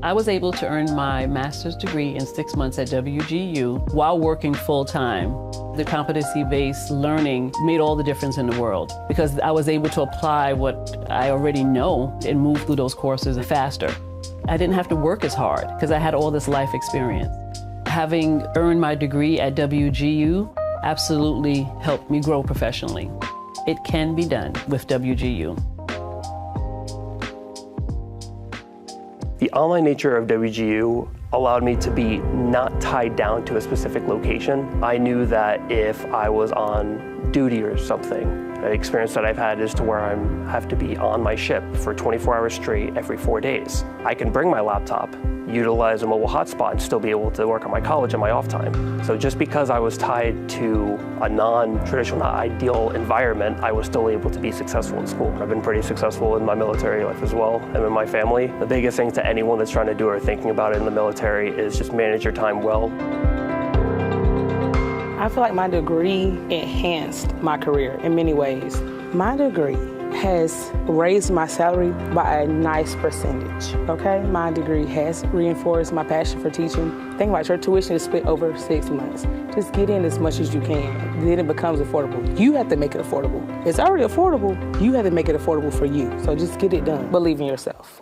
I was able to earn my master's degree in 6 months at WGU while working full-time. The competency-based learning made all the difference in the world because I was able to apply what I already know and move through those courses faster. I didn't have to work as hard because I had all this life experience. Having earned my degree at WGU absolutely helped me grow professionally. It can be done with WGU. The online nature of WGU allowed me to be not tied down to a specific location. I knew that if I was on duty or something, the experience that I've had is to where I have to be on my ship for 24 hours straight every 4 days. I can bring my laptop, utilize a mobile hotspot, and still be able to work on my college in my off time. So just because I was tied to a non-traditional, not ideal environment, I was still able to be successful in school. I've been pretty successful in my military life as well, and in my family. The biggest thing to anyone that's trying to do or thinking about it in the military is just manage your time well. I feel like my degree enhanced my career in many ways. My degree has raised my salary by a nice percentage, okay? My degree has reinforced my passion for teaching. Think about it, your tuition is split over 6 months. Just get in as much as you can. Then it becomes affordable. You have to make it affordable. It's already affordable. You have to make it affordable for you. So just get it done. Believe in yourself.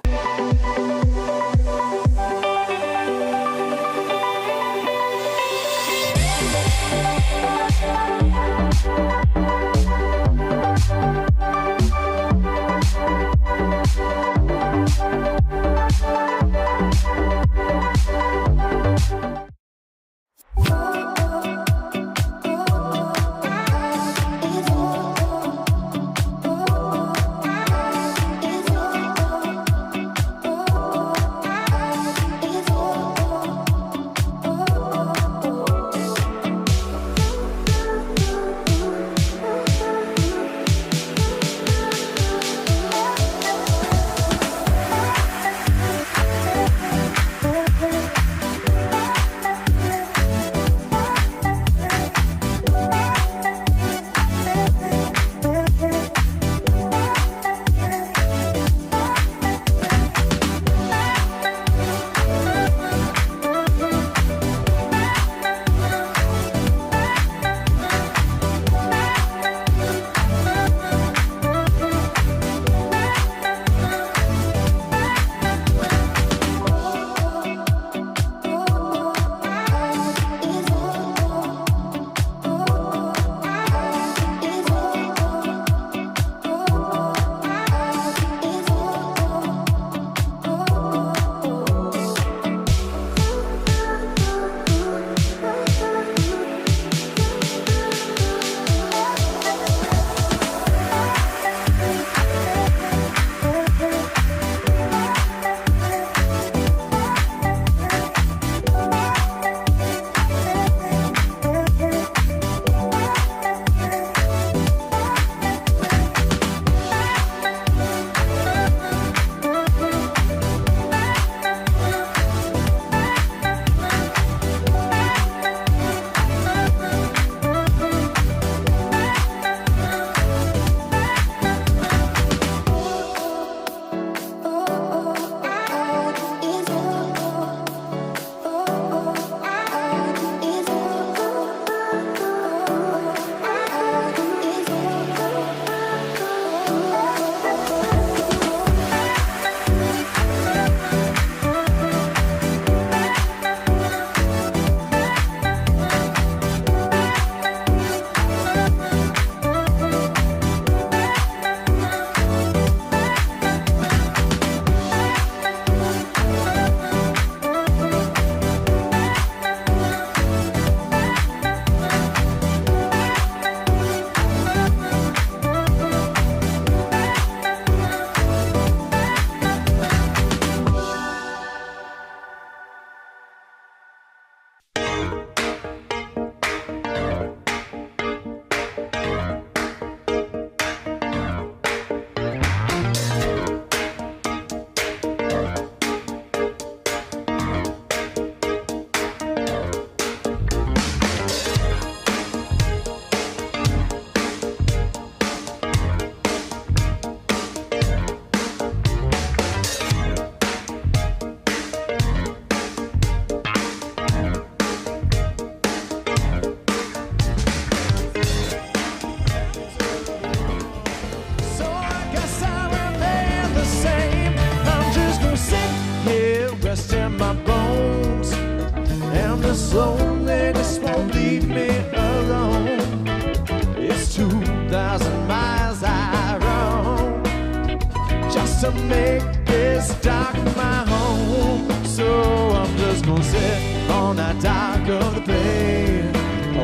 to make this dock my home. So I'm just gonna sit on that dock of the bay,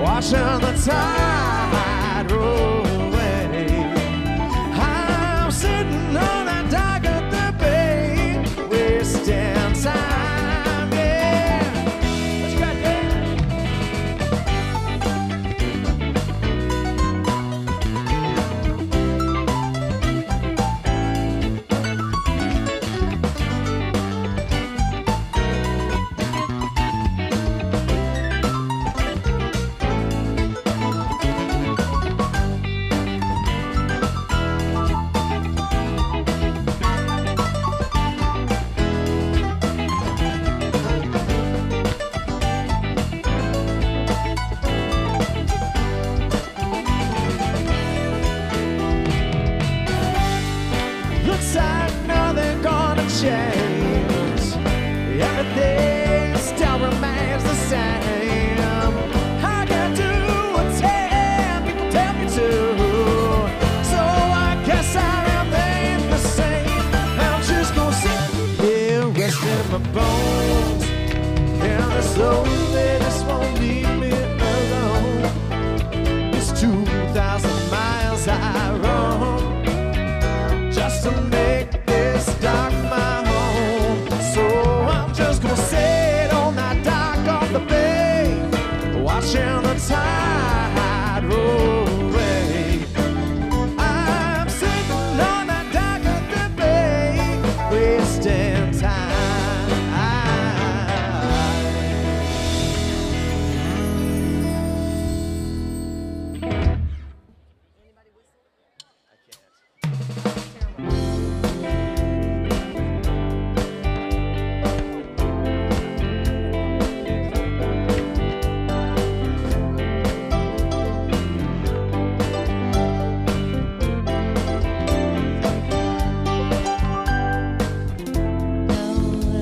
watching the tide roll away. I'm sitting on that dock of the bay, wasting time, yeah. What you got there? Looks like nothing gonna change. Everything still remains the same. I can do what 10 people tell me to. So I guess I remain the same. I'm just gonna sit here resting my bones, and slowly this won't leave me alone. It's 2,000 miles I roam just to make this dock my home. So I'm just gonna sit on that dock of the bay, watching the tide roll away. I'm sitting on that dock of the bay, wasting time.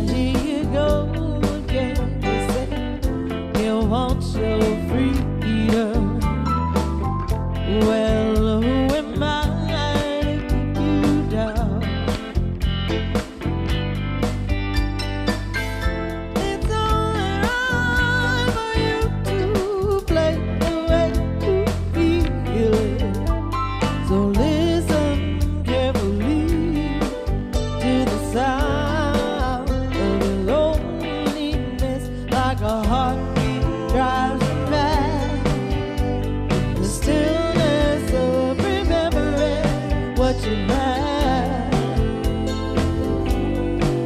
Here you go again, you say you want your freedom. Well, who am I to keep you down? It's only right for you to play the way you feel it. So listen carefully to the sound of loneliness, like a heartbeat drives you mad. The stillness of remembering what you had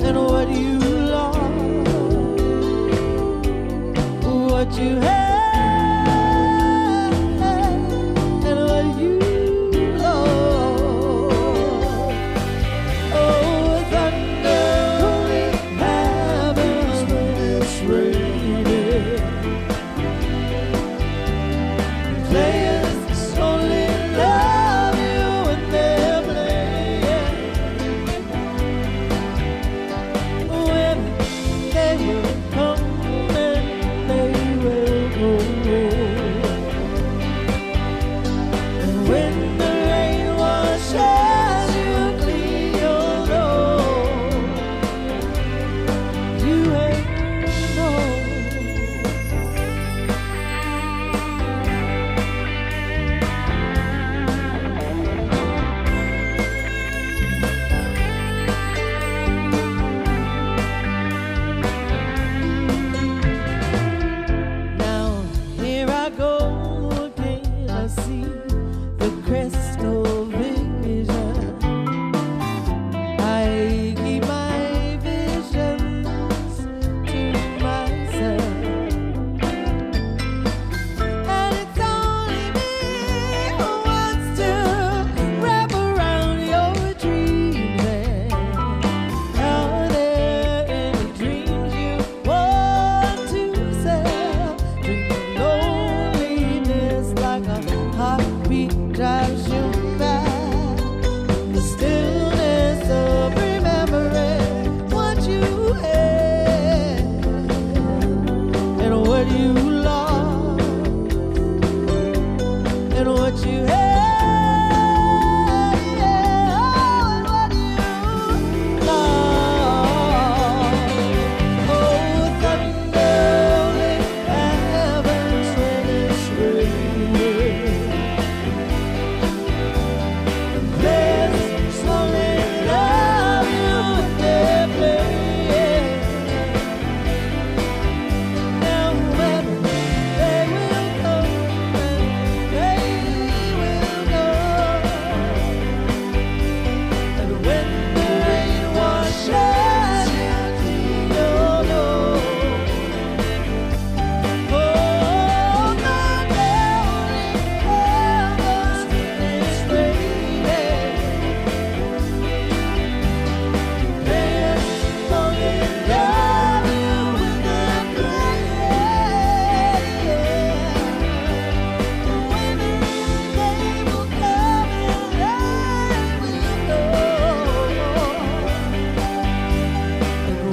and what you lost, what you had and what you lost. Oh, thunder only happens when it's raining. Players only love you when they're playing. When they will come and they will go.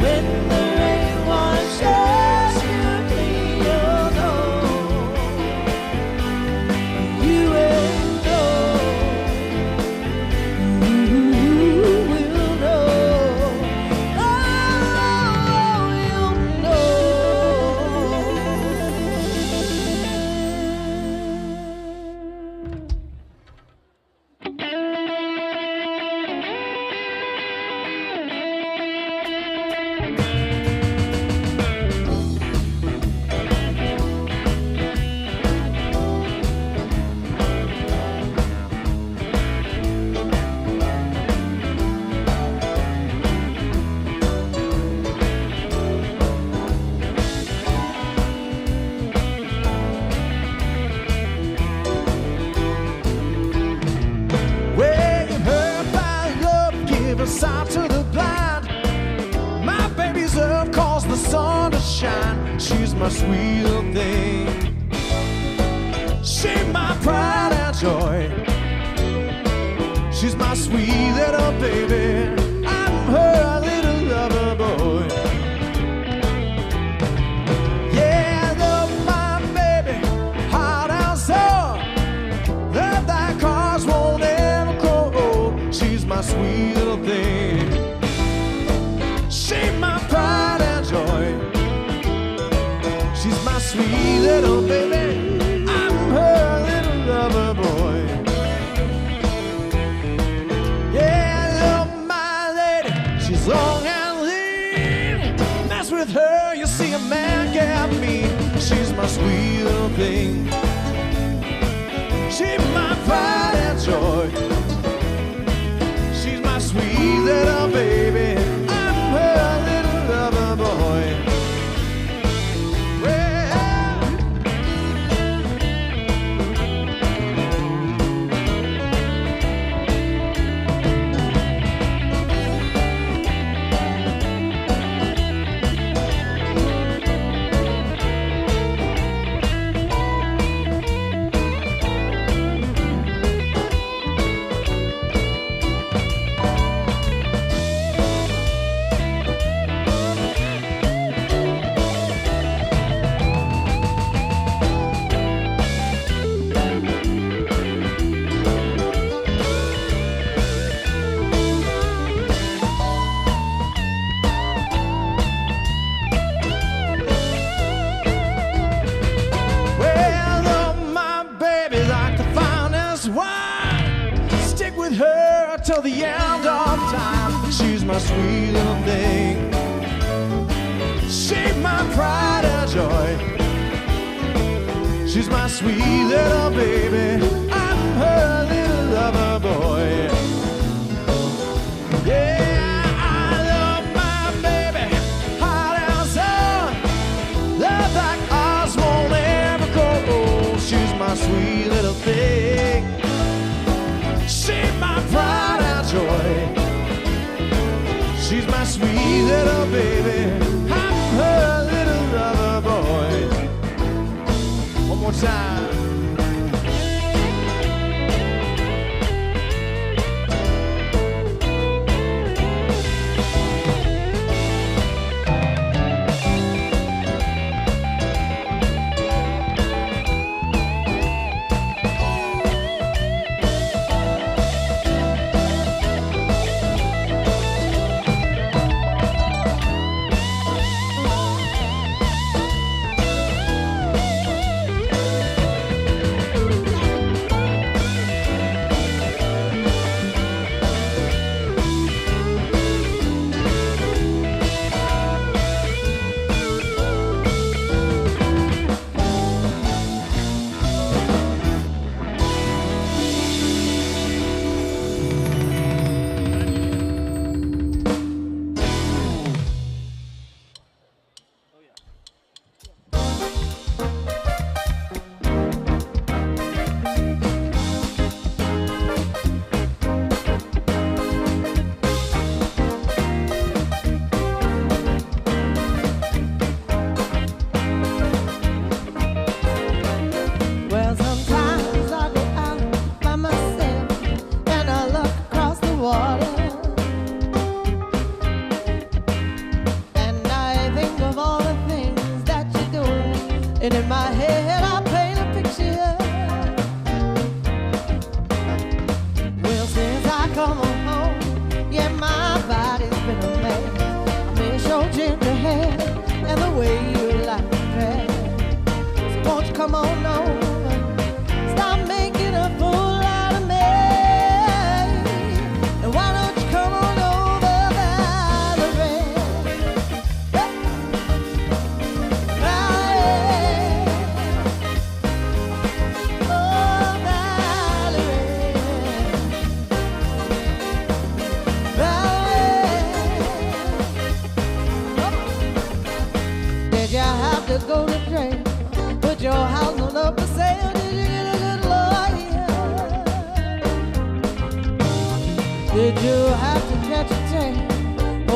When the rain washes you clean, you'll know. You will know. You will know. Oh, you'll know. When her by love give a sight to the blind, my baby's up cause the sun to shine. She's my sweet little thing. She's my pride and joy. She's my sweet little baby. I'm her little lover boy. Yeah, I love my baby, heart and soul. Love that cause won't ever grow. She's my sweet little thing. She's my pride and joy. She's my sweet little baby. I'm her little lover boy. Yeah, I love my lady. She's long and lean. Mess with her, you see a man get mean. She's my sweet little thing. She's my pride and joy. She's my sweet little baby. I'm her little lover boy. Well, till the end of time. She's my sweet little thing. She's my pride and joy. She's my sweet little baby. I'm her little lover boy. Yeah, I love my baby, heart and soul. Love like ours won't ever go. She's my sweet little thing. She's my pride and joy. She's my sweet little baby. I'm her little lover boy. One more time.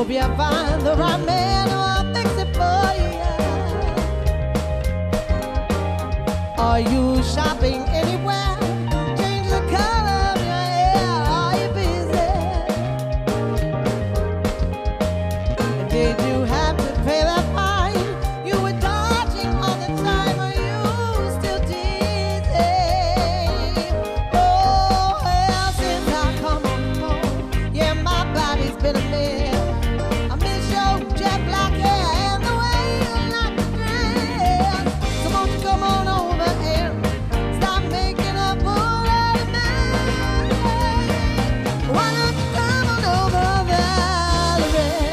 Hope you find the right man who will fix it for you. Are you shopping anywhere? Change the color of your hair. Are you busy? And did you have to pay that fine? You were dodging all the time. Are you still dizzy? Oh, well, since I come home, yeah, my body's been a mess. I miss your jet black hair and the way you like to dress. So won't you come on over and stop making a fool out of me? Why don't you come on over, Valerie?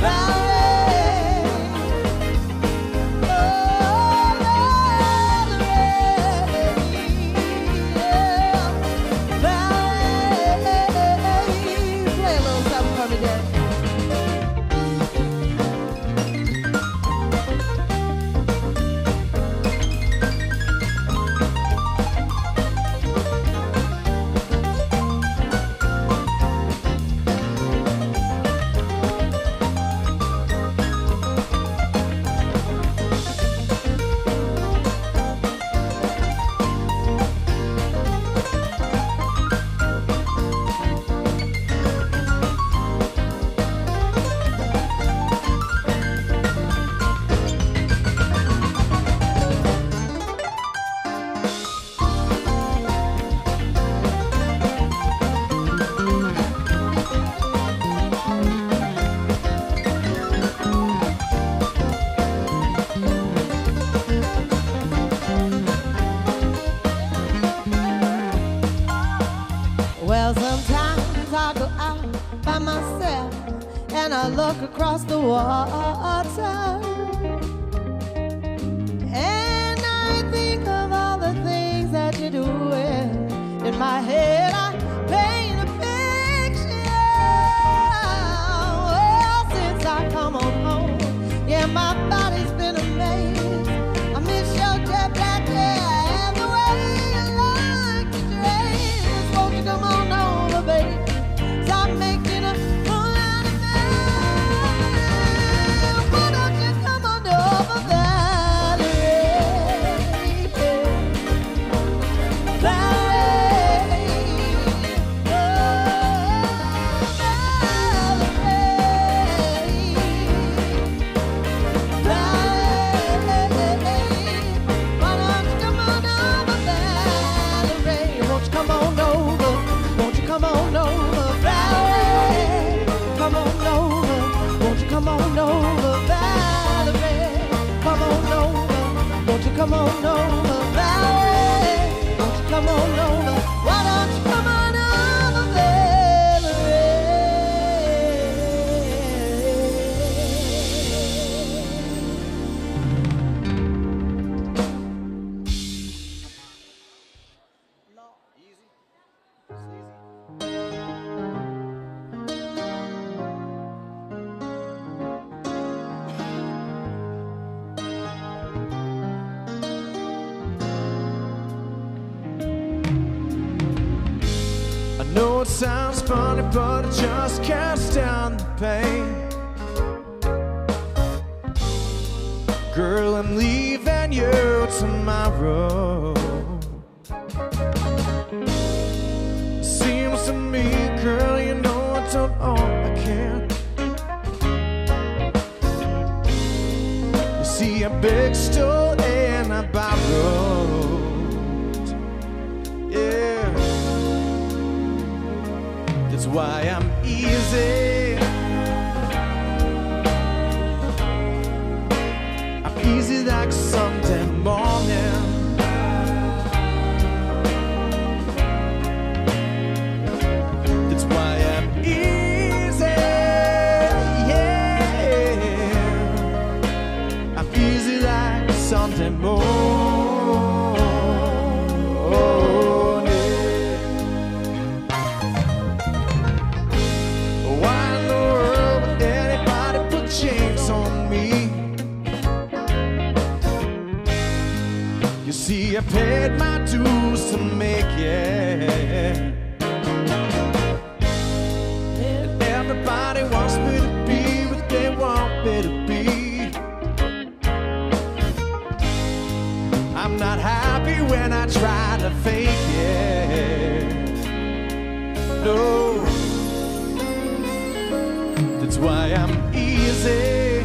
Valerie. Oh, Valerie. Valerie. Play a little something for me, Daddy. Well, sometimes I go out by myself and I look across the water, and I think of all the things that you're doing. In my head, I paint a picture. Well, since I come on home, yeah, my body's been a maze. I miss your jet black hair and the way you like to dress. Won't you come on over, baby? Stop making a fool out of me. Why don't you come on over, Valerie? Valerie. Oh, Valerie. Why don't you come on over, Valerie? Won't you come on over? Won't you come on over, Valerie? Come on over. Won't you come on over, Valerie? Come on over. Won't you come on over, Valerie? Won't you come on over? Why don't you come on over, Valerie? I know it sounds funny, but I just can't stand the pain. Girl, I'm leaving you tomorrow. Seems to me, girl, you know I don't all I can. You see a big store and I borrowed. Yeah. That's why I'm easy. I'm easy like Sunday morning. That's why I'm easy. Yeah. I'm easy like Sunday morning. Why in the world would anybody put chains on me? You see, I paid my dues to make it. fake it. No, that's why I'm easy.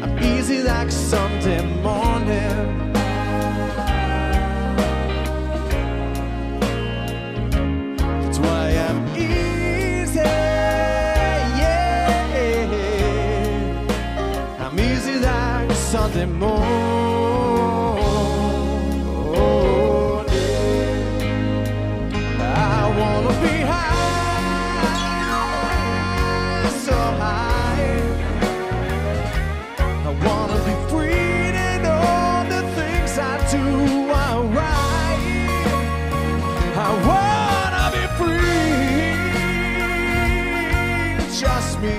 I'm easy like Sunday morning. That's why I'm easy. Yeah, I'm easy like Sunday morning. I wanna be high, so high. I wanna be free and all the things I do are right. I wanna be free, just me.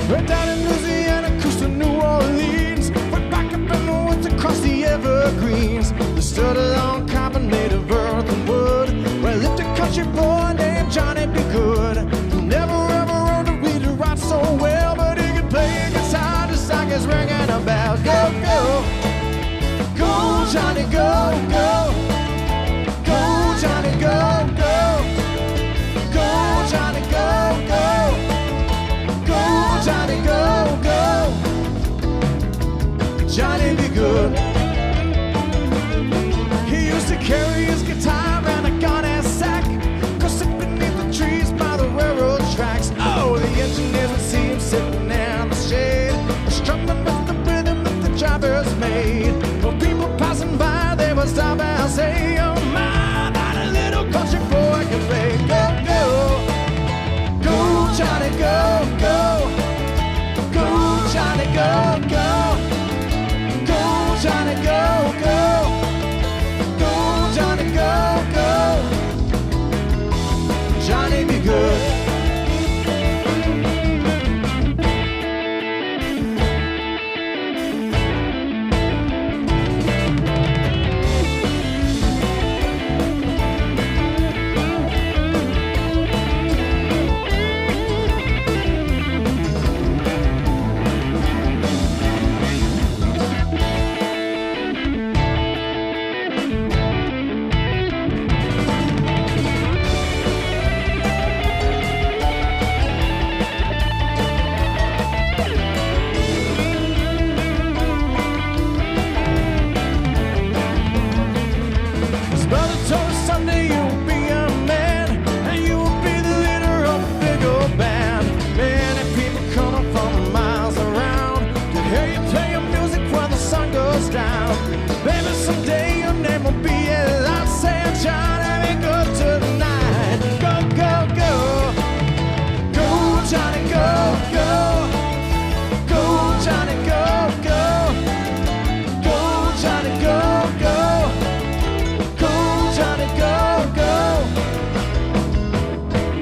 Right down in Louisiana, cruise to New Orleans. Right back up in the woods across the evergreens. They stood along carbon made of earth and wood. Where lived a country boy named Johnny B. Good. Who never ever learned to read or write so well, but he could play a guitar just like it's ringing a bell. Go, go, go, Johnny, go, go. Go, Johnny, go, go. Go, Johnny, go, go. Go, Johnny, go, go. Johnny be good. He used to carry his guitar and a gun and sack, go sit beneath the trees by the railroad tracks. Oh, the engineers would see him sitting there in the shade, strumming with the rhythm that the drivers made. For people passing by, they would stop and say, oh my, that a little country boy can play. Go, go, go, Johnny, go, go. Go, Johnny, go, go. Go, Johnny, go, go. Go, Johnny, go, go. Johnny be good. His brother told him someday you'll be a man, and you will be the leader of a big old band. Many people coming from miles around to hear you play your music when the sun goes down. Baby, someday your name will be as I say, Johnny, be good tonight. Go, go, go. Go, Johnny, go, go. Go, Johnny, go, go. Go, Johnny, go, go. Go, Johnny, go, go.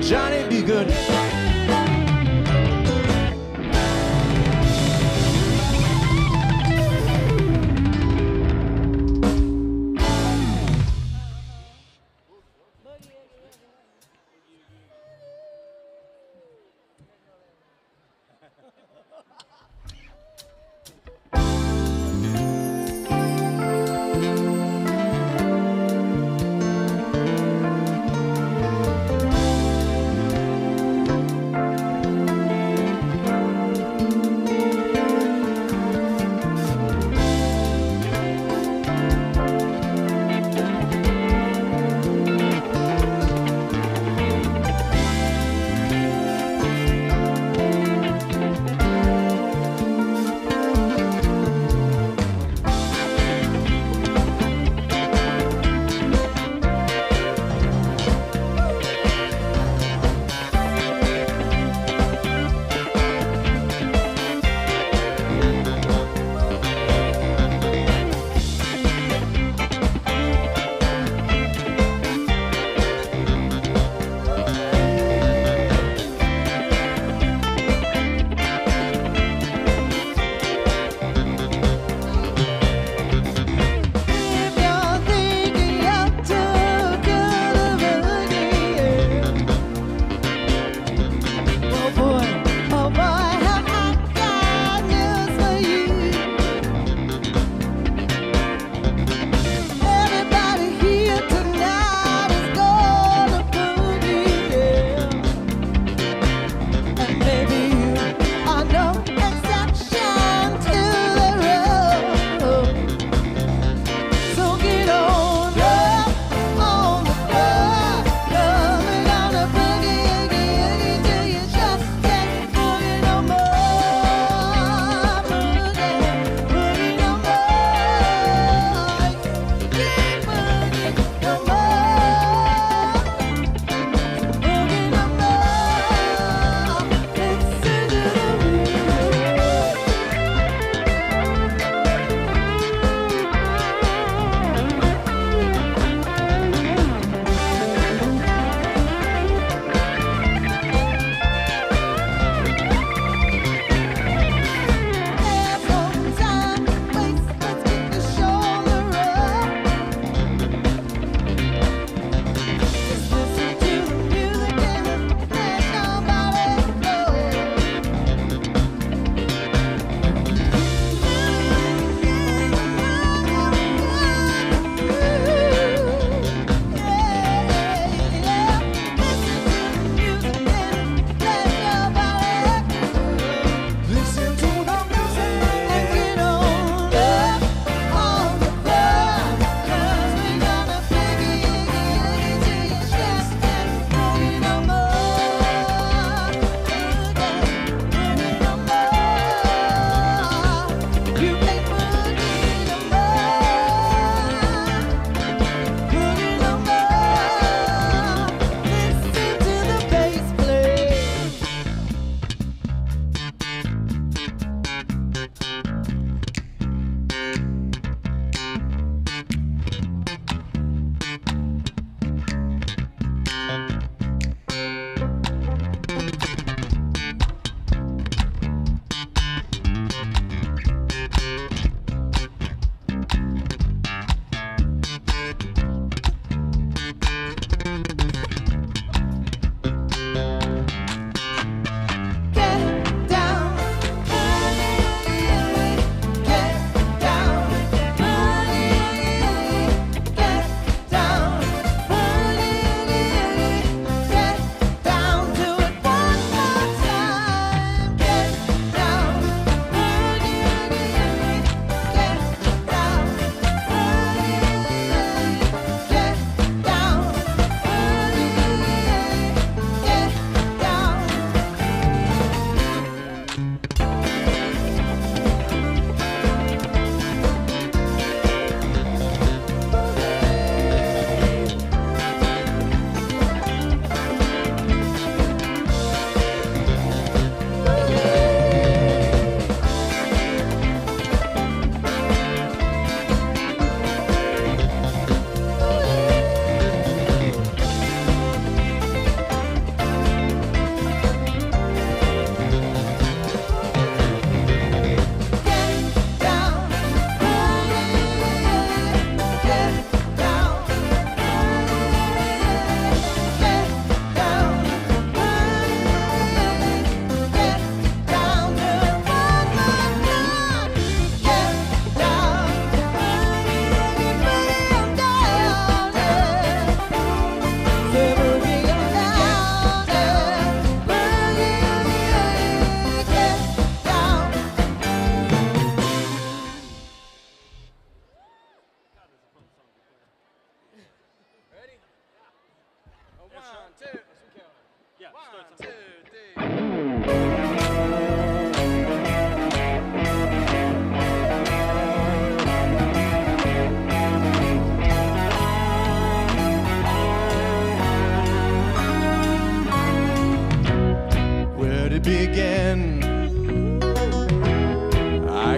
Johnny be good.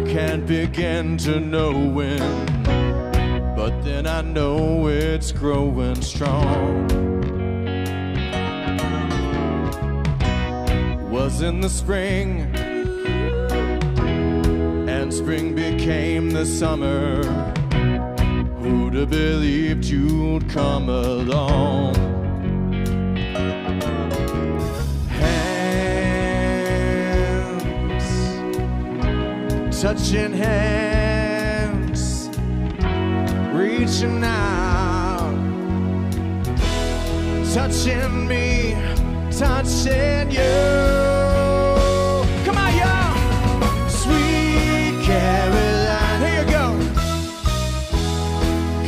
can't begin to know when, but then I know it's growing strong. Was in the spring, and spring became the summer. Who'd have believed you'd come along? Hands, touching hands, reaching out, touching me, touching you. Come on, y'all. Sweet Caroline, here you go.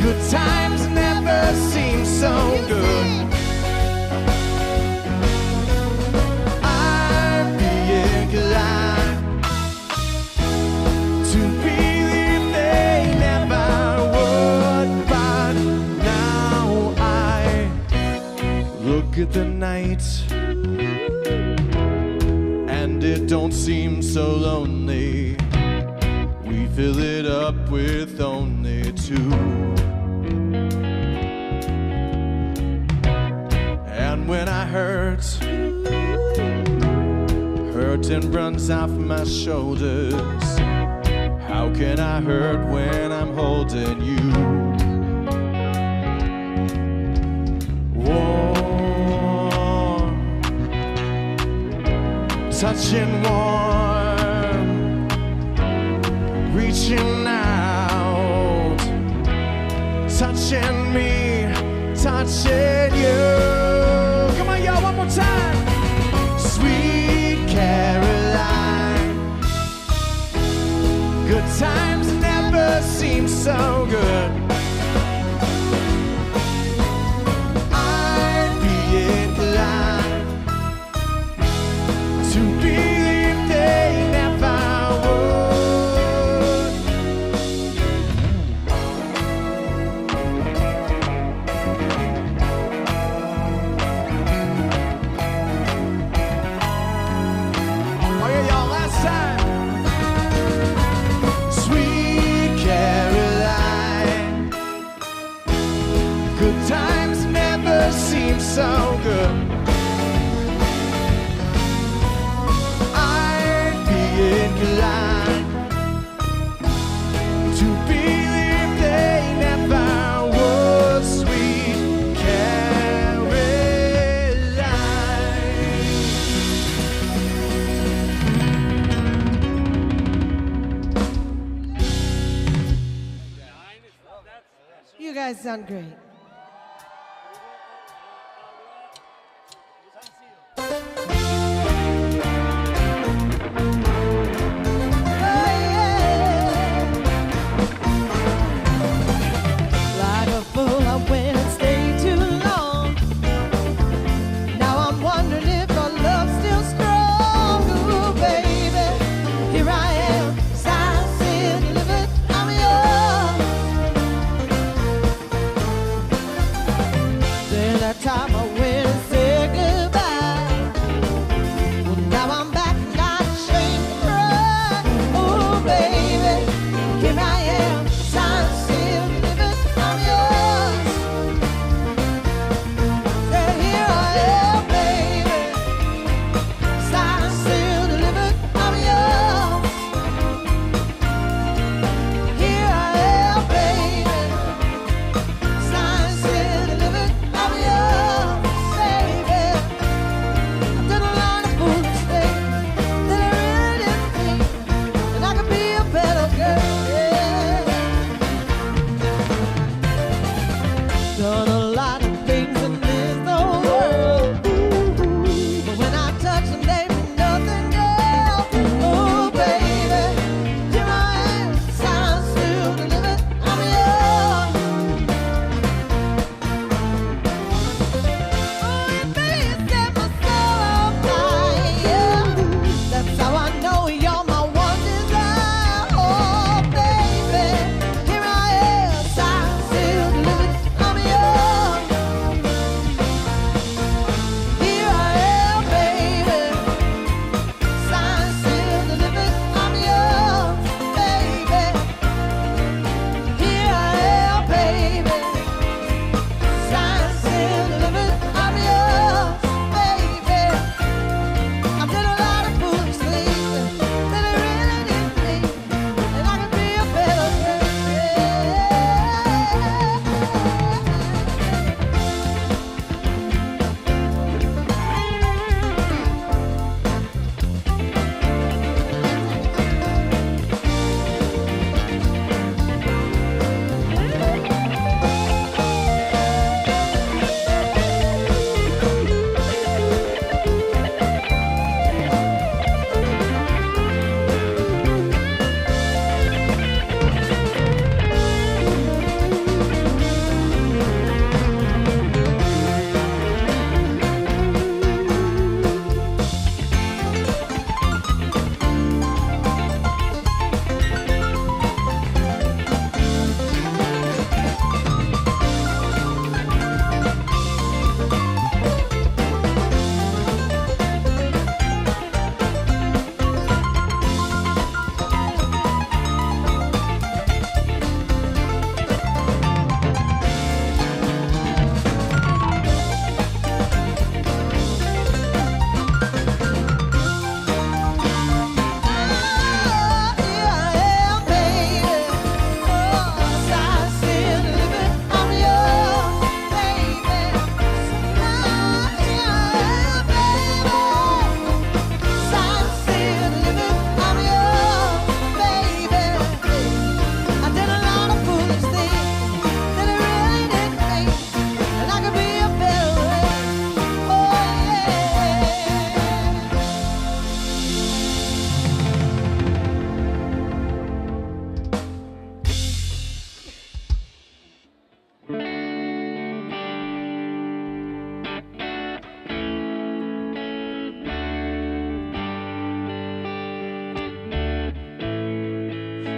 Good times never seem so good. I'd be inclined to believe they never would, but now I look at the night and it don't seem so lonely. We fill it up with only two. And when I hurt and runs off my shoulders, how can I hurt when I'm holding you? Warm, touching warm, reaching out, touching me, touching you. Come on, y'all, one more time. Sweet Caroline, good times never seem so good. I'd be inclined to believe they never would. Oh yeah, y'all, last time. Sweet Caroline, good times never seem so good. I'd be inclined to believe they never would. Sweet Caroline. You guys sound great. Like a fool, I went and stayed too long. Now I'm wondering if our love's still strong. Ooh, baby, here I am, signed, sealed, delivered, I'm yours.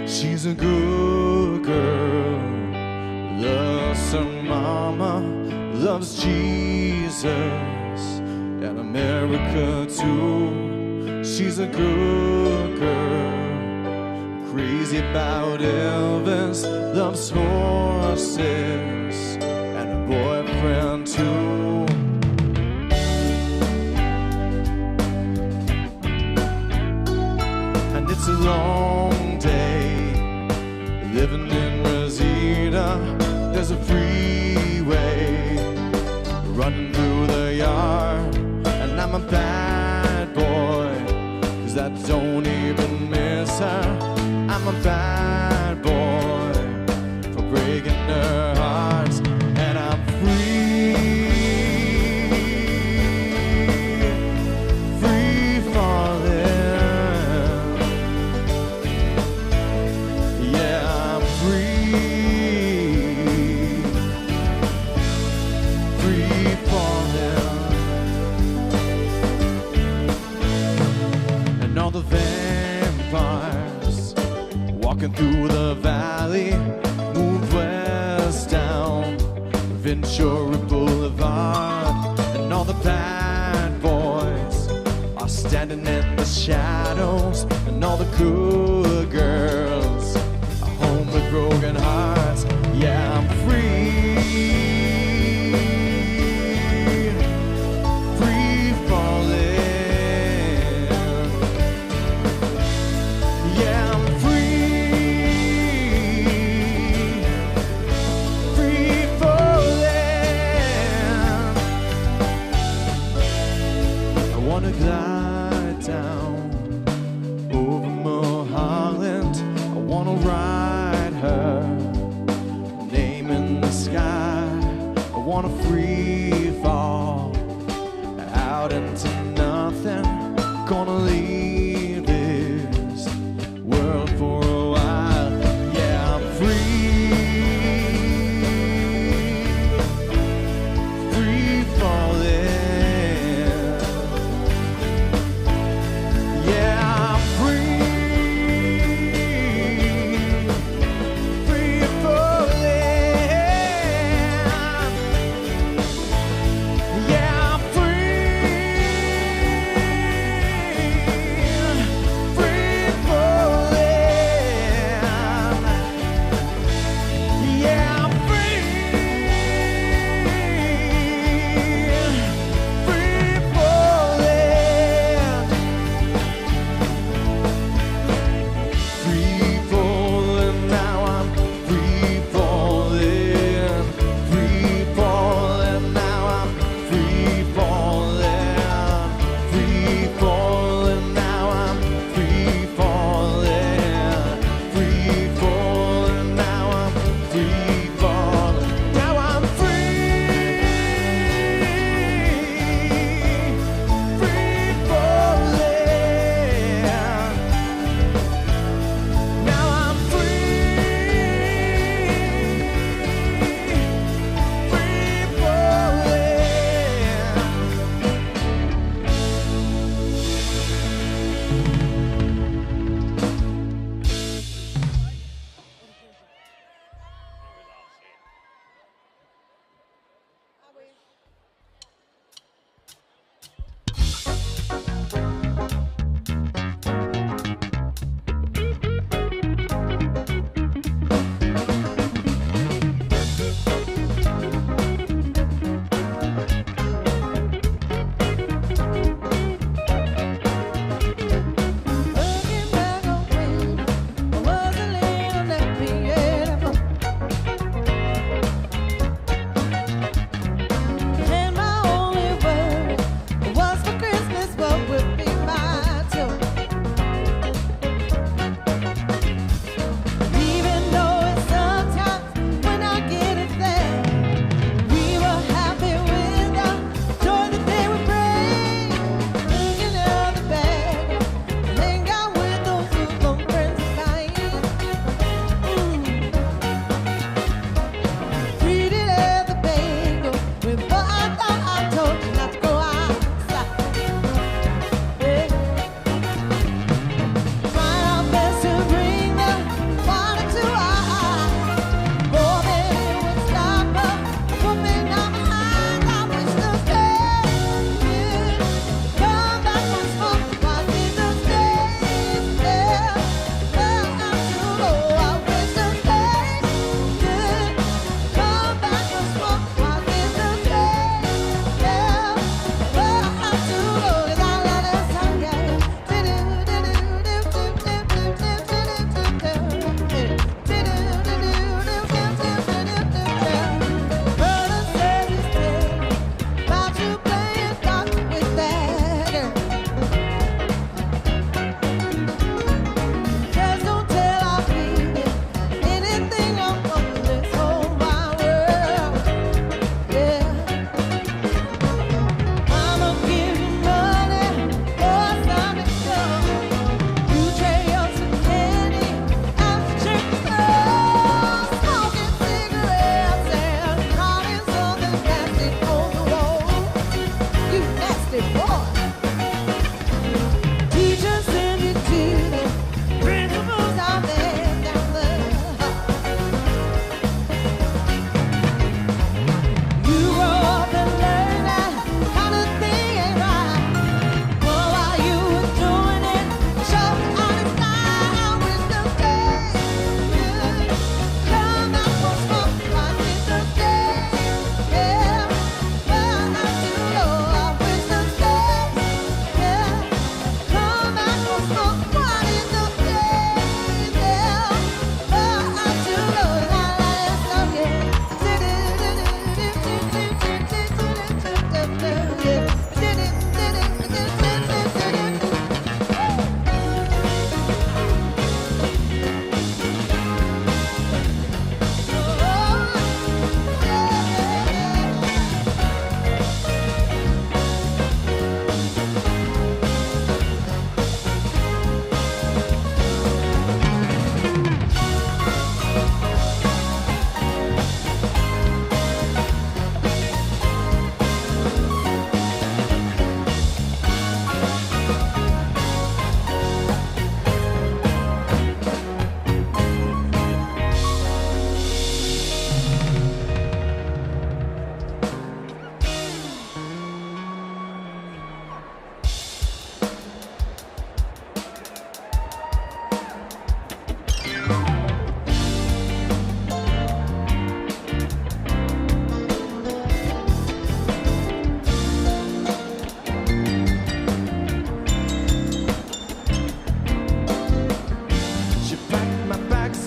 She's a good girl, loves her mama, loves Jesus and America too. She's a good girl, crazy about Elvis, loves horses and a boyfriend too. And it's a long day living in Reseda. There's a freeway running through the yard, and I'm a bad boy, 'cause I don't even miss her. I'm a bad boy for breaking her heart, and I'm free falling. Yeah, I'm free falling. And all the vampires walking through the valley move west down Ventura Boulevard, and all the bad boys are standing in the shadows, and all the good girls are home with broken hearts. Yeah, I'm free falling. Yeah, I'm free falling. I wanna glide down over Mulholland. I wanna ride her name in the sky.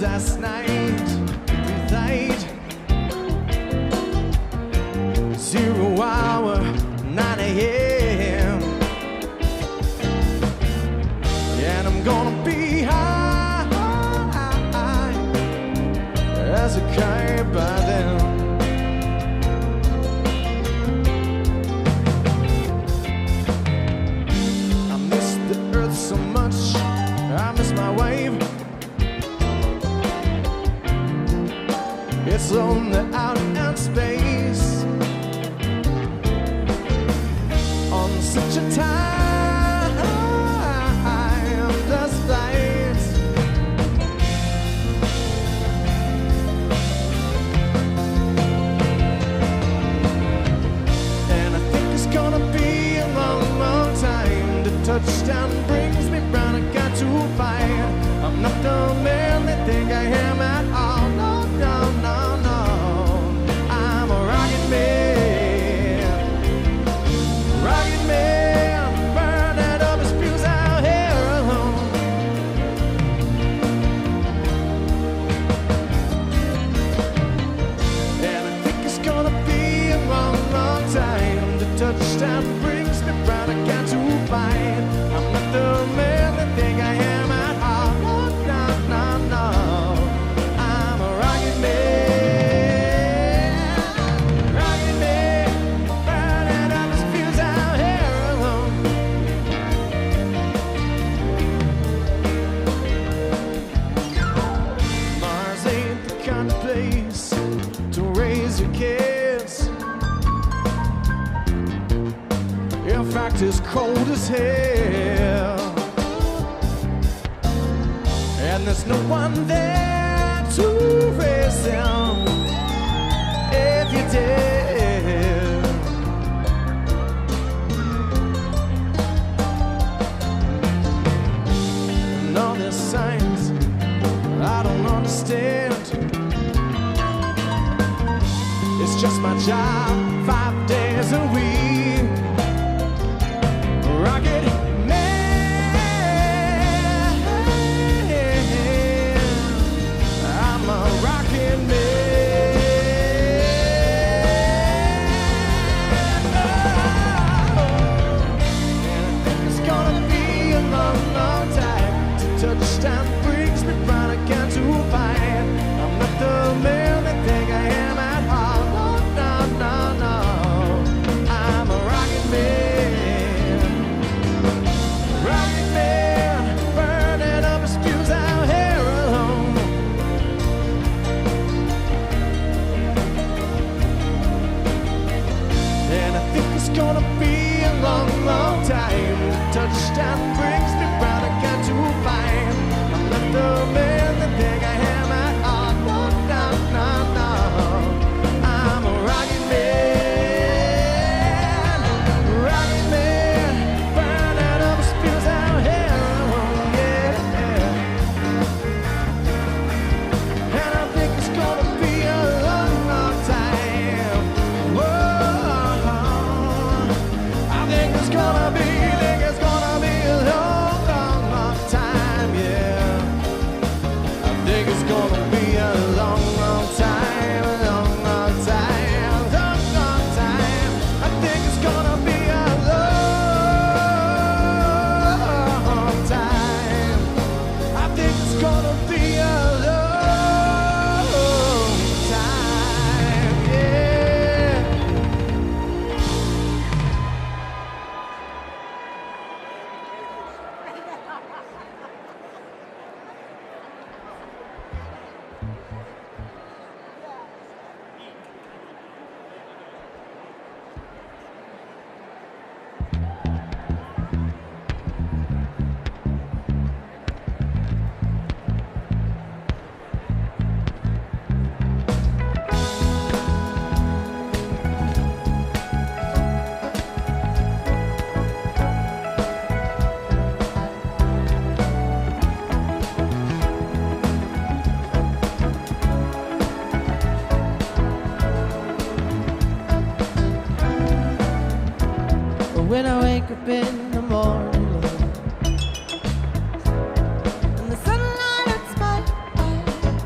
last night. Breathe light. 0 hour, 9 a.m. And I'm gonna be high as a kite by then. I miss the earth so much, I miss my wave. It's lonely out in space on such a timeless flight. And I think it's gonna be a long, long time. The touchdown brings me round, I got to fight. I'm not the man they think I am at all. No, no, no, no. I'm a rocket man. Rocket man, burning up his fuse out here alone. And I think it's gonna be a long, long time. The touchdown brings me round, I got to fight. I'm not the man they think I am at all. No, no, no, no. I'm a rocket man. Rocket man, burning up his fuse out here alone. Mars ain't the kind of place to raise your kids. In fact, it's cold as hell. And there's no one there to raise them if you did. And all these signs I don't understand. It's just my job 5 days a week. Rocket man, I'm a rocket man. And I think it's gonna be a long, long time. Till touchdown brings me round, I got to fight. I'm not the man they think I am at all. No, no, no, no. I'm a rocket man. Rocket man, burning up his fuse out here alone. And I think it's gonna be a long, long time. Touchdown brings me round, I got to fight. I'm not the man they think I am at all. No, no, no, no. I'm a rocket man. Rocket man, burning up his fuse out here alone, yeah. And I think it's gonna be a long, long time. Whoa, I think it's gonna be a long, long, long time, yeah. I think it's gonna be a long, long time, long, long time, long, long time. I think it's gonna be a long time. I think it's gonna be a long time, yeah. When I wake up in the morning, Lord, and the sunlight hits my eyes,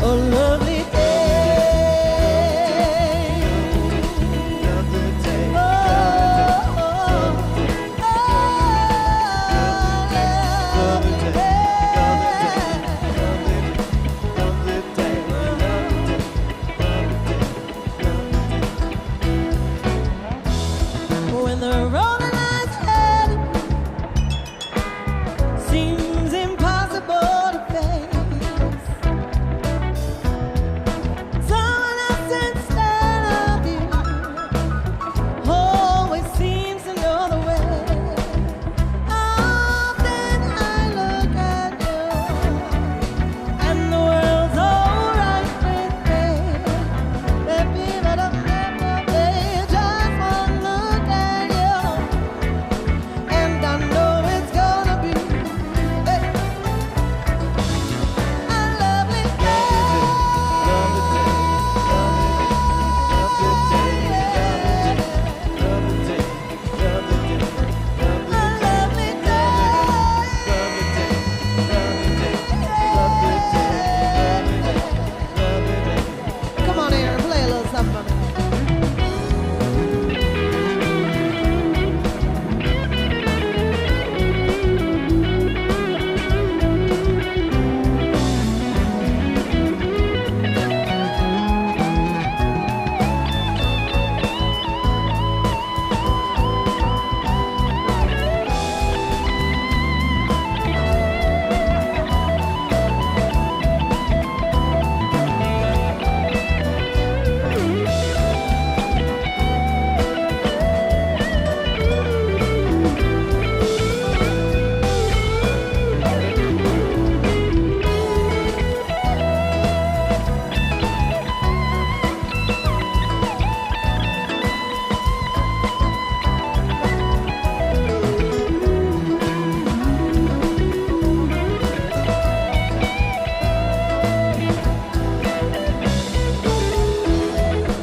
a lovely day. When the rolling lights head seems impossible to face, someone else instead of you always seems to know the way. Often I look at you and the world's alright with me. Let me let up, just one look at you, and I know it's gonna be a lovely day. Come on, Aaron, play a little something for me.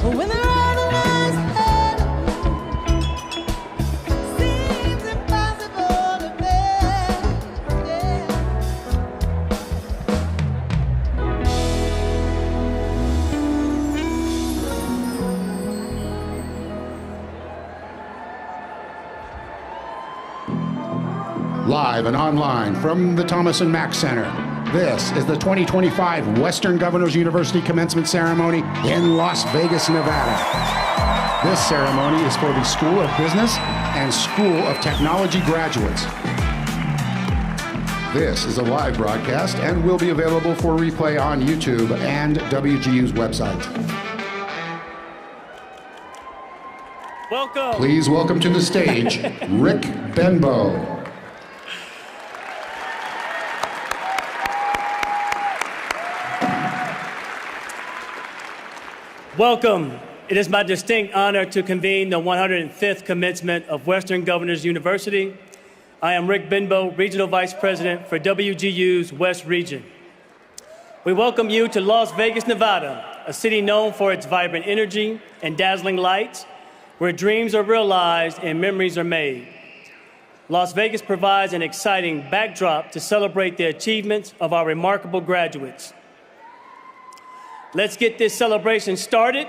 When the rolling lights head seems impossible to bear, yeah. Live and online from the Thomas and Mack Center, this is the 2025 Western Governors University Commencement Ceremony in Las Vegas, Nevada. This ceremony is for the School of Business and School of Technology graduates. This is a live broadcast and will be available for replay on YouTube and WGU's website. Welcome. Please welcome to the stage, Rick Benbow. Welcome. It is my distinct honor to convene the 105th commencement of Western Governors University. I am Rick Benbow, Regional Vice President for WGU's West Region. We welcome you to Las Vegas, Nevada, a city known for its vibrant energy and dazzling lights, where dreams are realized and memories are made. Las Vegas provides an exciting backdrop to celebrate the achievements of our remarkable graduates. Let's get this celebration started.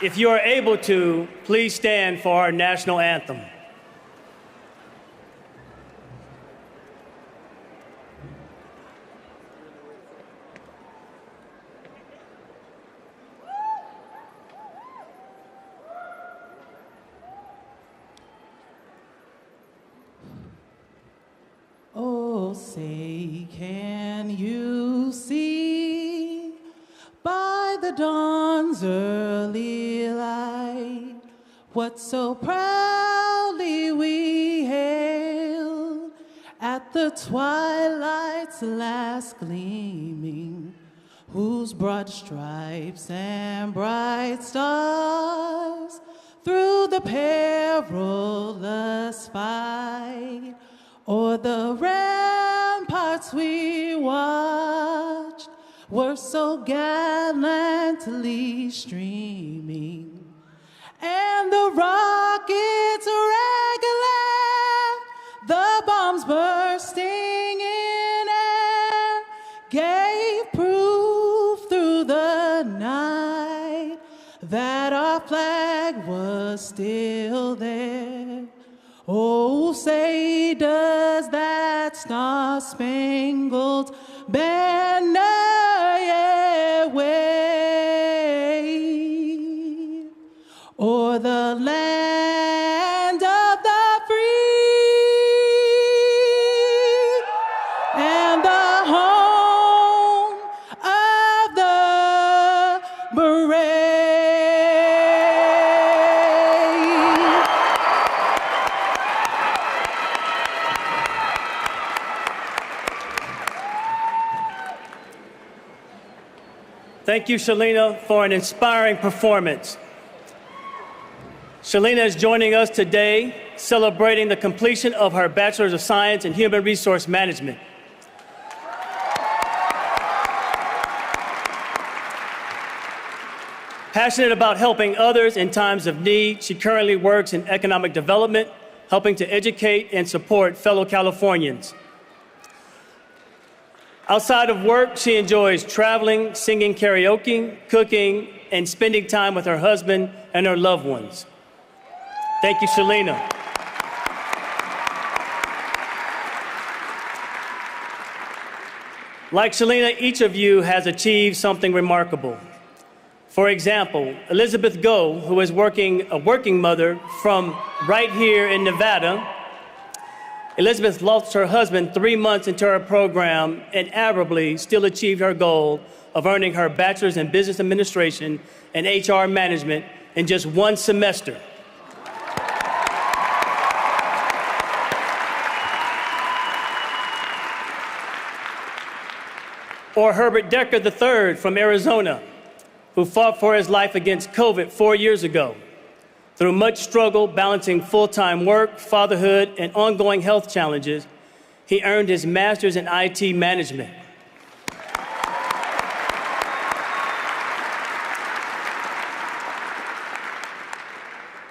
If you are able to, please stand for our national anthem. Oh, say, can you see by the dawn's early light what so proudly we hailed at the twilight's last gleaming, whose broad stripes and bright stars through the perilous fight o'er the ramparts we watched were so gallantly streaming, and the rockets regular still there? Oh, say does that star-spangled banner yet wave o'er the land of the free and the home of the brave? Thank you, Shalina, for an inspiring performance. Shalina is joining us today, celebrating the completion of her Bachelor's of Science in Human Resource Management. Passionate about helping others in times of need, she currently works in economic development, helping to educate and support fellow Californians. Outside of work, she enjoys traveling, singing karaoke, cooking, and spending time with her husband and her loved ones. Thank you, Shalina. Like Shalina, each of you has achieved something remarkable. For example, Elizabeth Go, who is a working mother from right here in Nevada. Elizabeth lost her husband 3 months into her program and admirably still achieved her goal of earning her bachelor's in business administration and HR management in just 1 semester. Or Herbert Decker III from Arizona, who fought for his life against COVID 4 years ago. Through much struggle balancing full-time work, fatherhood, and ongoing health challenges, he earned his master's in IT management.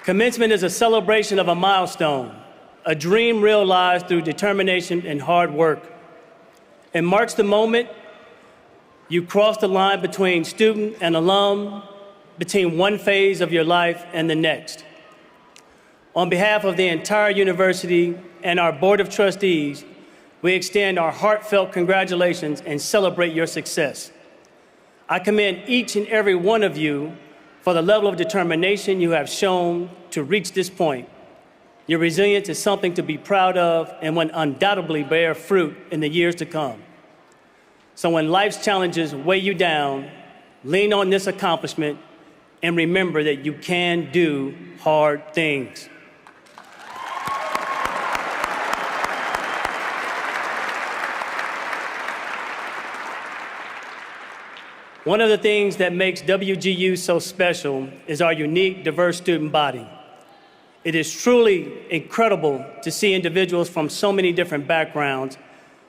Commencement is a celebration of a milestone, a dream realized through determination and hard work. It marks the moment you cross the line between student and alum, between one phase of your life and the next. On behalf of the entire university and our Board of Trustees, we extend our heartfelt congratulations and celebrate your success. I commend each and every one of you for the level of determination you have shown to reach this point. Your resilience is something to be proud of and will undoubtedly bear fruit in the years to come. So when life's challenges weigh you down, lean on this accomplishment and remember that you can do hard things. One of the things that makes WGU so special is our unique, diverse student body. It is truly incredible to see individuals from so many different backgrounds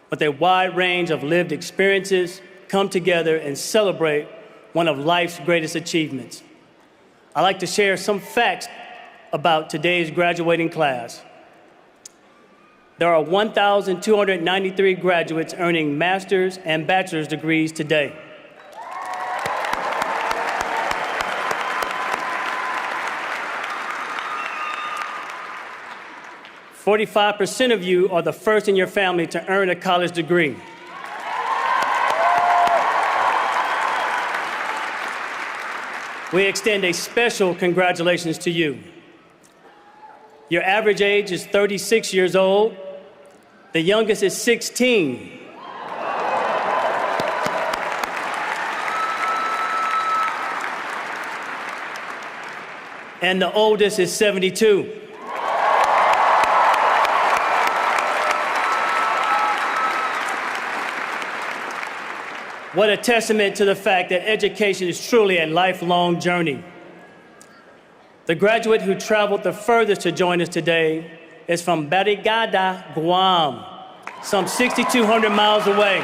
with a wide range of lived experiences come together and celebrate one of life's greatest achievements. I'd like to share some facts about today's graduating class. There are 1,293 graduates earning master's and bachelor's degrees today. "45% of you are the first in your family to earn a college degree. We extend a special congratulations to you. Your average age is 36 years old. The youngest is 16. And the oldest is 72. What a testament to the fact that education is truly a lifelong journey. The graduate who traveled the furthest to join us today is from Barrigada, Guam, some 6,200 miles away.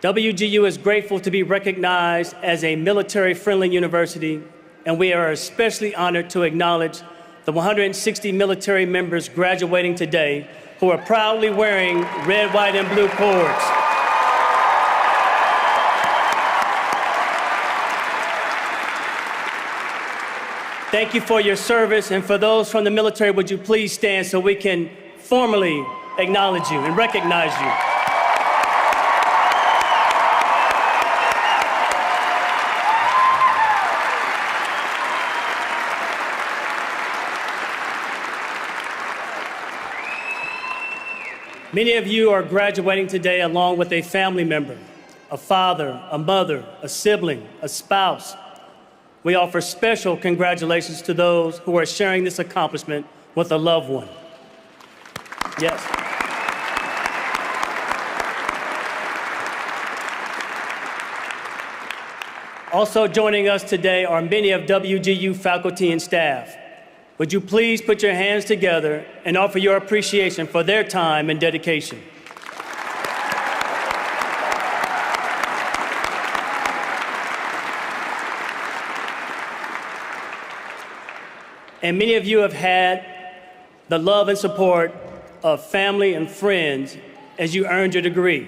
WGU is grateful to be recognized as a military-friendly university, and we are especially honored to acknowledge the 160 military members graduating today who are proudly wearing red, white, and blue cords. Thank you for your service, and for those from the military, would you please stand so we can formally acknowledge you and recognize you. Many of you are graduating today along with a family member, a father, a mother, a sibling, a spouse. We offer special congratulations to those who are sharing this accomplishment with a loved one. Yes. Also joining us today are many of WGU faculty and staff. Would you please put your hands together and offer your appreciation for their time and dedication? And many of you have had the love and support of family and friends as you earned your degree.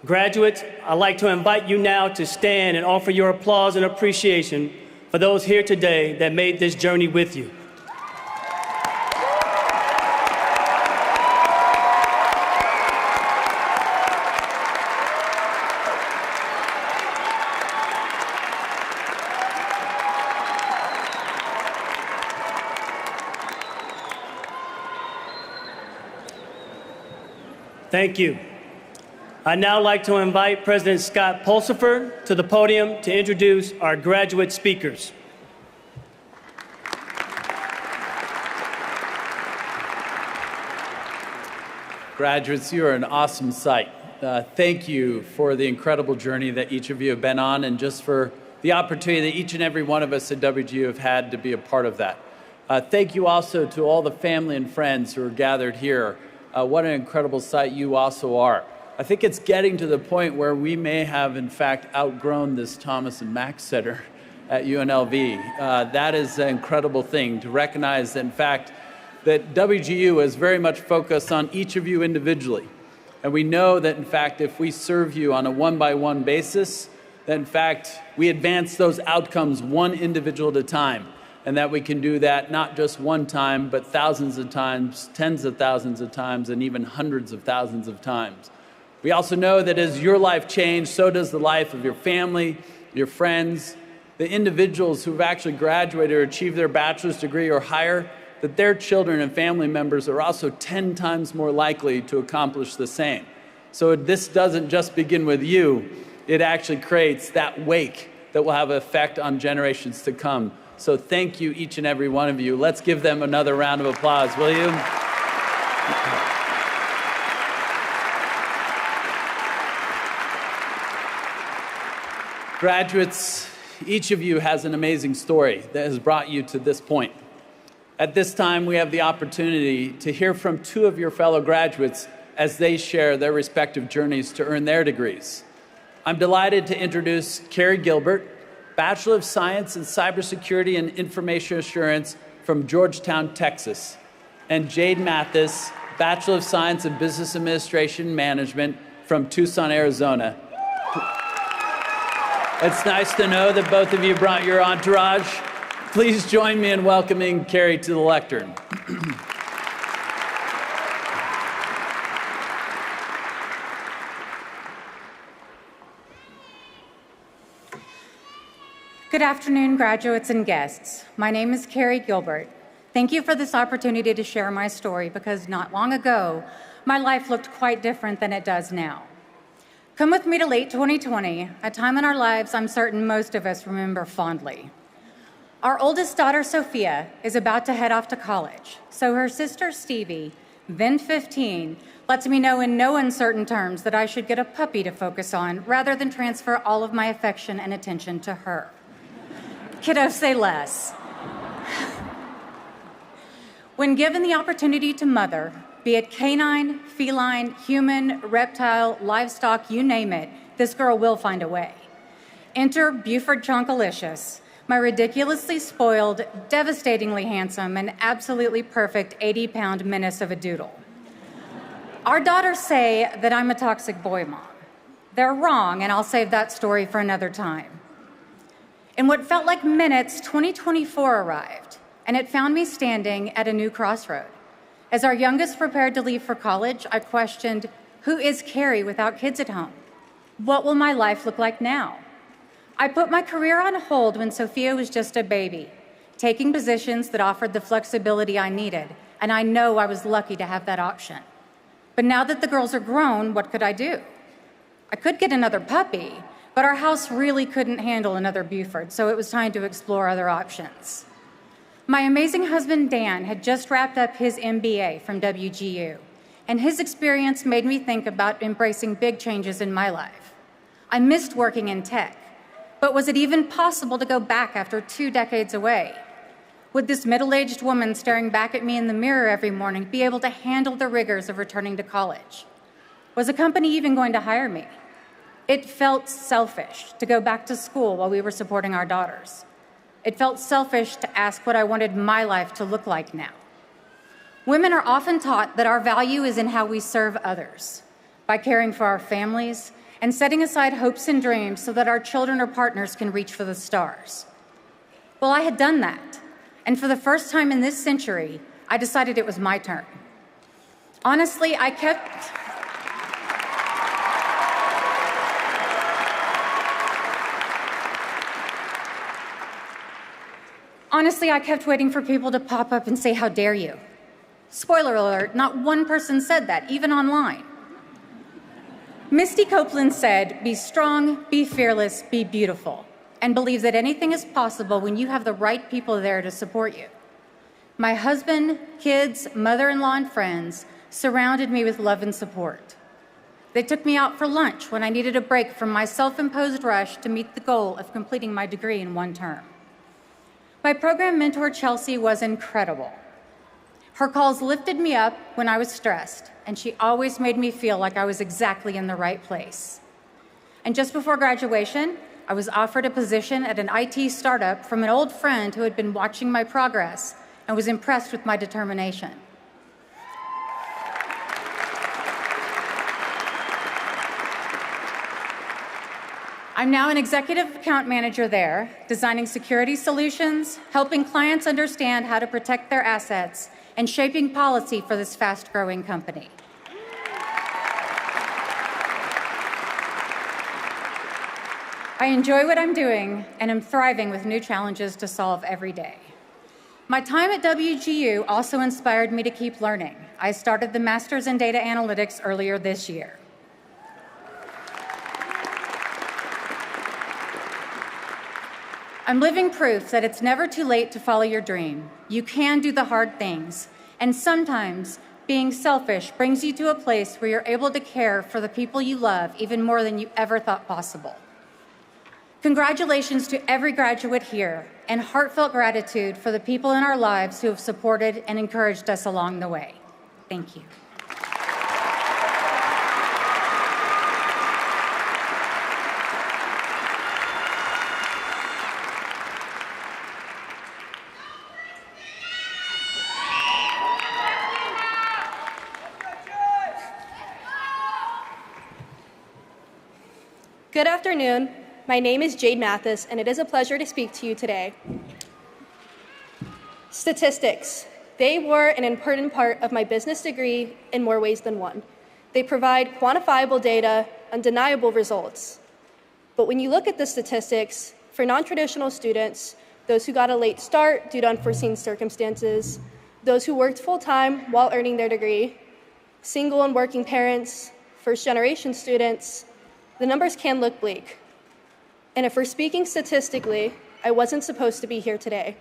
Graduates, I'd like to invite you now to stand and offer your applause and appreciation for those here today that made this journey with you. Thank you. I'd now like to invite President Scott Pulsipher to the podium to introduce our graduate speakers. Graduates, you are an awesome sight. Thank you for the incredible journey that each of you have been on, and just for the opportunity that each and every one of us at WGU have had to be a part of that. Thank you also to all the family and friends who are gathered here. What an incredible sight you also are. I think it's getting to the point where we may have, in fact, outgrown this Thomas and Mack Center at UNLV. That is an incredible thing to recognize, in fact, that WGU is very much focused on each of you individually. And we know that, in fact, if we serve you on a one-by-one basis, that, in fact, we advance those outcomes one individual at a time. And that we can do that not just one time, but thousands of times, tens of thousands of times, and even hundreds of thousands of times. We also know that as your life changed, so does the life of your family, your friends, the individuals who've actually graduated or achieved their bachelor's degree or higher, that their children and family members are also 10 times more likely to accomplish the same. So this doesn't just begin with you, it actually creates that wake that will have an effect on generations to come. So thank you, each and every one of you. Let's give them another round of applause, will you? Graduates, each of you has an amazing story that has brought you to this point. At this time, we have the opportunity to hear from two of your fellow graduates as they share their respective journeys to earn their degrees. I'm delighted to introduce Carrie Gilbert, Bachelor of Science in Cybersecurity and Information Assurance from Georgetown, Texas, and Jade Mathis, Bachelor of Science in Business Administration Management from Tucson, Arizona. It's nice to know that both of you brought your entourage. Please join me in welcoming Carrie to the lectern. Good afternoon, graduates and guests. My name is Carrie Gilbert. Thank you for this opportunity to share my story, because not long ago, my life looked quite different than it does now. Come with me to late 2020, a time in our lives I'm certain most of us remember fondly. Our oldest daughter, Sophia, is about to head off to college, so her sister, Stevie, then 15, lets me know in no uncertain terms that I should get a puppy to focus on rather than transfer all of my affection and attention to her. Kiddos, say less. When given the opportunity to mother, be it canine, feline, human, reptile, livestock, you name it, this girl will find a way. Enter Buford Chonkalicious, my ridiculously spoiled, devastatingly handsome, and absolutely perfect 80-pound menace of a doodle. Our daughters say that I'm a toxic boy mom. They're wrong, and I'll save that story for another time. In what felt like minutes, 2024 arrived, and it found me standing at a new crossroad. As our youngest prepared to leave for college, I questioned, who is Carrie without kids at home? What will my life look like now? I put my career on hold when Sophia was just a baby, taking positions that offered the flexibility I needed, and I know I was lucky to have that option. But now that the girls are grown, what could I do? I could get another puppy, but our house really couldn't handle another Buford, so it was time to explore other options. My amazing husband, Dan, had just wrapped up his MBA from WGU, and his experience made me think about embracing big changes in my life. I missed working in tech, but was it even possible to go back after 2 decades away? Would this middle-aged woman staring back at me in the mirror every morning be able to handle the rigors of returning to college? Was a company even going to hire me? It felt selfish to go back to school while we were supporting our daughters. It felt selfish to ask what I wanted my life to look like now. Women are often taught that our value is in how we serve others, by caring for our families and setting aside hopes and dreams so that our children or partners can reach for the stars. Well, I had done that, and for the first time in this century, I decided it was my turn. Honestly, I kept waiting for people to pop up and say, "How dare you?" Spoiler alert, not one person said that, even online. Misty Copeland said, "Be strong, be fearless, be beautiful, and believe that anything is possible when you have the right people there to support you." My husband, kids, mother-in-law, and friends surrounded me with love and support. They took me out for lunch when I needed a break from my self-imposed rush to meet the goal of completing my degree in one term. My program mentor, Chelsea, was incredible. Her calls lifted me up when I was stressed, and she always made me feel like I was exactly in the right place. And just before graduation, I was offered a position at an IT startup from an old friend who had been watching my progress and was impressed with my determination. I'm now an executive account manager there, designing security solutions, helping clients understand how to protect their assets, and shaping policy for this fast-growing company. I enjoy what I'm doing, and am thriving with new challenges to solve every day. My time at WGU also inspired me to keep learning. I started the Master's in Data Analytics earlier this year. I'm living proof that it's never too late to follow your dream. You can do the hard things, and sometimes being selfish brings you to a place where you're able to care for the people you love even more than you ever thought possible. Congratulations to every graduate here, and heartfelt gratitude for the people in our lives who have supported and encouraged us along the way. Thank you. Good afternoon. My name is Jade Mathis, and it is a pleasure to speak to you today. Statistics. They were an important part of my business degree in more ways than one. They provide quantifiable data, undeniable results. But when you look at the statistics, for non-traditional students, those who got a late start due to unforeseen circumstances, those who worked full-time while earning their degree, single and working parents, first-generation students, the numbers can look bleak. And if we're speaking statistically, I wasn't supposed to be here today.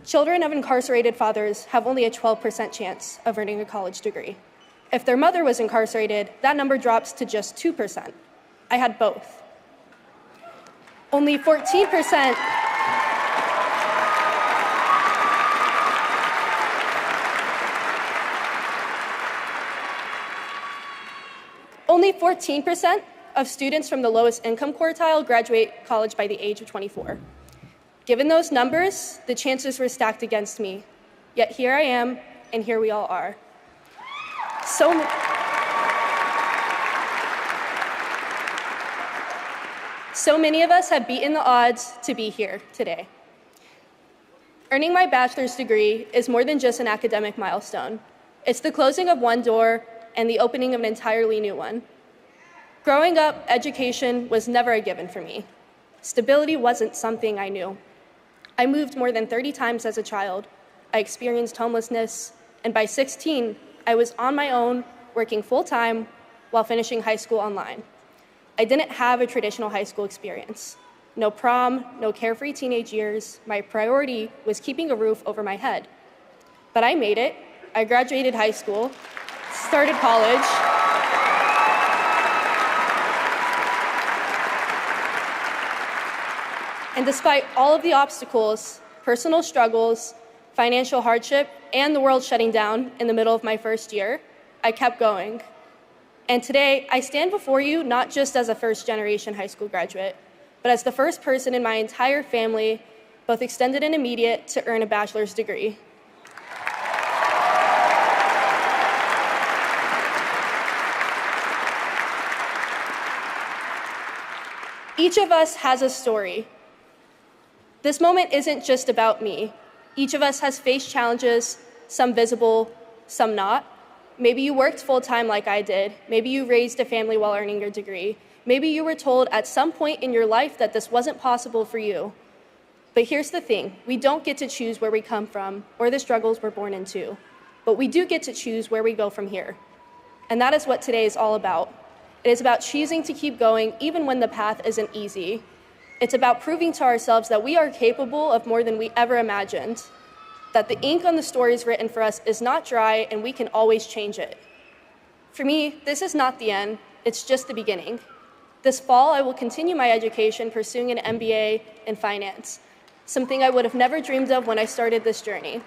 Children of incarcerated fathers have only a 12% chance of earning a college degree. If their mother was incarcerated, that number drops to just 2%. I had both. Only 14%. Only 14% of students from the lowest income quartile graduate college by the age of 24. Given those numbers, the chances were stacked against me. Yet here I am, and here we all are. So many of us have beaten the odds to be here today. Earning my bachelor's degree is more than just an academic milestone. It's the closing of one door and the opening of an entirely new one. Growing up, education was never a given for me. Stability wasn't something I knew. I moved more than 30 times as a child. I experienced homelessness, and by 16, I was on my own, working full-time while finishing high school online. I didn't have a traditional high school experience. No prom, no carefree teenage years. My priority was keeping a roof over my head. But I made it. I graduated high school, started college, and despite all of the obstacles, personal struggles, financial hardship, and the world shutting down in the middle of my first year, I kept going. And today, I stand before you not just as a first-generation high school graduate, but as the first person in my entire family, both extended and immediate, to earn a bachelor's degree. Each of us has a story. This moment isn't just about me. Each of us has faced challenges, some visible, some not. Maybe you worked full-time like I did. Maybe you raised a family while earning your degree. Maybe you were told at some point in your life that this wasn't possible for you. But here's the thing, we don't get to choose where we come from or the struggles we're born into. But we do get to choose where we go from here. And that is what today is all about. It is about choosing to keep going even when the path isn't easy. It's about proving to ourselves that we are capable of more than we ever imagined, that the ink on the stories written for us is not dry and we can always change it. For me, this is not the end, it's just the beginning. This fall, I will continue my education pursuing an MBA in finance, something I would have never dreamed of when I started this journey.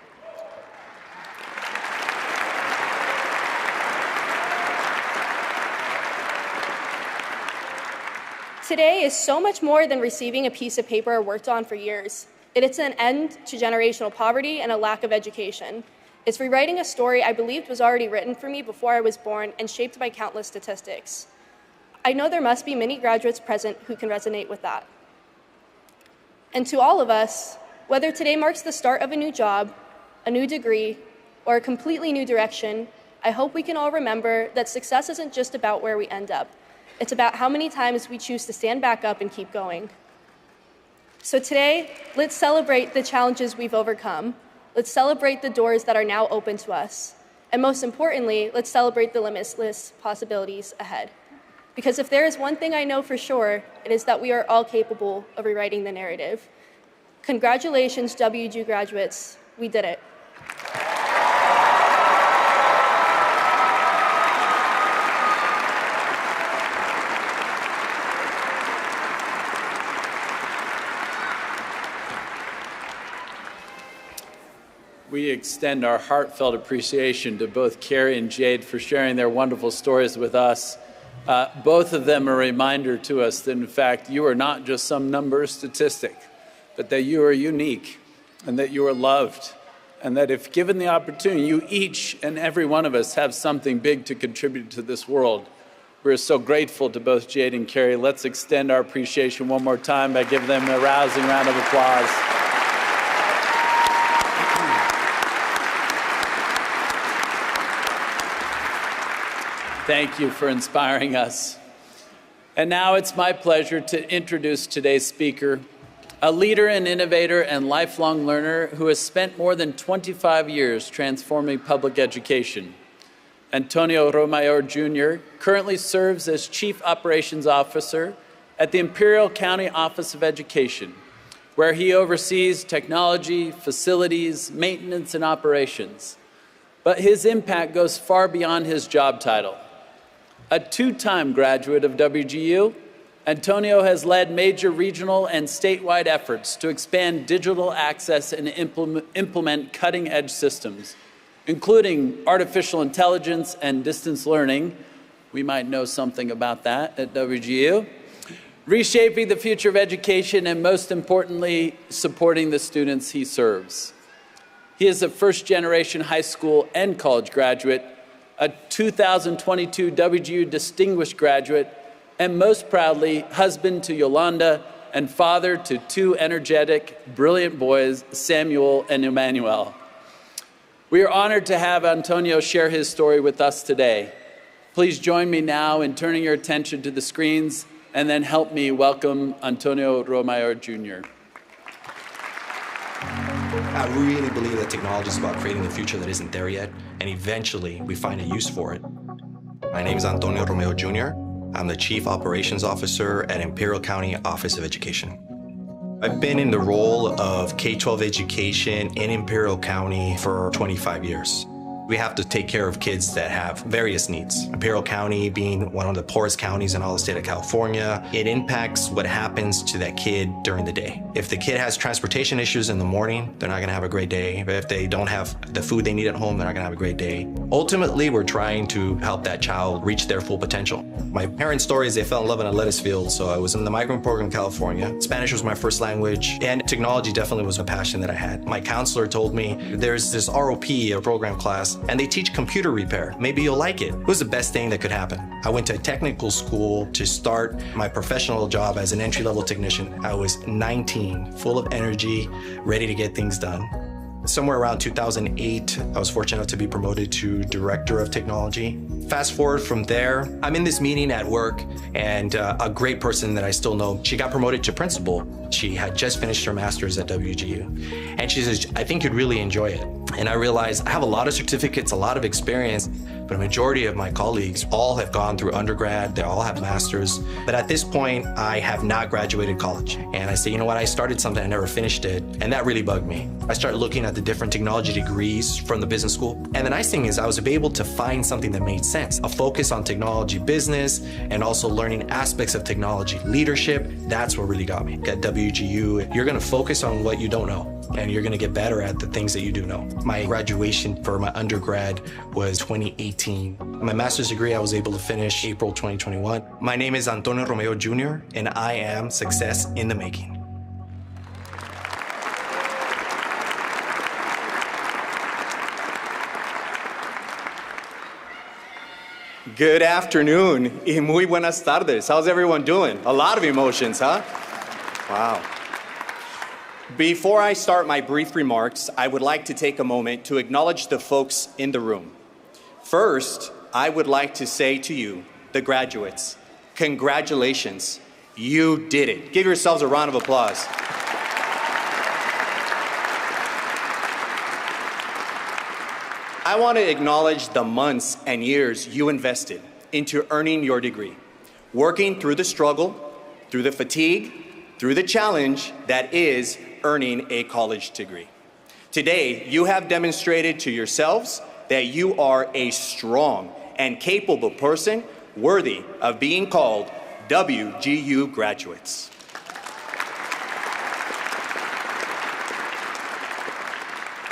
Today is so much more than receiving a piece of paper I worked on for years. It's an end to generational poverty and a lack of education. It's rewriting a story I believed was already written for me before I was born and shaped by countless statistics. I know there must be many graduates present who can resonate with that. And to all of us, whether today marks the start of a new job, a new degree, or a completely new direction, I hope we can all remember that success isn't just about where we end up. It's about how many times we choose to stand back up and keep going. So today, let's celebrate the challenges we've overcome. Let's celebrate the doors that are now open to us. And most importantly, let's celebrate the limitless possibilities ahead. Because if there is one thing I know for sure, it is that we are all capable of rewriting the narrative. Congratulations, WGU graduates. We did it. We extend our heartfelt appreciation to both Carrie and Jade for sharing their wonderful stories with us. Both of them are a reminder to us that, in fact, you are not just some number or statistic, but that you are unique and that you are loved, and that if given the opportunity, you each and every one of us have something big to contribute to this world. We're so grateful to both Jade and Carrie. Let's extend our appreciation one more time by giving them a rousing round of applause. Thank you for inspiring us. And now it's my pleasure to introduce today's speaker, a leader and innovator and lifelong learner who has spent more than 25 years transforming public education. Antonio Romayor Jr. currently serves as Chief Operations Officer at the Imperial County Office of Education, where he oversees technology, facilities, maintenance, and operations. But his impact goes far beyond his job title. A two-time graduate of WGU, Antonio has led major regional and statewide efforts to expand digital access and implement cutting-edge systems, including artificial intelligence and distance learning. We might know something about that at WGU. Reshaping the future of education and, most importantly, supporting the students he serves. He is a first-generation high school and college graduate, a 2022 WGU Distinguished Graduate, and most proudly, husband to Yolanda and father to two energetic, brilliant boys, Samuel and Emmanuel. We are honored to have Antonio share his story with us today. Please join me now in turning your attention to the screens and then help me welcome Antonio Romeo Jr. I really believe that technology is about creating a future that isn't there yet, and eventually we find a use for it. My name is Antonio Romeo Jr. I'm the Chief Operations Officer at Imperial County Office of Education. I've been in the role of K-12 education in Imperial County for 25 years. We have to take care of kids that have various needs. Imperial County being one of the poorest counties in all the state of California, it impacts what happens to that kid during the day. If the kid has transportation issues in the morning, they're not gonna have a great day. If they don't have the food they need at home, they're not gonna have a great day. Ultimately, we're trying to help that child reach their full potential. My parents' story is they fell in love in a lettuce field, so I was in the migrant program in California. Spanish was my first language, and technology definitely was a passion that I had. My counselor told me, there's this ROP, a program class, and they teach computer repair. Maybe you'll like it. It was the best thing that could happen. I went to a technical school to start my professional job as an entry-level technician. I was 19, full of energy, ready to get things done. Somewhere around 2008, I was fortunate enough to be promoted to Director of Technology. Fast forward from there, I'm in this meeting at work, and a great person that I still know, she got promoted to principal. She had just finished her master's at WGU. And she says, I think you'd really enjoy it. And I realized I have a lot of certificates, a lot of experience, but a majority of my colleagues all have gone through undergrad, they all have masters. But at this point, I have not graduated college. And I say, you know what, I started something, I never finished it, and that really bugged me. I started looking at the different technology degrees from the business school. And the nice thing is I was able to find something that made sense, a focus on technology business, and also learning aspects of technology leadership. That's what really got me. At WGU, you're gonna focus on what you don't know, and you're gonna get better at the things that you do know. My graduation for my undergrad was 2018. My master's degree I was able to finish April 2021. My name is Antonio Romeo Jr., and I am success in the making. Good afternoon y muy buenas tardes. How's everyone doing? A lot of emotions, huh? Wow. Before I start my brief remarks, I would like to take a moment to acknowledge the folks in the room. First, I would like to say to you, the graduates, congratulations, you did it. Give yourselves a round of applause. I want to acknowledge the months and years you invested into earning your degree, working through the struggle, through the fatigue, through the challenge that is earning a college degree. Today, you have demonstrated to yourselves that you are a strong and capable person worthy of being called WGU graduates.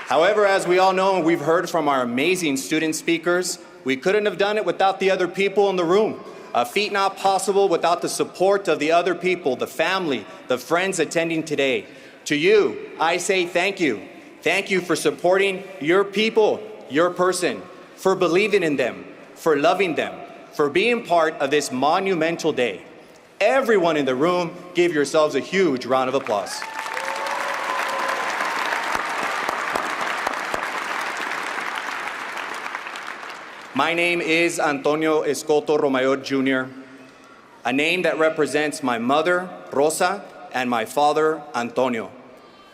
However, as we all know and we've heard from our amazing student speakers, we couldn't have done it without the other people in the room. A feat not possible without the support of the other people, the family, the friends attending today. To you, I say thank you. Thank you for supporting your people, your person, for believing in them, for loving them, for being part of this monumental day. Everyone in the room, give yourselves a huge round of applause. My name is Antonio Escoto Romeo Jr., a name that represents my mother, Rosa, and my father, Antonio.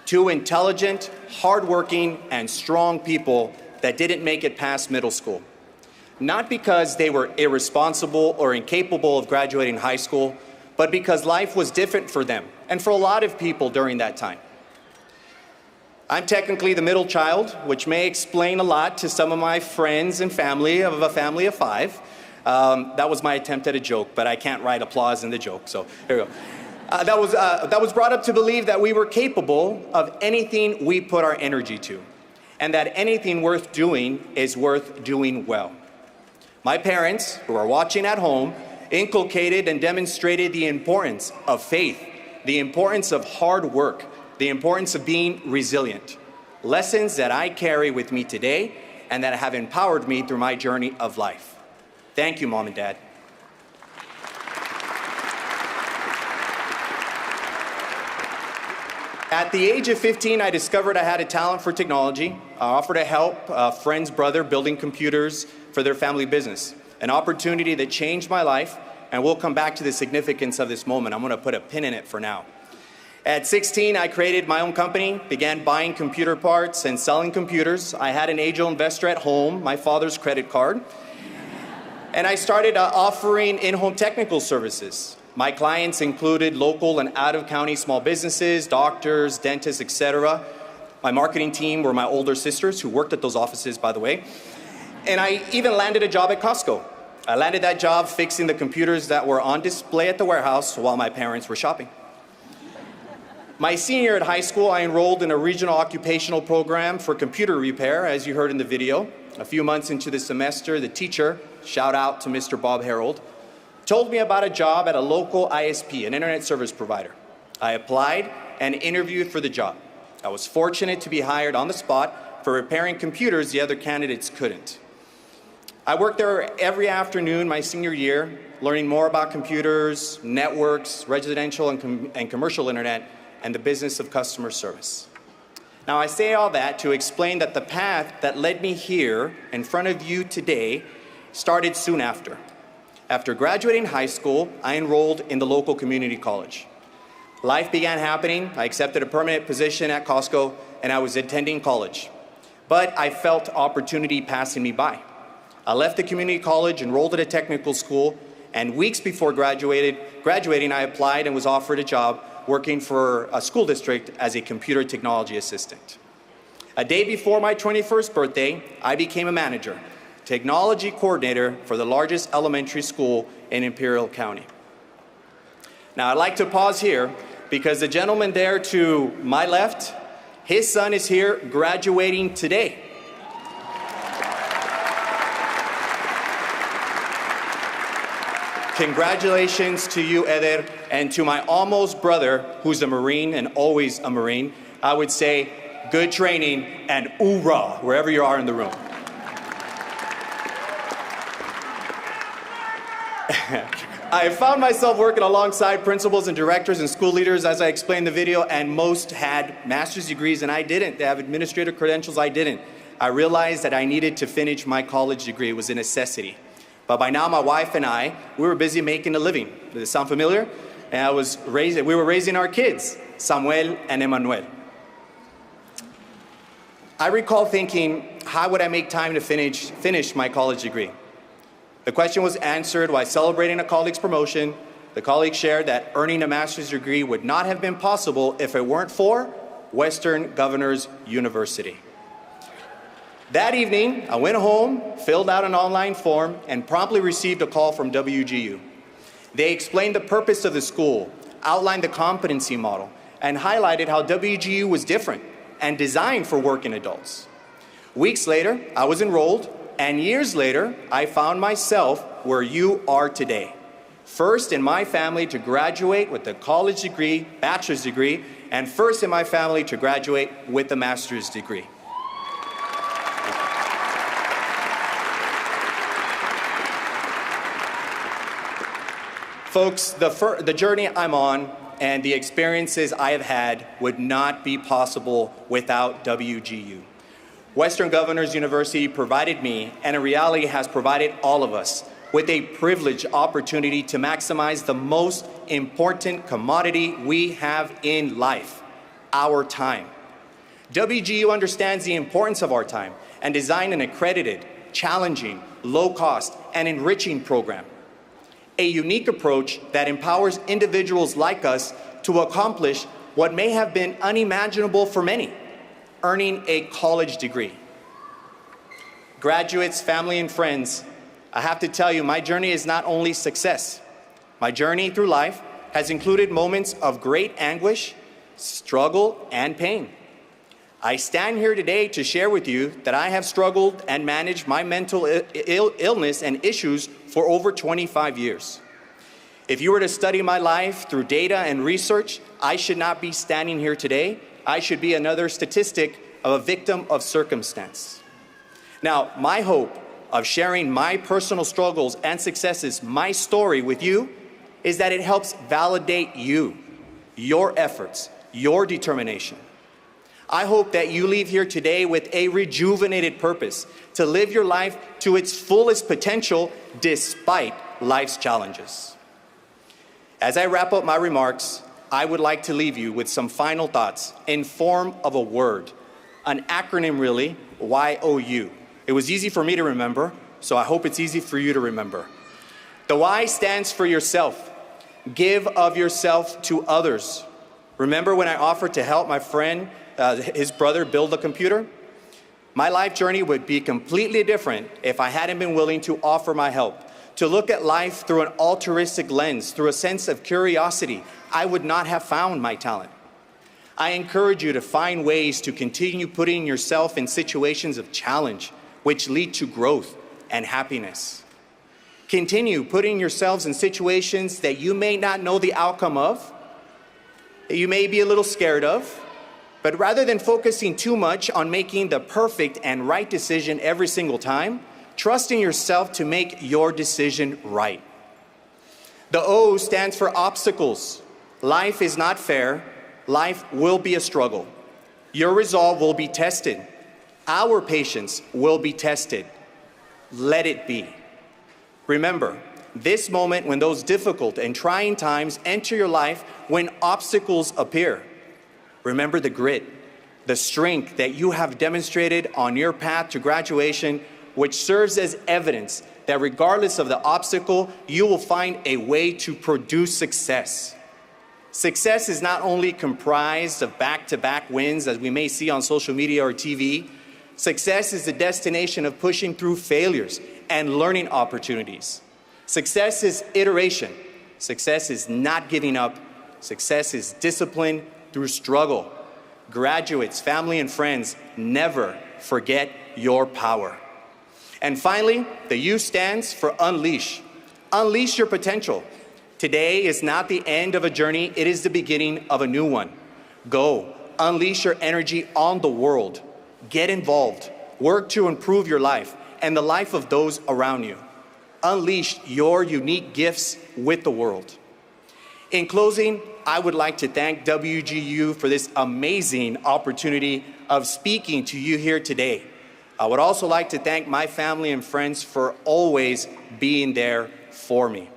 Two intelligent, hardworking, and strong people that didn't make it past middle school. Not because they were irresponsible or incapable of graduating high school, but because life was different for them and for a lot of people during that time. I'm technically the middle child, which may explain a lot to some of my friends and family of a family of 5. That was my attempt at a joke, but I can't write applause in the joke, so here we go. That was brought up to believe that we were capable of anything we put our energy to, and that anything worth doing is worth doing well. My parents, who are watching at home, inculcated and demonstrated the importance of faith, the importance of hard work, the importance of being resilient. Lessons that I carry with me today and that have empowered me through my journey of life. Thank you, Mom and Dad. At the age of 15, I discovered I had a talent for technology. I offered to help a friend's brother building computers for their family business, an opportunity that changed my life, and we'll come back to the significance of this moment. I'm going to put a pin in it for now. At 16, I created my own company, began buying computer parts and selling computers. I had an angel investor at home, my father's credit card, and I started offering in-home technical services. My clients included local and out-of-county small businesses, doctors, dentists, etc. My marketing team were my older sisters who worked at those offices, by the way. And I even landed a job at Costco. I landed that job fixing the computers that were on display at the warehouse while my parents were shopping. My senior year at high school, I enrolled in a regional occupational program for computer repair, as you heard in the video. A few months into the semester, the teacher, shout out to Mr. Bob Harold, told me about a job at a local ISP, an internet service provider. I applied and interviewed for the job. I was fortunate to be hired on the spot for repairing computers the other candidates couldn't. I worked there every afternoon my senior year, learning more about computers, networks, residential and commercial internet, and the business of customer service. Now, I say all that to explain that the path that led me here in front of you today started soon after. After graduating high school, I enrolled in the local community college. Life began happening. I accepted a permanent position at Costco, and I was attending college. But I felt opportunity passing me by. I left the community college, enrolled at a technical school, and weeks before graduating, I applied and was offered a job working for a school district as a computer technology assistant. A day before my 21st birthday, I became a manager, technology coordinator for the largest elementary school in Imperial County. Now, I'd like to pause here because the gentleman there to my left, his son is here graduating today. Congratulations to you, Eder, and to my almost brother, who's a Marine and always a Marine. I would say good training and hoorah, wherever you are in the room. I found myself working alongside principals and directors and school leaders, as I explained in the video, and most had master's degrees and I didn't. They have administrative credentials, I didn't. I realized that I needed to finish my college degree. It was a necessity. But by now, my wife and I, we were busy making a living. Does it sound familiar? And we were raising our kids, Samuel and Emmanuel. I recall thinking, how would I make time to finish my college degree? The question was answered while celebrating a colleague's promotion. The colleague shared that earning a master's degree would not have been possible if it weren't for Western Governors University. That evening, I went home, filled out an online form, and promptly received a call from WGU. They explained the purpose of the school, outlined the competency model, and highlighted how WGU was different and designed for working adults. Weeks later, I was enrolled, and years later, I found myself where you are today. First in my family to graduate with a college degree, bachelor's degree, and first in my family to graduate with a master's degree. Folks, the journey I'm on and the experiences I have had would not be possible without WGU. Western Governors University provided me, and in reality has provided all of us, with a privileged opportunity to maximize the most important commodity we have in life, our time. WGU understands the importance of our time and designed an accredited, challenging, low-cost, and enriching program. A unique approach that empowers individuals like us to accomplish what may have been unimaginable for many, earning a college degree. Graduates, family, and friends, I have to tell you, my journey is not only success. My journey through life has included moments of great anguish, struggle, and pain. I stand here today to share with you that I have struggled and managed my mental illness and issues for over 25 years. If you were to study my life through data and research, I should not be standing here today. I should be another statistic of a victim of circumstance. Now, my hope of sharing my personal struggles and successes, my story with you, is that it helps validate you, your efforts, your determination. I hope that you leave here today with a rejuvenated purpose to live your life to its fullest potential despite life's challenges. As I wrap up my remarks, I would like to leave you with some final thoughts in form of a word, an acronym really, YOU. It was easy for me to remember, so I hope it's easy for you to remember. The Y stands for yourself. Give of yourself to others. Remember when I offered to help my friend, his brother, build a computer? My life journey would be completely different if I hadn't been willing to offer my help. To look at life through an altruistic lens, through a sense of curiosity, I would not have found my talent. I encourage you to find ways to continue putting yourself in situations of challenge, which lead to growth and happiness. Continue putting yourselves in situations that you may not know the outcome of, that you may be a little scared of, but rather than focusing too much on making the perfect and right decision every single time, trust in yourself to make your decision right. The O stands for obstacles. Life is not fair. Life will be a struggle. Your resolve will be tested. Our patience will be tested. Let it be. Remember, this moment when those difficult and trying times enter your life, when obstacles appear, remember the grit, the strength that you have demonstrated on your path to graduation, which serves as evidence that regardless of the obstacle, you will find a way to produce success. Success is not only comprised of back-to-back wins, as we may see on social media or TV. Success is the destination of pushing through failures and learning opportunities. Success is iteration. Success is not giving up. Success is discipline through struggle. Graduates, family, and friends, never forget your power. And finally, the U stands for unleash. Unleash your potential. Today is not the end of a journey, it is the beginning of a new one. Go, unleash your energy on the world. Get involved, work to improve your life and the life of those around you. Unleash your unique gifts with the world. In closing, I would like to thank WGU for this amazing opportunity of speaking to you here today. I would also like to thank my family and friends for always being there for me.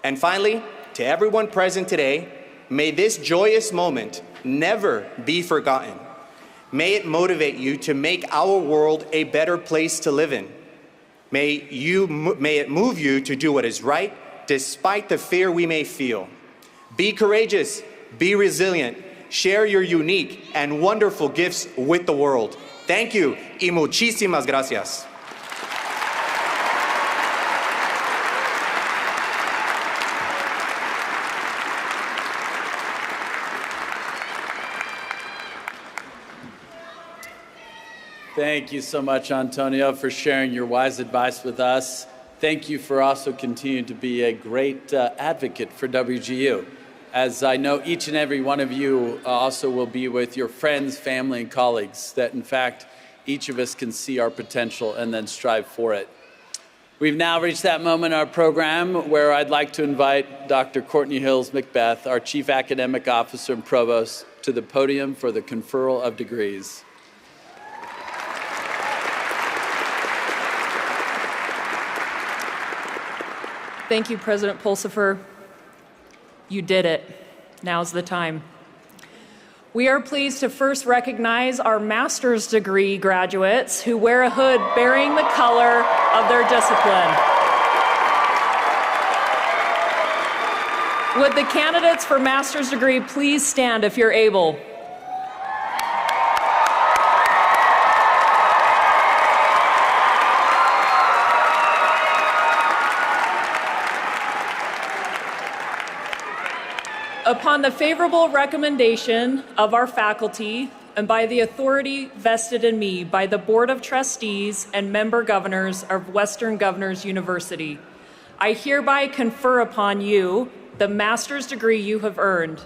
And finally, to everyone present today, may this joyous moment never be forgotten. May it motivate you to make our world a better place to live in. May it move you to do what is right, despite the fear we may feel. Be courageous, be resilient, share your unique and wonderful gifts with the world. Thank you y muchísimas gracias. Thank you so much, Antonio, for sharing your wise advice with us. Thank you for also continuing to be a great advocate for WGU. As I know each and every one of you also will be with your friends, family, and colleagues, that in fact, each of us can see our potential and then strive for it. We've now reached that moment in our program where I'd like to invite Dr. Courtney Hills Macbeth, our Chief Academic Officer and Provost, to the podium for the conferral of degrees. Thank you, President Pulsifer. You did it. Now's the time. We are pleased to first recognize our master's degree graduates who wear a hood bearing the color of their discipline. Would the candidates for master's degree please stand if you're able? Upon the favorable recommendation of our faculty and by the authority vested in me by the Board of Trustees and member governors of Western Governors University, I hereby confer upon you the master's degree you have earned,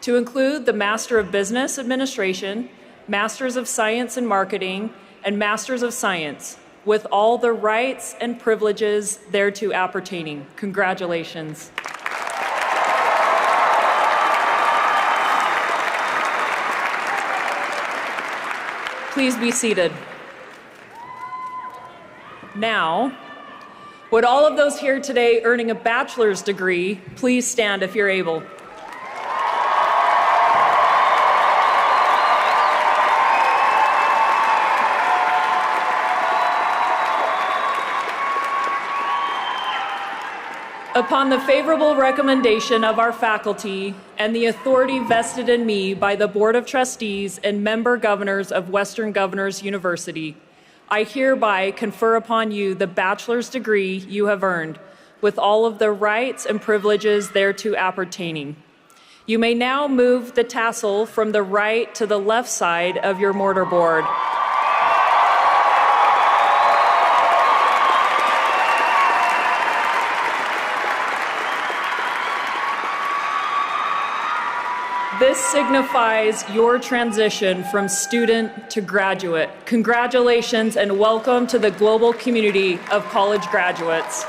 to include the Master of Business Administration, Masters of Science and Marketing, and Masters of Science, with all the rights and privileges thereto appertaining. Congratulations. Please be seated. Now, would all of those here today earning a bachelor's degree please stand if you're able? Upon the favorable recommendation of our faculty and the authority vested in me by the Board of Trustees and member governors of Western Governors University, I hereby confer upon you the bachelor's degree you have earned, with all of the rights and privileges thereto appertaining. You may now move the tassel from the right to the left side of your mortarboard. This signifies your transition from student to graduate. Congratulations and welcome to the global community of college graduates.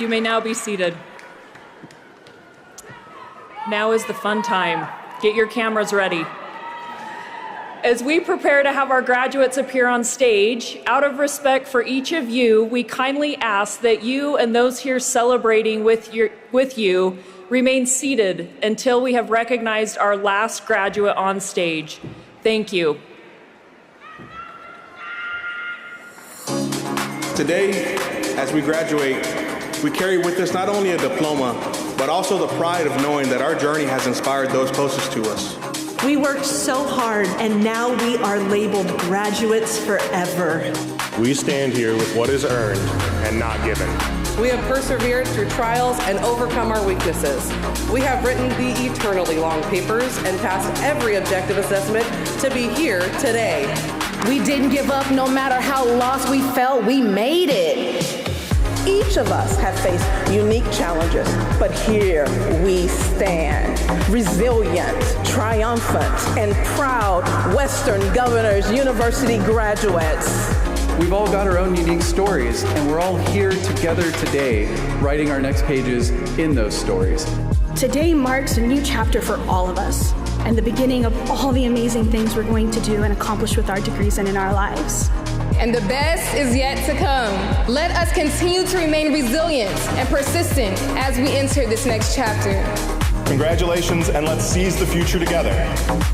You may now be seated. Now is the fun time. Get your cameras ready. As we prepare to have our graduates appear on stage, out of respect for each of you, we kindly ask that you and those here celebrating with you remain seated until we have recognized our last graduate on stage. Thank you. Today, as we graduate, we carry with us not only a diploma, but also the pride of knowing that our journey has inspired those closest to us. We worked so hard, and now we are labeled graduates forever. We stand here with what is earned and not given. We have persevered through trials and overcome our weaknesses. We have written the eternally long papers and passed every objective assessment to be here today. We didn't give up no matter how lost we felt, we made it. Each of us have faced unique challenges, but here we stand, resilient, triumphant, and proud Western Governors University graduates. We've all got our own unique stories, and we're all here together today, writing our next pages in those stories. Today marks a new chapter for all of us, and the beginning of all the amazing things we're going to do and accomplish with our degrees and in our lives. And the best is yet to come. Let us continue to remain resilient and persistent as we enter this next chapter. Congratulations, and let's seize the future together.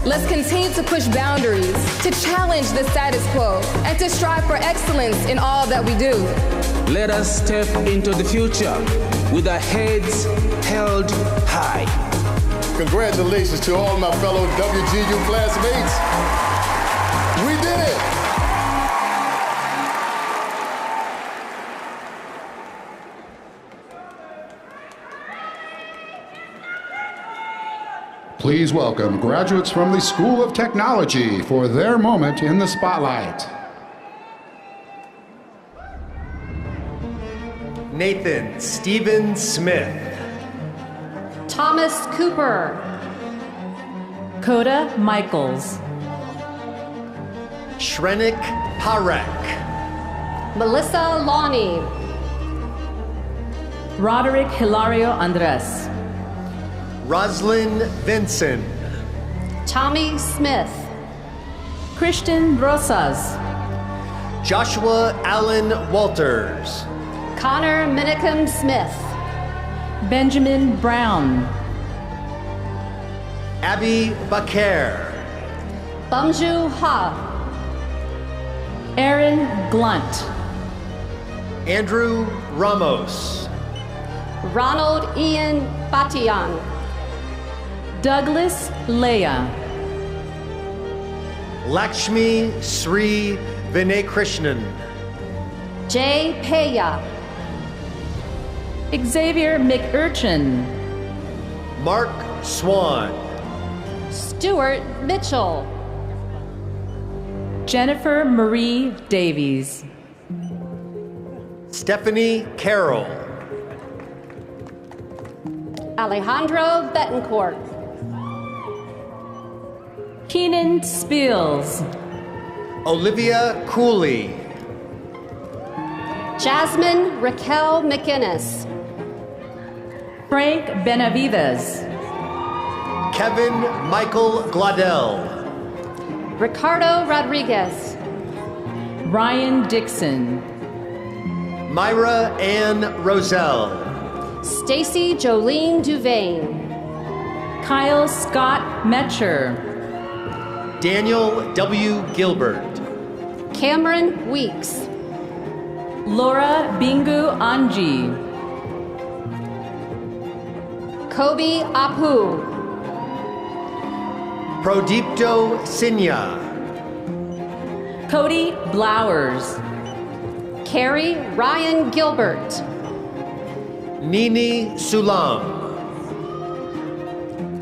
Let's continue to push boundaries, to challenge the status quo, and to strive for excellence in all that we do. Let us step into the future with our heads held high. Congratulations to all my fellow WGU classmates. We did it! Please welcome graduates from the School of Technology for their moment in the spotlight. Nathan Stephen Smith. Thomas Cooper. Coda Michaels. Shrenik Parek. Melissa Lonnie. Roderick Hilario Andres. Roslyn Vinson. Tommy Smith. Christian Rosas. Joshua Allen Walters. Connor Minicum Smith. Benjamin Brown. Abby Bakir. Bumju Ha. Aaron Glunt. Andrew Ramos. Ronald Ian Batian. Douglas Leah. Lakshmi Sri Vinay Krishnan. Jay Peya. Xavier McUrchin. Mark Swan. Stuart Mitchell. Jennifer Marie Davies. Stephanie Carroll. Alejandro Betancourt. Keenan Spills. Olivia Cooley. Jasmine Raquel McInnes. Frank Benavides. Kevin Michael Gladell. Ricardo Rodriguez. Ryan Dixon. Myra Ann Roselle. Stacy Jolene Duvain. Kyle Scott Metcher. Daniel W. Gilbert. Cameron Weeks. Laura Bingu Anji. Kobe Apu. Prodipto Sinya. Cody Blowers. Carrie Ryan Gilbert. Nini Sulam.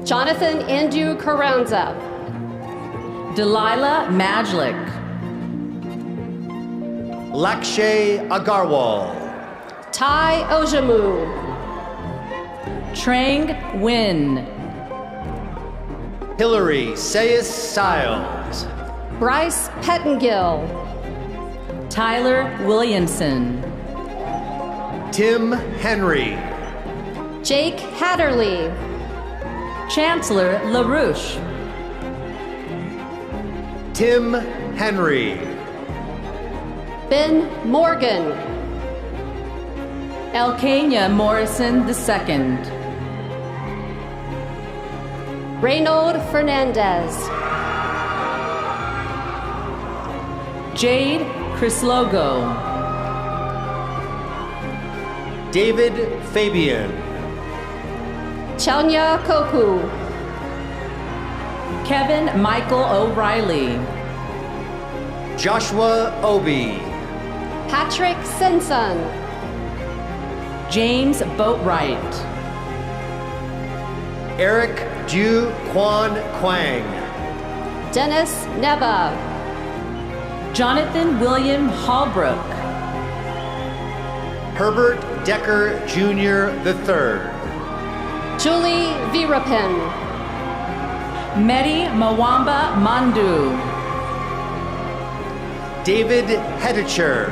Jonathan Andrew Carranza. Delilah Majlik. Lakshay Agarwal. Tai Ojamu. Trang Nguyen. Hillary Sayus Siles. Bryce Pettengill. Tyler Williamson. Tim Henry. Jake Hatterley. Chancellor LaRouche. Tim Henry. Ben Morgan. Elkania Morrison II. Reynold Fernandez. Jade Crislogo. David Fabian. Chanya Koku. Kevin Michael O'Reilly. Joshua Obi. Patrick Senson. James Boatwright. Eric Ju Quan Quang. Dennis Neba. Jonathan William Hallbrook. Herbert Decker Jr. III. Julie Virapin. Mehdi Mwamba Mandu. David Hedicher.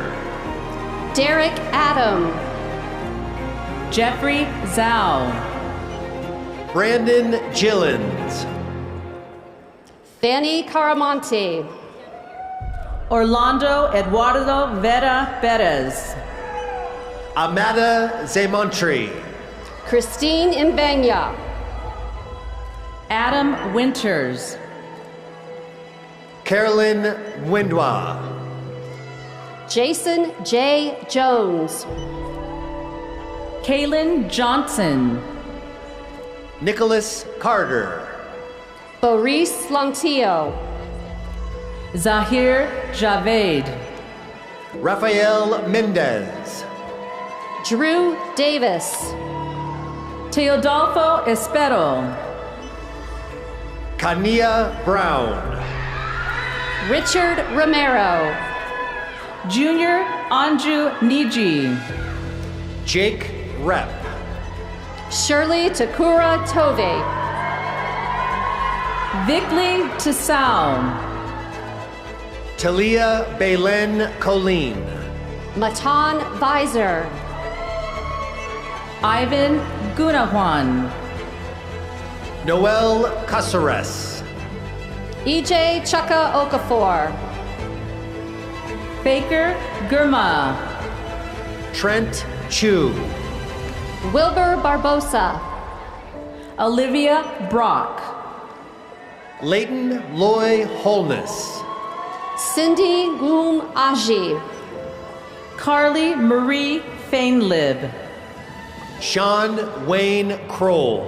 Derek Adam. Jeffrey Zhao. Brandon Gillens. Fanny Caramonte. Orlando Eduardo Vera Perez. Amada Zemontri. Christine Mbenya. Adam Winters. Carolyn Windwa. Jason J. Jones. Kaylin Johnson. Nicholas Carter. Boris Lantio. Zahir Javed. Rafael Mendez. Drew Davis. Teodolfo Espero. Kania Brown. Richard Romero. Junior Anju Niji. Jake Rep. Shirley Takura Tove. Vickley Tisau. Talia Belen Colleen. Matan Visor. Ivan Gunawan. Noel Casares. EJ Chaka Okafor. Baker Gurma. Trent Chu. Wilbur Barbosa. Olivia Brock. Leighton Loy Holness. Cindy Goom Aji. Carly Marie Fainlib. Sean Wayne Kroll.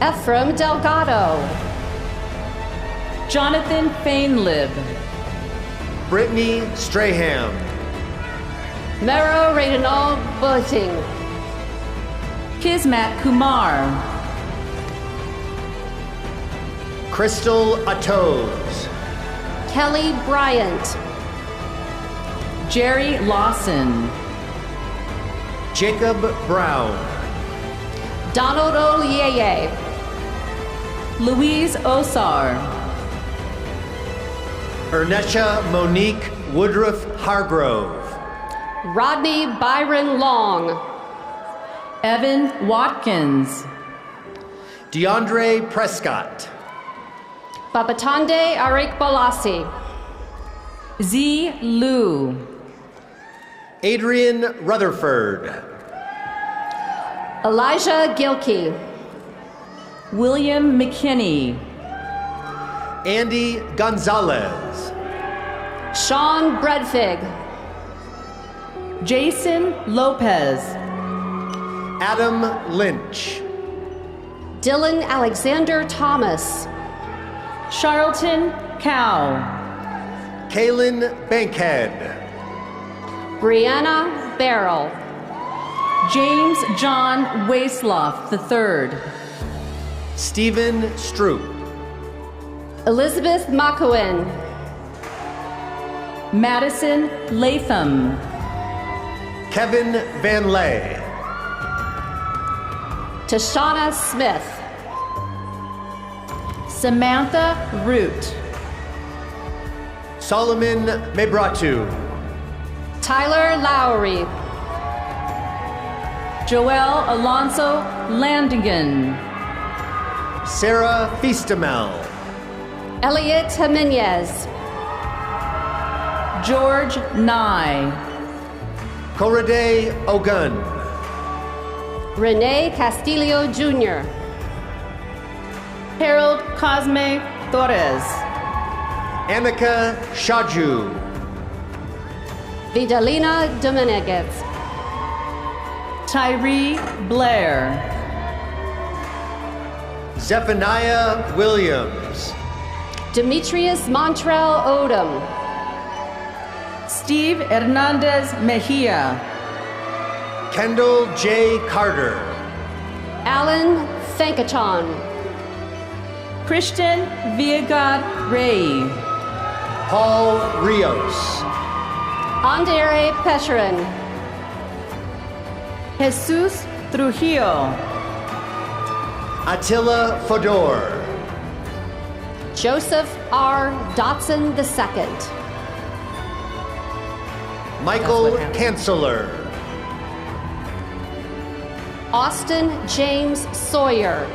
Ephraim Delgado. Jonathan Fainlib. Brittany Straham. Mero Reynald Butting. Kismat Kumar. Crystal Attoes. Kelly Bryant. Jerry Lawson. Jacob Brown. Donald Olieye. Louise Osar. Ernesha Monique Woodruff Hargrove. Rodney Byron Long. Evan Watkins. DeAndre Prescott. Babatunde Arikbalasi. Z. Liu. Adrian Rutherford. Elijah Gilkey. William McKinney. Andy Gonzalez. Sean Breadfig. Jason Lopez. Adam Lynch. Dylan Alexander Thomas. Charlton Cow. Kaylin Bankhead. Brianna Barrell. James John Waisloff III. Stephen Stroop. Elizabeth Makowin. Madison Latham. Kevin Van Lay. Tashana Smith. Samantha Root. Solomon Mebratu. Tyler Lowry. Joel Alonso Landigan. Sarah Feastamel. Elliot Jimenez. George Nye. Korade Ogun. Renee Castillo Jr. Harold Cosme Torres. Annika Shaju. Vidalina Dominguez. Tyree Blair. Zephaniah Williams. Demetrius Montrell Odom. Steve Hernandez Mejia. Kendall J. Carter. Alan Fankachon. Christian Villagad Rey. Paul Rios. Andere Pecherin. Jesus Trujillo. Attila Fodor. Joseph R. Dotson II. Michael Canceller. Austin James Sawyer.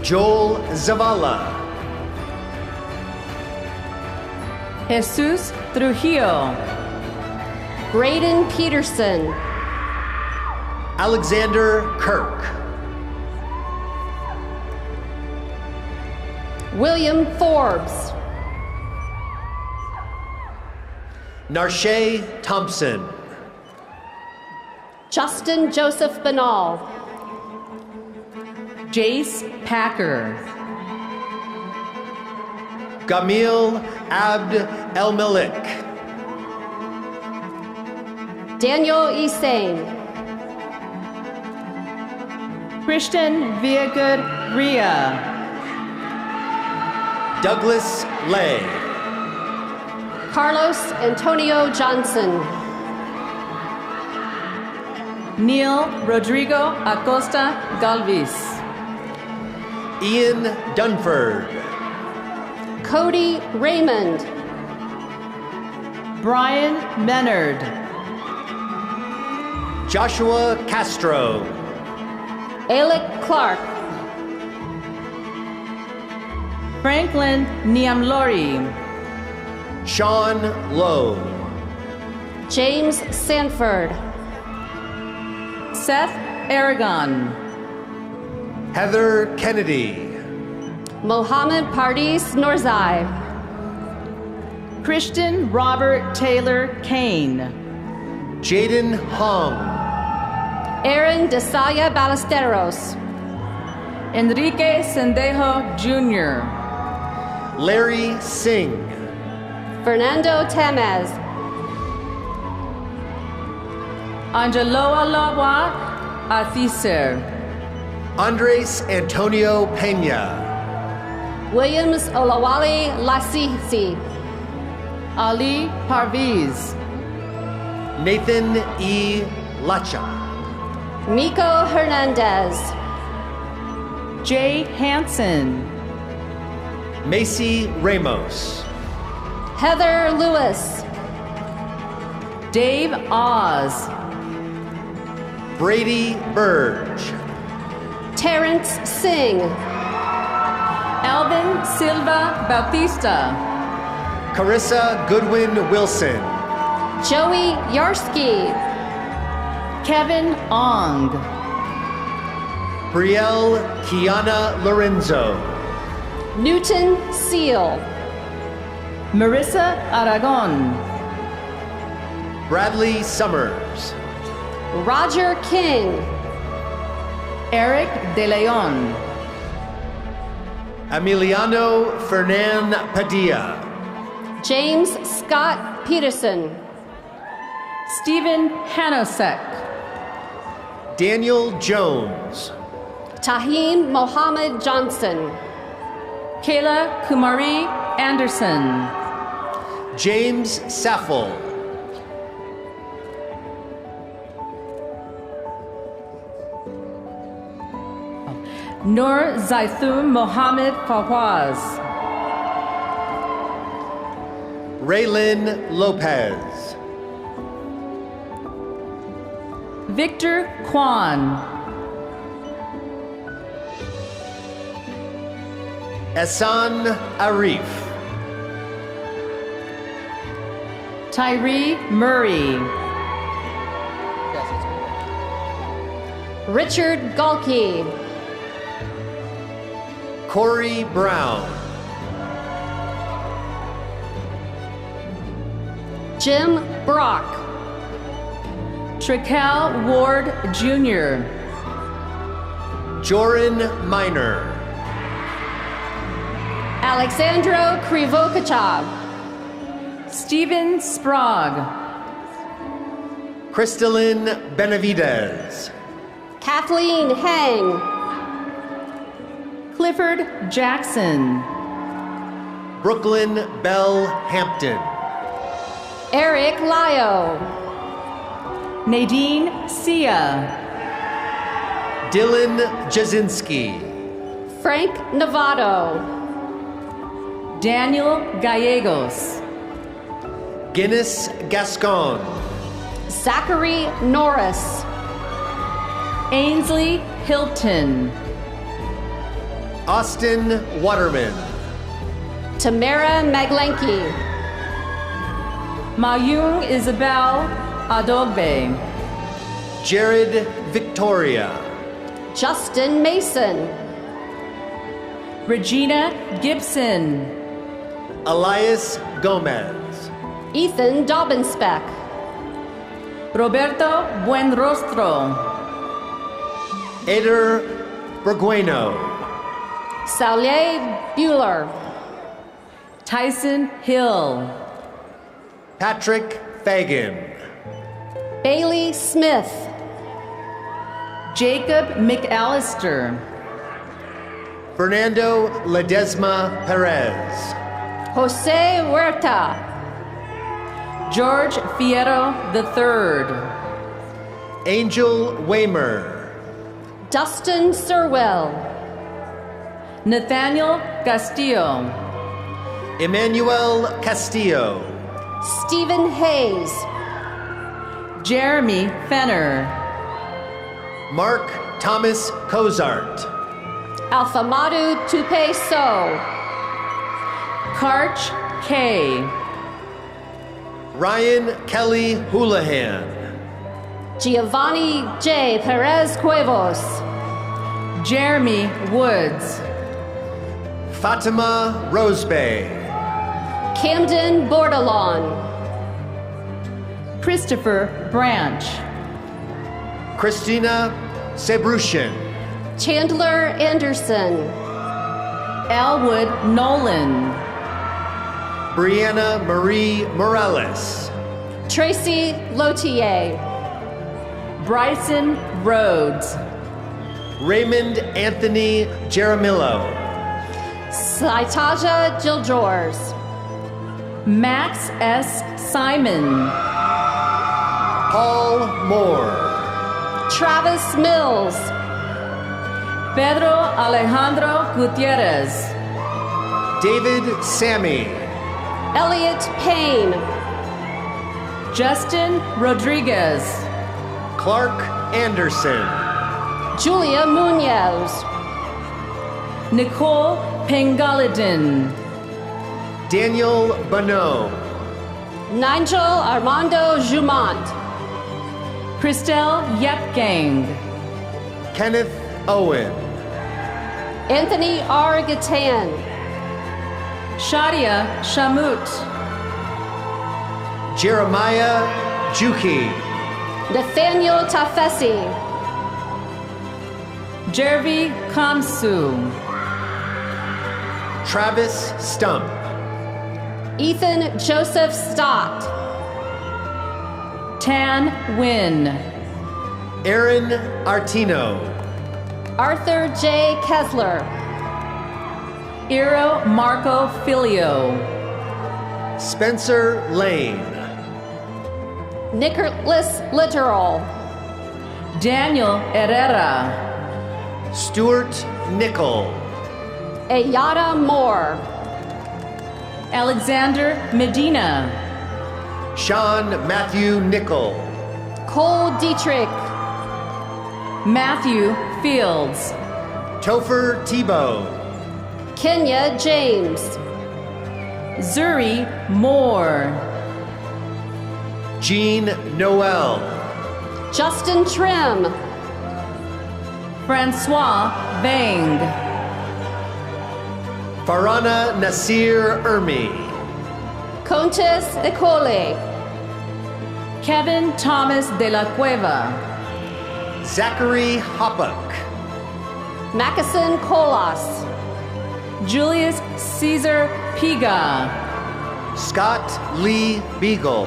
Joel Zavala. Jesus Trujillo. Braden Peterson. Alexander Kirk. William Forbes. Narshay Thompson. Justin Joseph Banal. Jace Packer. Gamil Abd El Malik. Daniel Isain. Christian Villagad Ria. Douglas Lay. Carlos Antonio Johnson. Neil Rodrigo Acosta Galvis. Ian Dunford. Cody Raymond. Brian Menard. Joshua Castro. Alec Clark. Franklin Niamlori. Sean Lowe. James Sanford. Seth Aragon. Heather Kennedy. Mohammed Pardis Norzai. Christian Robert Taylor Kane. Jaden Hong. Aaron Desaya Ballesteros. Enrique Sendejo Jr. Larry Singh. Fernando Tamez. Angeloa Lawa Athiser. Andres Antonio Pena. Williams Olawale Lasisi. Ali Parviz. Nathan E. Lacha. Miko Hernandez. Jay Hansen. Macy Ramos. Heather Lewis. Dave Oz. Brady Burge. Terrence Singh. Alvin Silva Bautista. Carissa Goodwin Wilson. Joey Yarsky. Kevin Ong. Brielle Kiana Lorenzo. Newton Seal. Marissa Aragon. Bradley Summers. Roger King. Eric De Leon. Emiliano Fernan Padilla. James Scott Peterson. Stephen Hanosek. Daniel Jones. Tahim Mohammed Johnson. Kayla Kumari Anderson. James Saffel. Nur Zaithum Mohammed Fawaz. Raylin Lopez. Victor Kwan. Ehsan Arif. Tyree Murray. Richard Galkey. Corey Brown. Jim Brock. Trical Ward Jr. Joran Miner. Alexandro Krivokachev. Stephen Sprague. Crystalline Benavidez. Kathleen Hang. Clifford Jackson. Brooklyn Bell Hampton. Eric Lyo. Nadine Sia. Dylan Jasinski. Frank Novato. Daniel Gallegos. Guinness Gascon. Zachary Norris. Ainsley Hilton. Austin Waterman. Tamara Maglenki. Mayung Isabel Adogbe. Jared Victoria. Justin Mason. Regina Gibson. Elias Gomez. Ethan Dobbinspec. Roberto Buenrostro. Eder Burgueno. Saleh Bueller. Tyson Hill. Patrick Fagan. Bailey Smith. Jacob McAllister. Fernando Ledesma Perez. Jose Huerta. George Fierro III. Angel Waymer. Dustin Sirwell. Nathaniel Castillo. Emmanuel Castillo. Stephen Hayes. Jeremy Fenner. Mark Thomas Cozart. Alfamadu Tupe So. Karch K. Ryan Kelly Houlihan. Giovanni J. Perez Cuevos. Jeremy Woods. Fatima Rosebay. Camden Bordelon. Christopher Branch. Christina Sebrushin. Chandler Anderson. Elwood Nolan. Brianna Marie Morales. Tracy Lotier. Bryson Rhodes. Raymond Anthony Jaramillo. Saitaja Gildors. Max S. Simon. Paul Moore. Travis Mills. Pedro Alejandro Gutierrez. David Sammy. Elliot Payne. Justin Rodriguez. Clark Anderson. Julia Munoz. Nicole Pengaladin. Daniel Bonneau. Nigel Armando Jumont. Christelle Yepgang. Kenneth Owen. Anthony R. Gatan. Shadia Shamut. Jeremiah Juki. Nathaniel Tafesi. Jervi Kamsu. Travis Stump. Ethan Joseph Stott. Tan Nguyen. Aaron Artino. Arthur J. Kessler. Iro Marco Filio. Spencer Lane. Nicholas Littoral. Daniel Herrera. Stuart Nickel. Ayada Moore. Alexander Medina. Sean Matthew Nickel. Cole Dietrich. Matthew Fields. Topher Tebow. Kenya James. Zuri Moore. Jean Noel. Justin Trim. Francois Bang. Farana Nasir Ermi. Contes Ecole. Kevin Thomas de la Cueva. Zachary Hoppuck. Mackeson Colas. Julius Caesar Piga. Scott Lee Beagle.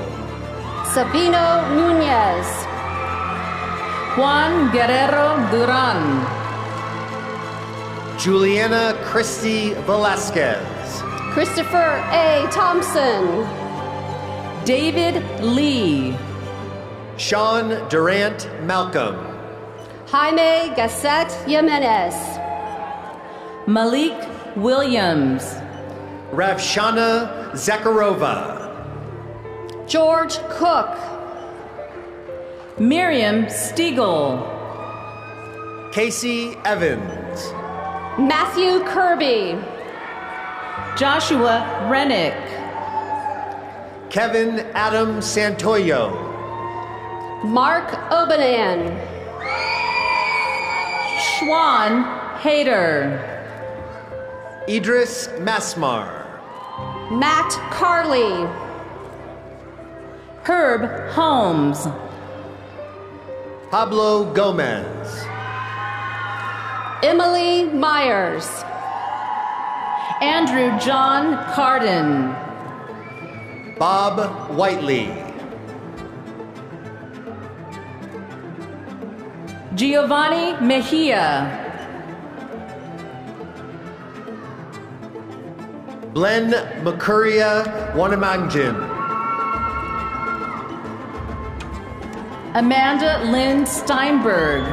Sabino Nunez. Juan Guerrero Duran. Juliana Christie Velasquez. Christopher A. Thompson. David Lee. Sean Durant Malcolm. Jaime Gasset Jimenez. Malik Williams. Ravshana Zakharova. George Cook. Miriam Stiegel. Casey Evans. Matthew Kirby. Joshua Rennick. Kevin Adam Santoyo. Mark Obanan. Schwan Hader. Idris Masmar. Matt Carley. Herb Holmes. Pablo Gomez. Emily Myers. Andrew John Carden. Bob Whiteley. Giovanni Mejia. Glenn Makuria Wanamangin. Amanda Lynn Steinberg.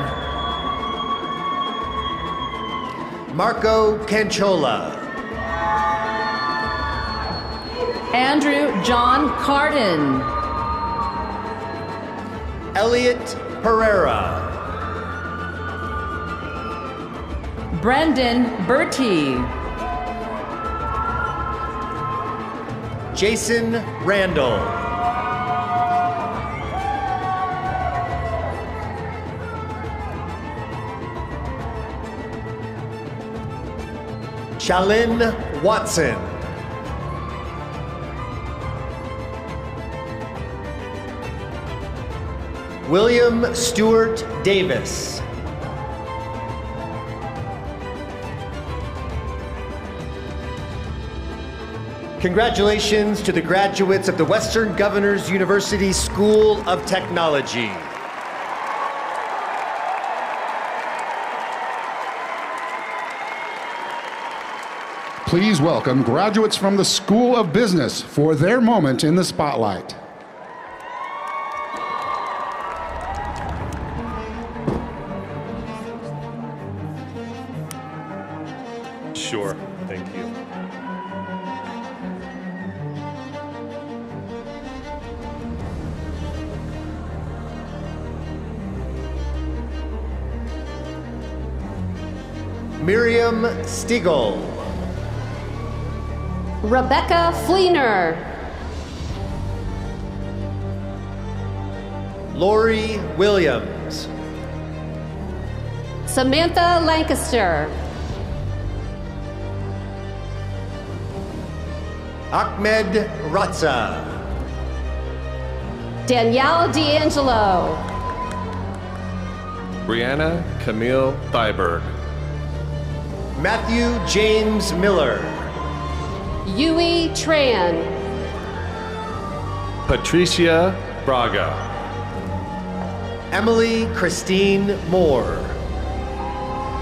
Marco Canchola. Andrew John Carden. Elliot Pereira. Brendan Bertie. Jason Randall. Shalyn Watson. William Stewart Davis. Congratulations to the graduates of the Western Governors University School of Technology. Please welcome graduates from the School of Business for their moment in the spotlight. Sure, thank you. Miriam Stiegel. Rebecca Fleener. Lori Williams. Samantha Lancaster. Ahmed Ratza. Danielle D'Angelo. Brianna Camille Thyberg. Matthew James Miller. Yui Tran. Patricia Braga. Emily Christine Moore.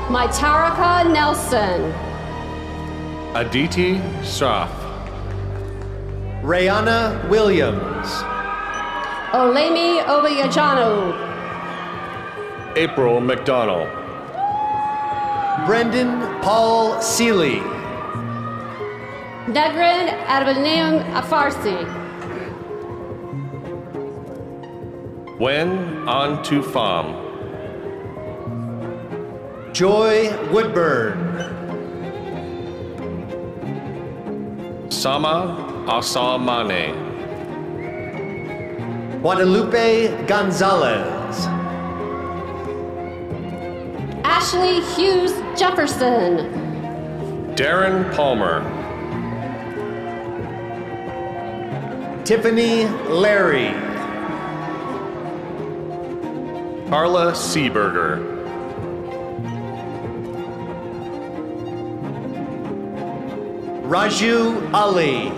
Maitaraka Nelson. Aditi Shroff. Rayana Williams. Olemi Obayajanu. April McDonald. Brendan Paul Seeley. Negrin Adbenim Afarsi. Wen Antufam. Joy Woodburn. Sama Asamane. Guadalupe Gonzalez. Ashley Hughes Jefferson. Darren Palmer. Tiffany Larry. Carla Seeberger. Raju Ali.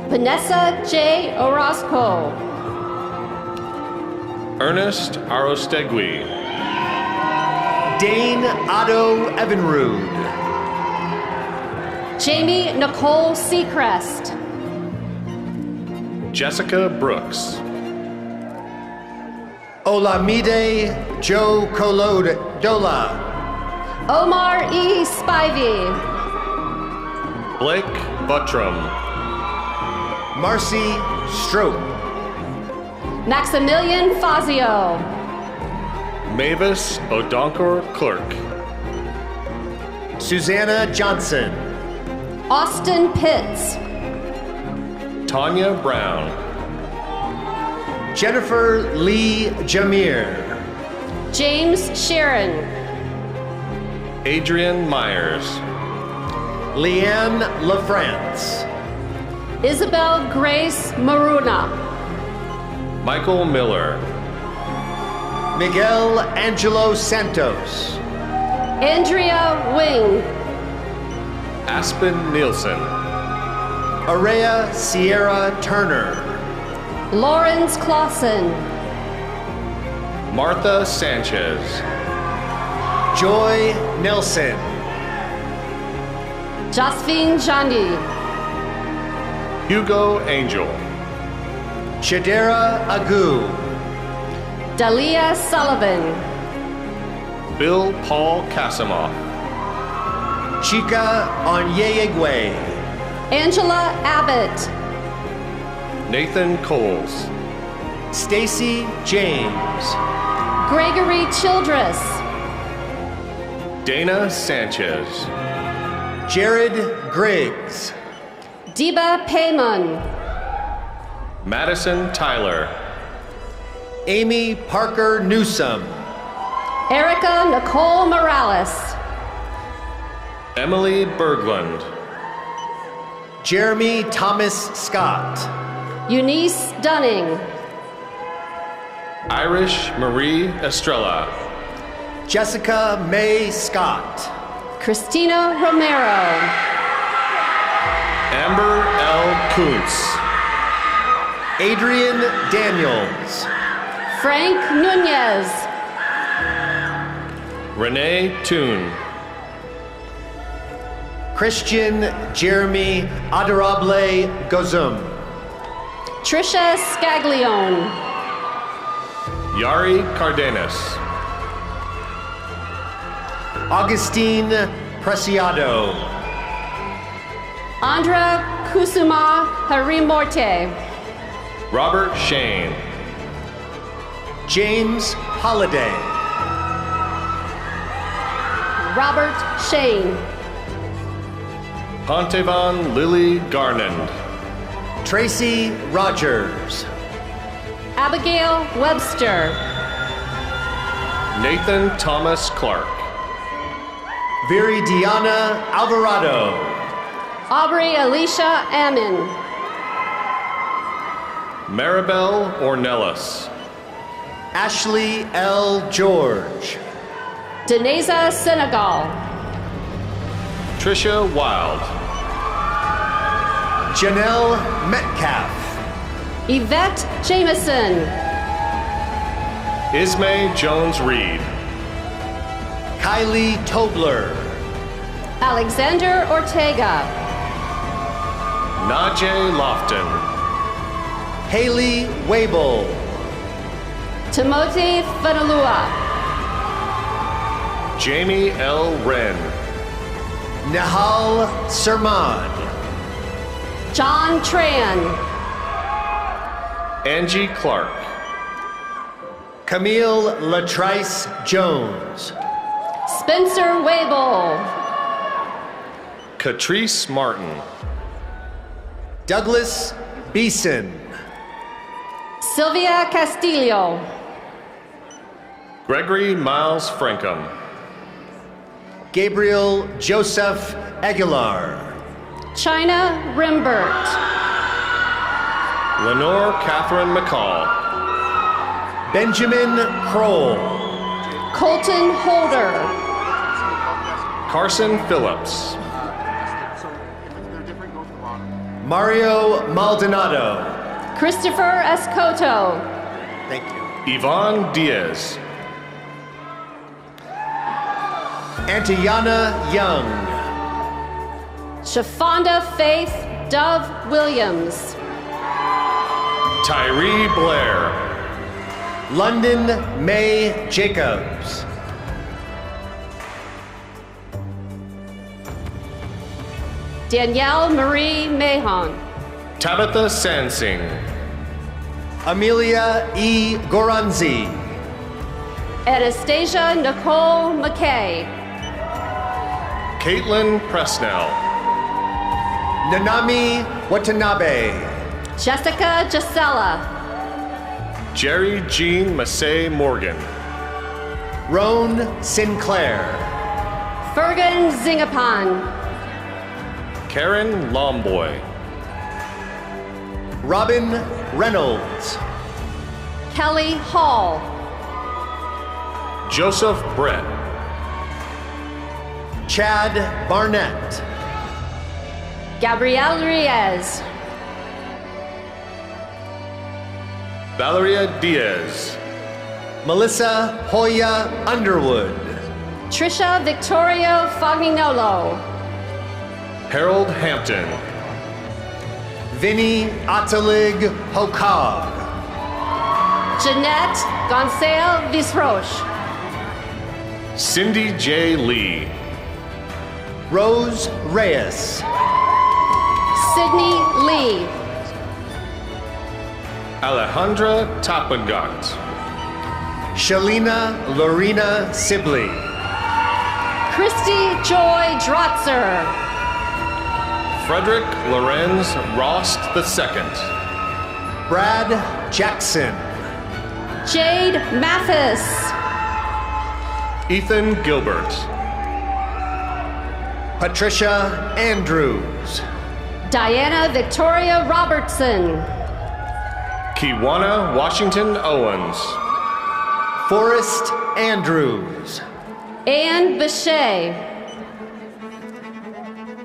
Vanessa J. Orozco. Ernest Arostegui. Dane Otto Evinrude. Jamie Nicole Seacrest. Jessica Brooks. Olamide Joe Kolodola. Omar E. Spivey. Blake Buttram. Marcy Strope. Maximilian Fazio. Mavis Odonkor Clerk. Susanna Johnson. Austin Pitts. Tanya Brown. Jennifer Lee Jamir. James Sharon. Adrian Myers. Leanne LaFrance. Isabel Grace Maruna. Michael Miller. Miguel Angelo Santos. Andrea Wing. Aspen Nielsen. Araya Sierra Turner. Lawrence Clausen. Martha Sanchez. Joy Nelson. Josephine Jandi. Hugo Angel. Chidera Agu. Dalia Sullivan. Bill Paul Kasimoff. Chica Onyeyegwe. Angela Abbott. Nathan Coles. Stacy James. Gregory Childress. Dana Sanchez. Jared Griggs. Deba Payman. Madison Tyler. Amy Parker Newsom. Erica Nicole Morales. Emily Berglund. Jeremy Thomas Scott. Eunice Dunning. Irish Marie Estrella. Jessica May Scott. Christina Romero. Amber L. Kuntz. Adrian Daniels. Frank Nunez. Renee Toon. Christian Jeremy Adorable Gozum. Trisha Scaglione. Yari Cardenas. Augustine Preciado. Andra Kusuma Harimorte. Robert Shane. James Holliday. Robert Shane. Pontevon Lily Garland. Tracy Rogers. Abigail Webster. Nathan Thomas Clark. Viridiana Alvarado. Aubrey Alicia Ammon. Maribel Ornelas. Ashley L. George. Deneza Senegal. Trisha Wild. Janelle Metcalf. Yvette Jameson. Ismay Jones-Reed. Kylie Tobler. Alexander Ortega. Najee Lofton. Haley Wable. Timothy Fanalua. Jamie L. Wren. Nahal Sermad. John Tran. Angie Clark. Camille Latrice Jones. Spencer Wable. Catrice Martin. Douglas Beeson. Sylvia Castillo. Gregory Miles Frankham. Gabriel Joseph Aguilar. China Rimbert. Lenore Catherine McCall. Benjamin Kroll. Colton Holder. Carson Phillips. Mario Maldonado. Christopher Escoto. Thank you. Yvonne Diaz. Antiana Young. Shafonda Faith Dove Williams. Tyree Blair. London May Jacobs. Danielle Marie Mahon. Tabitha Sansing. Amelia E. Goranzi. Anastasia Nicole McKay. Caitlin Presnell. Nanami Watanabe. Jessica Gisela. Jerry Jean Massey Morgan. Roan Sinclair. Fergan Zingapan. Karen Lomboy. Robin Reynolds. Kelly Hall. Joseph Brett. Chad Barnett. Gabrielle Reyes. Valeria Diaz. Melissa Hoya Underwood. Trisha Victoria Fogninolo. Harold Hampton. Vinny Atalig Hokag. Jeanette Gonçalves Visroche. Cindy J. Lee. Rose Reyes. Sydney Lee. Alejandra Tapangat. Shalina Lorena Sibley. Christy Joy Drotzer. Frederick Lorenz Rost II. Brad Jackson. Jade Mathis. Ethan Gilbert. Patricia Andrews. Diana Victoria Robertson. Kiwana Washington Owens. Forrest Andrews. Anne Bechet.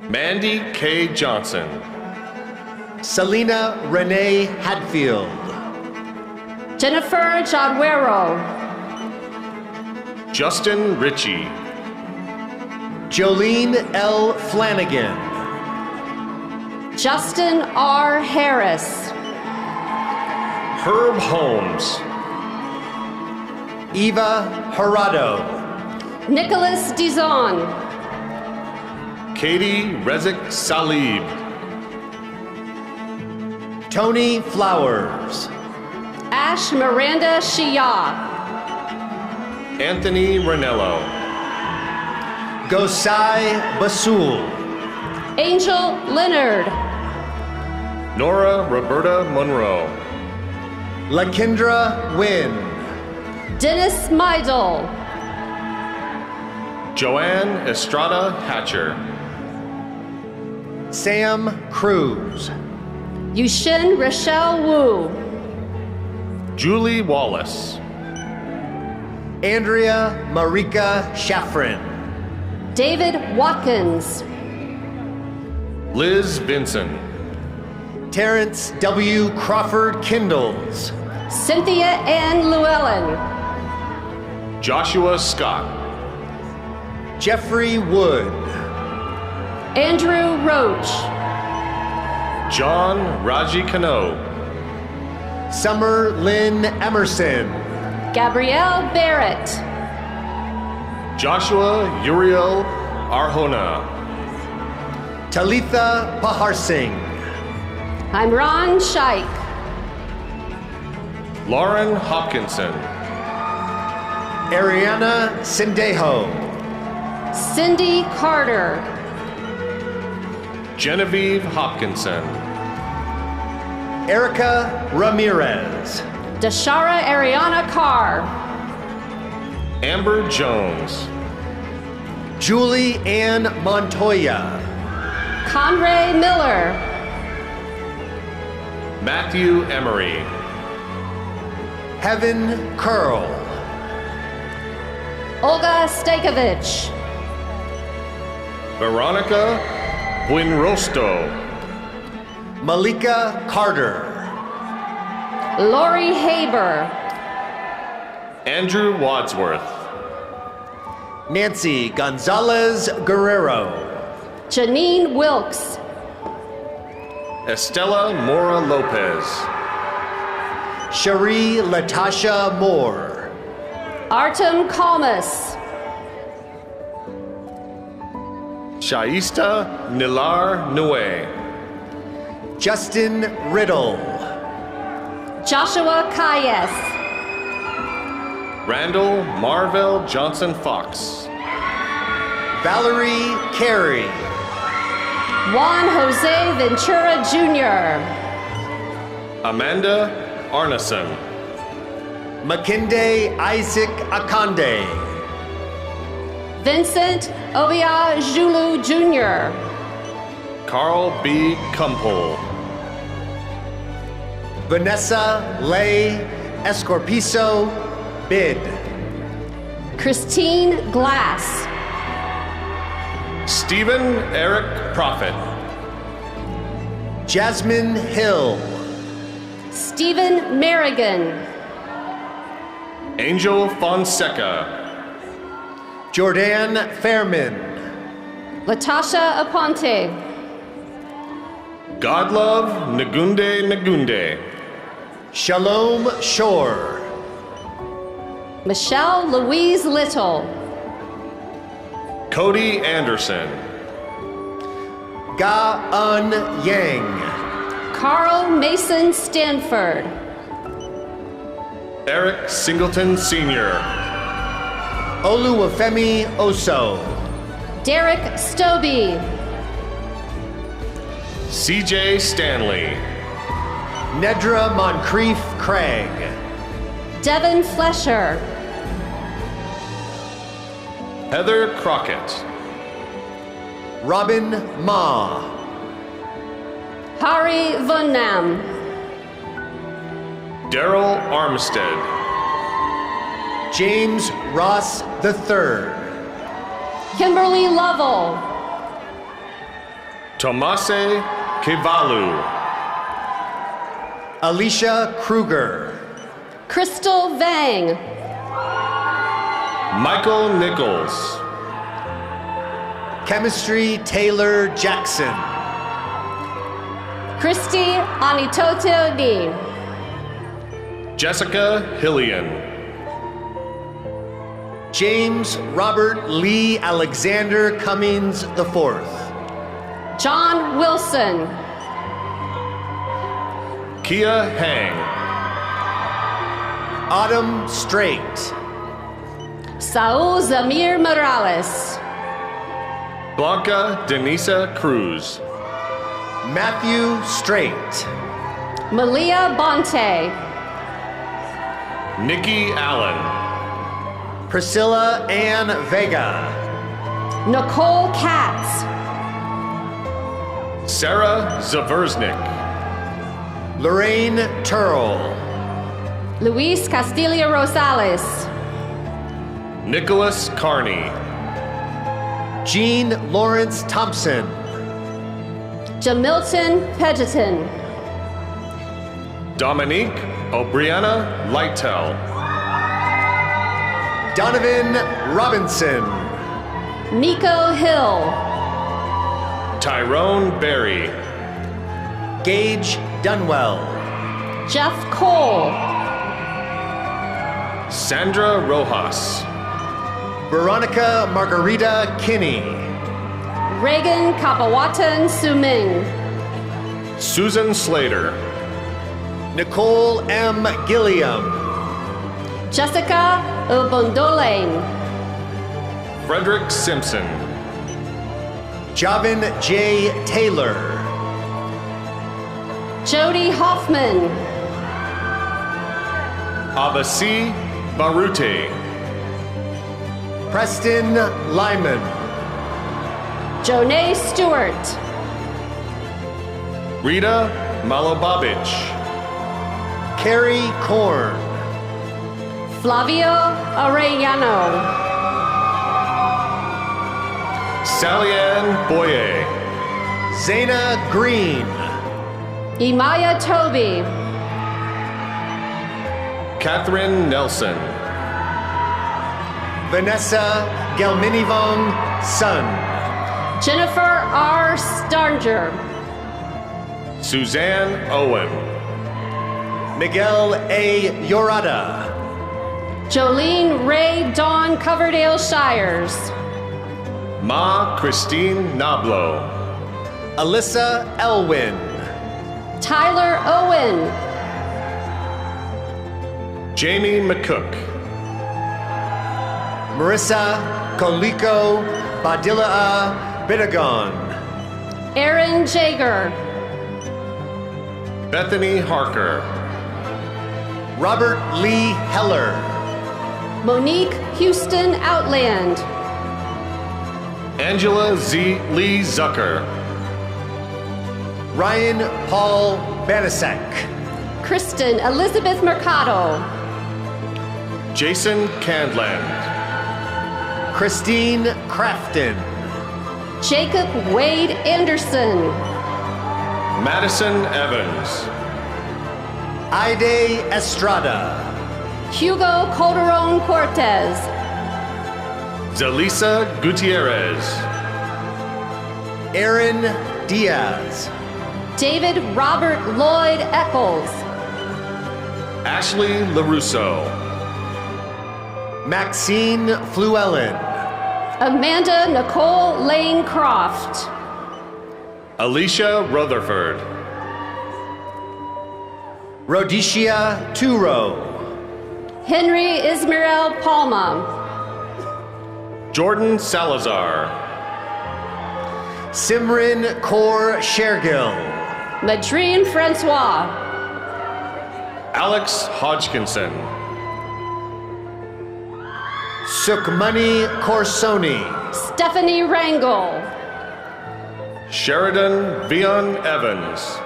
Mandy K. Johnson. Selena Renee Hadfield. Jennifer Jadwero. Justin Ritchie. Jolene L. Flanagan. Justin R. Harris. Herb Holmes. Eva Harado. Nicholas Dizon. Katie Rezik Salib. Tony Flowers. Ash Miranda Shia. Anthony Ranello. Gosai Basul. Angel Leonard. Nora Roberta Monroe. Lakendra Wynn. Dennis Meidel. Joanne Estrada Hatcher. Sam Cruz. Yushin Rochelle Wu. Julie Wallace. Andrea Marika Shafrin. David Watkins. Liz Vinson. Terrence W. Crawford Kindles. Cynthia Ann Llewellyn. Joshua Scott. Jeffrey Wood. Andrew Roach. John Raji Kano. Summer Lynn Emerson. Gabrielle Barrett. Joshua Uriel Arjona. Talitha Paharsing. I'm Ron Scheich. Lauren Hopkinson. Ariana Sendejo. Cindy Carter. Genevieve Hopkinson. Erica Ramirez. Dashara Ariana Carr. Amber Jones. Julie Ann Montoya. Conray Miller. Matthew Emery. Heaven Curl. Olga Stakovich. Veronica Buenrosto. Malika Carter. Lori Haber. Andrew Wadsworth. Nancy Gonzalez Guerrero. Janine Wilkes. Estela Mora Lopez. Cherie Latasha Moore. Artem Kalmas. Shaista Nilar Nue. Justin Riddle. Joshua Kayes. Randall Marvell Johnson Fox. Valerie Carey. Juan Jose Ventura Jr. Amanda Arneson. Makinde Isaac Akande. Vincent Obia Julu Jr. Carl B. Kumpel. Vanessa Leigh Escorpiso Bid. Christine Glass. Stephen Eric Prophet. Jasmine Hill. Stephen Merrigan. Angel Fonseca. Jordan Fairman. Latasha Aponte. Godlove Nagunde Nagunde. Shalom Shore. Michelle Louise Little. Cody Anderson. Ga-un Yang. Carl Mason Stanford. Eric Singleton Sr. Oluwafemi Oso. Derek Stobie. CJ Stanley. Nedra Moncrief Craig. Devin Flesher. Heather Crockett. Robin Ma. Hari Vunnam. Daryl Armstead. James Ross III. Kimberly Lovell. Tomase Kevalu. Alicia Kruger. Crystal Vang. Michael Nichols. Chemistry Taylor Jackson. Christy Anitoto Ni. Jessica Hillian. James Robert Lee Alexander Cummings IV. John Wilson. Kia Hang. Autumn Strait. Saul Zamir Morales. Blanca Denisa Cruz. Matthew Straight. Malia Bonte. Nikki Allen. Priscilla Ann Vega. Nicole Katz. Sarah Zaversnik. Lorraine Turl. Luis Castillo Rosales. Nicholas Carney. Jean Lawrence Thompson. Jamilton Pedgeton. Dominique O'Briana Lightel. Donovan Robinson. Nico Hill. Tyrone Berry. Gage Dunwell. Jeff Cole. Sandra Rojas. Veronica Margarita Kinney. Reagan Kapawatan Suming. Susan Slater. Nicole M. Gilliam. Jessica Ubondolane. Frederick Simpson. Javin J. Taylor. Jody Hoffman. Abasi Barute. Preston Lyman. Jonay Stewart. Rita Malobavich. Carrie Korn. Flavio Arellano. Sallyanne Boye. Zaina Green. Imaya Toby. Catherine Nelson. Vanessa Gelminivong Sun. Jennifer R. Starnger. Suzanne Owen. Miguel A. Yorada. Jolene Ray Dawn Coverdale Shires. Ma Christine Nablo. Alyssa Elwin. Tyler Owen. Jamie McCook. Marissa Koliko Badilaa Bidagon. Aaron Jager. Bethany Harker. Robert Lee Heller. Monique Houston Outland. Angela Z. Lee Zucker. Ryan Paul Banasek. Kristen Elizabeth Mercado. Jason Candland. Christine Crafton. Jacob Wade Anderson. Madison Evans. Aide Estrada. Hugo Calderon Cortez. Zelisa Gutierrez. Aaron Diaz. David Robert Lloyd Eccles. Ashley LaRusso. Maxine Fluellen. Amanda Nicole Lane Croft. Alicia Rutherford. Rhodesia Turo. Henry Ismael Palma. Jordan Salazar. Simran Kaur Shergill. Madrine Francois. Alex Hodgkinson. Sukmani Corsoni. Stephanie Rangel. Sheridan Vion Evans.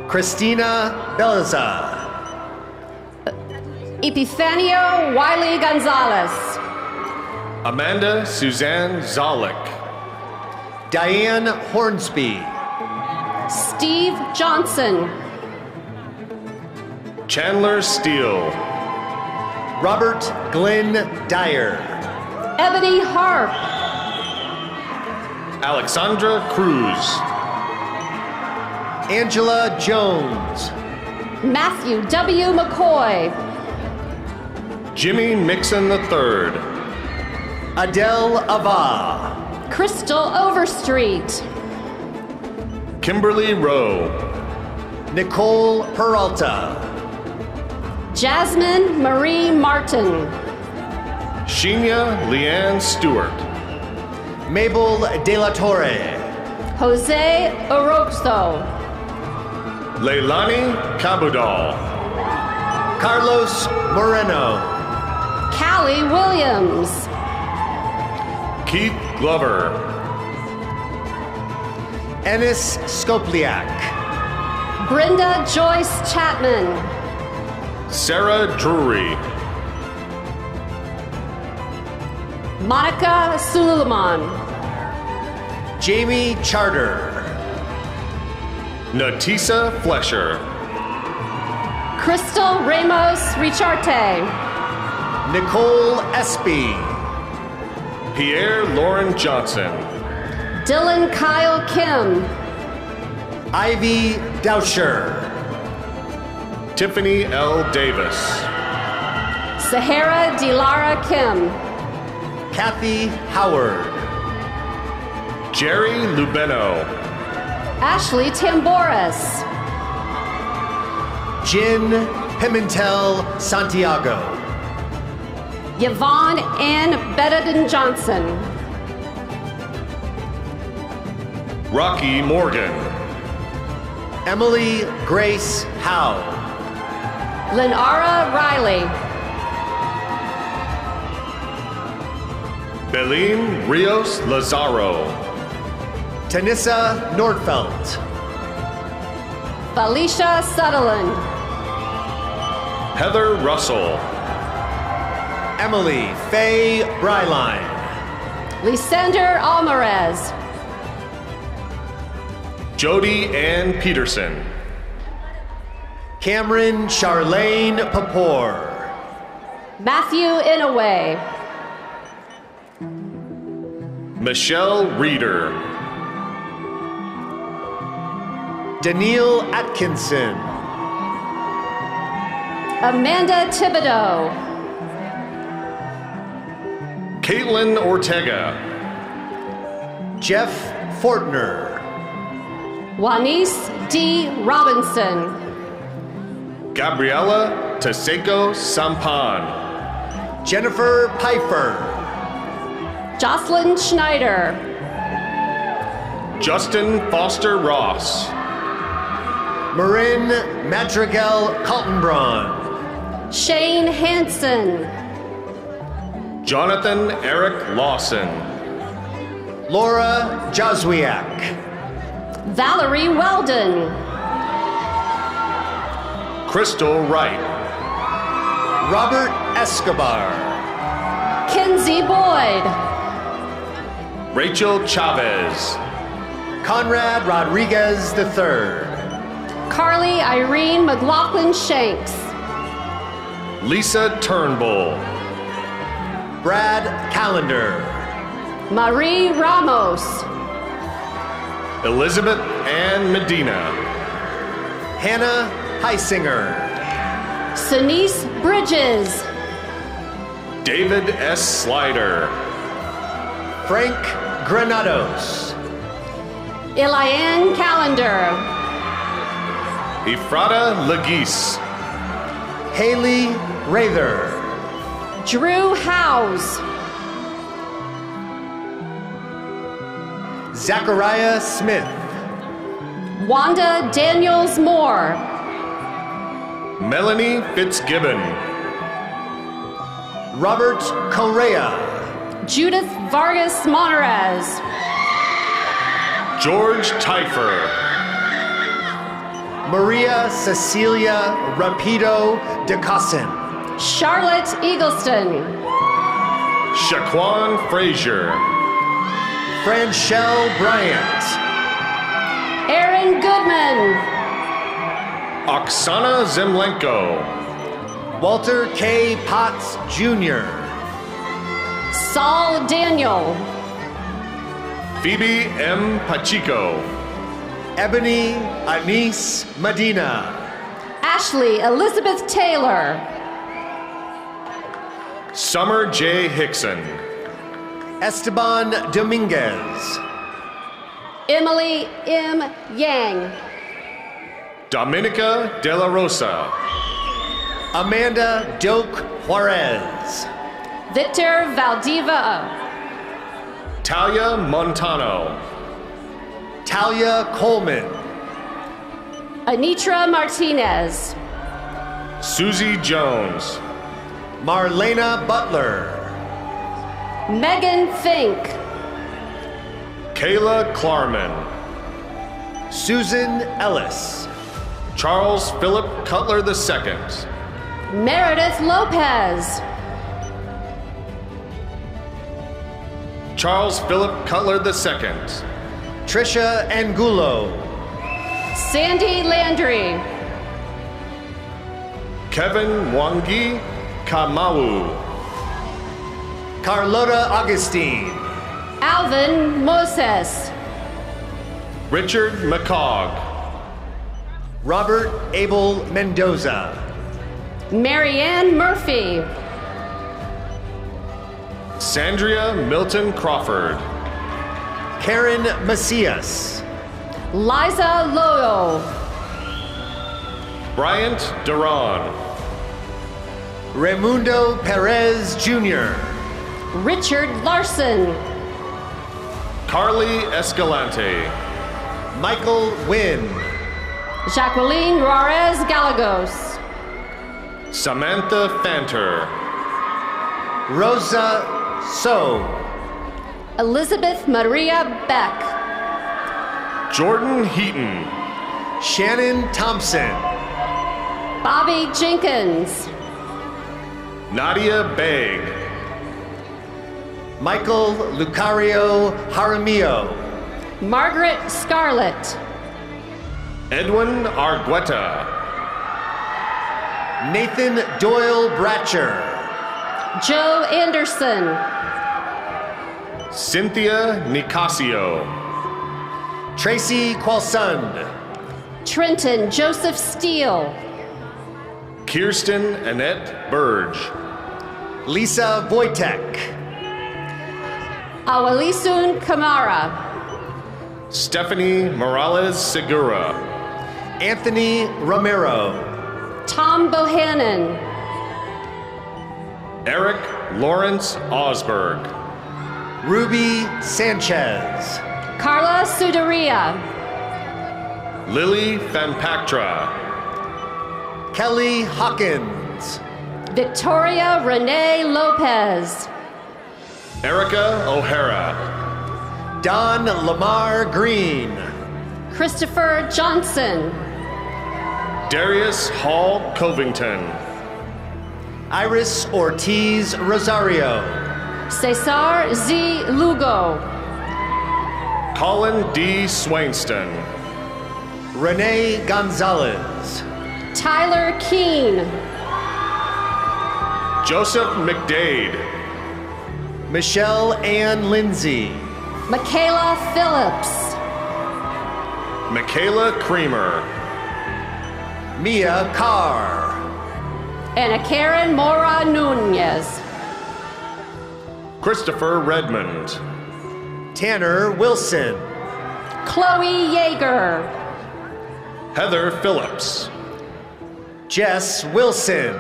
Christina Belza. Epifanio Wiley Gonzalez. Amanda Suzanne Zolik. Diane Hornsby. Steve Johnson. Chandler Steele. Robert Glenn Dyer. Ebony Harp. Alexandra Cruz. Angela Jones. Matthew W. McCoy. Jimmy Mixon III. Adele Ava. Crystal Overstreet. Kimberly Rowe. Nicole Peralta. Jasmine Marie Martin. Sheena Leanne Stewart. Mabel De La Torre. Jose Orozco. Leilani Cabudal. Carlos Moreno. Callie Williams. Keith Glover. Ennis Skopliak. Brenda Joyce Chapman. Sarah Drury. Monica Suleiman. Jamie Charter. Natisa Flesher. Crystal Ramos Richarte. Nicole Espy. Pierre Lauren Johnson. Dylan Kyle Kim. Ivy Dauscher. Tiffany L. Davis. Sahara Dilara Kim. Kathy Howard. Jerry Lubeno. Ashley Tamboris. Jen Pimentel Santiago. Yvonne Ann Bedden Johnson. Rocky Morgan. Emily Grace Howe. Lenara Riley. Belim Rios Lazaro. Tanissa Nordfeld. Felicia Sutherland. Heather Russell. Emily Faye Bryline. Lysander Alvarez. Jody Ann Peterson. Cameron Charlene Papour. Matthew Inouye. Michelle Reeder. Danielle Atkinson. Amanda Thibodeau. Caitlin Ortega. Jeff Fortner. Juanice D. Robinson. Gabriela Taseko Sampan. Jennifer Pfeiffer. Jocelyn Schneider. Justin Foster Ross. Marin Madrigal Kaltenbraun. Shane Hansen. Jonathan Eric Lawson. Laura Joswiak. Valerie Weldon. Crystal Wright. Robert Escobar. Kinsey Boyd. Rachel Chavez. Conrad Rodriguez III. Carly Irene McLaughlin Shanks. Lisa Turnbull. Brad Callender. Marie Ramos. Elizabeth Ann Medina. Hannah Heisinger. Denise Bridges. David S. Slider. Frank Granados. Eliane Calendar. Efrata Legis. Haley Rather. Drew Howes. Zachariah Smith. Wanda Daniels Moore. Melanie Fitzgibbon. Robert Correa. Judith Vargas Monterez. George Teifer. Maria Cecilia Rapido DeCossin. Charlotte Eagleston. Shaquan Frazier. Franchelle Bryant. Aaron Goodman. Oksana Zemlenko. Walter K. Potts Jr. Saul Daniel. Phoebe M. Pacheco. Ebony Anise Medina. Ashley Elizabeth Taylor. Summer J. Hickson. Esteban Dominguez. Emily M. Yang. Dominica De La Rosa. Amanda Doak Juarez. Victor Valdiva. Talia Montano. Talia Coleman. Anitra Martinez. Susie Jones. Marlena Butler. Megan Fink. Kayla Klarman. Susan Ellis. Charles Philip Cutler II. Meredith Lopez. Charles Philip Cutler II. Trisha Angulo. Sandy Landry. Kevin Wangi Kamau. Carlota Augustine. Alvin Moses. Richard McCogg. Robert Abel Mendoza. Marianne Murphy. Sandria Milton Crawford. Karen Macias. Liza Loyo. Bryant Duran. Raimundo Perez Jr. Richard Larson. Carly Escalante. Michael Wynn. Jacqueline Juarez Galagos. Samantha Fanter. Rosa So. Elizabeth Maria Beck. Jordan Heaton. Shannon Thompson. Bobby Jenkins. Nadia Begg. Michael Lucario Jaramillo. Margaret Scarlett. Edwin Argueta. Nathan Doyle Bratcher. Joe Anderson. Cynthia Nicasio. Tracy Qualsund. Trenton Joseph Steele. Kirsten Annette Burge. Lisa Wojtek. Awalisun Kamara. Stephanie Morales Segura. Anthony Romero. Tom Bohannon. Eric Lawrence Osberg. Ruby Sanchez. Carla Sudaria. Lily Fanpactra. Kelly Hawkins. Victoria Renee Lopez. Erica O'Hara. Don Lamar Green. Christopher Johnson. Darius Hall Covington. Iris Ortiz Rosario. Cesar Z. Lugo. Colin D. Swainston. Renee Gonzalez. Tyler Keene. Joseph McDade. Michelle Ann Lindsay. Michaela Phillips. Michaela Creamer. Mia Carr. And a Karen Mora Nunez. Christopher Redmond. Tanner Wilson. Chloe Yeager. Heather Phillips. Jess Wilson.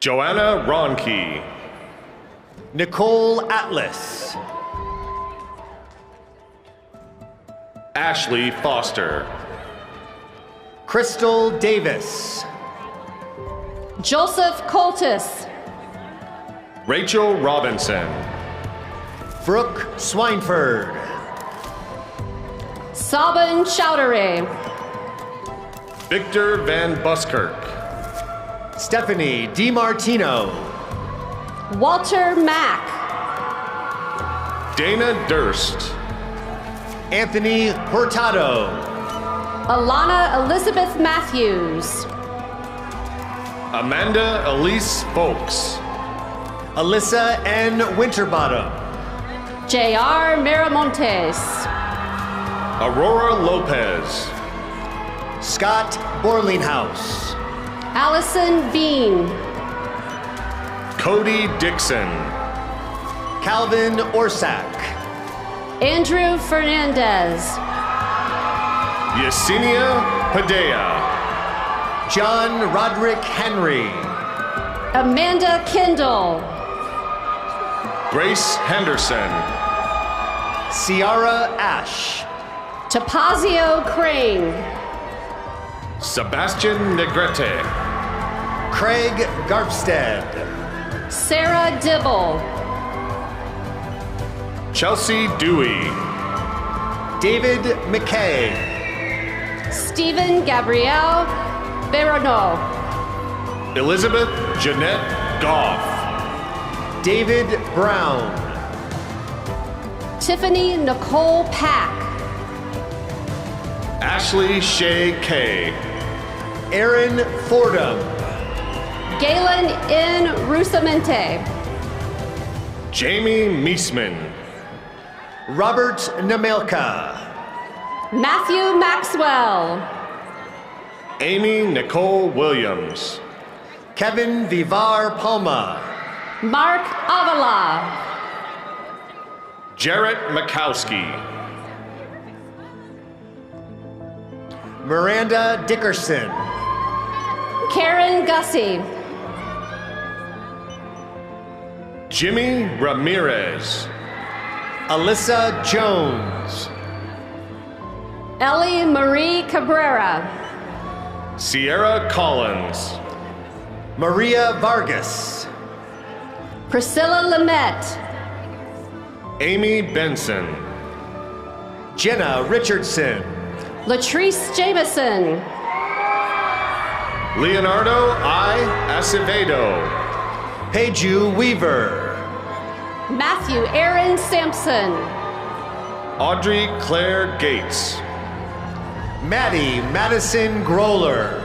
Joanna Ronke. Nicole Atlas. Ashley Foster. Crystal Davis. Joseph Coltis. Rachel Robinson. Brooke Swineford. Sabin Chowdhury. Victor Van Buskirk. Stephanie DiMartino. Walter Mack. Dana Durst. Anthony Hurtado. Alana Elizabeth Matthews. Amanda Elise Folks. Alyssa N. Winterbottom. J.R. Miramontes. Aurora Lopez. Scott Borlinghouse. Allison Bean. Cody Dixon. Calvin Orsak. Andrew Fernandez. Yesenia Padilla. John Roderick Henry. Amanda Kendall. Grace Henderson. Ciara Ash. Tapazio Crane. Sebastian Negrete. Craig Garpstead. Sarah Dibble. Chelsea Dewey. David McKay. Stephen Gabrielle Berono. Elizabeth Jeanette Goff. David Brown. Tiffany Nicole Pack. Ashley Shea Kay. Aaron Fordham. Galen N. Rusamente. Jamie Meisman. Robert Namelka. Matthew Maxwell. Amy Nicole Williams. Kevin Vivar Palma. Mark Avala. Jarrett Makowski. Miranda Dickerson. Karen Gussie. Jimmy Ramirez. Alyssa Jones. Ellie Marie Cabrera. Sierra Collins. Maria Vargas. Priscilla Lamette. Amy Benson. Jenna Richardson. Latrice Jameson. Leonardo I. Acevedo. Peju Weaver. Matthew Aaron Sampson. Audrey Claire Gates. Maddie Madison Groller.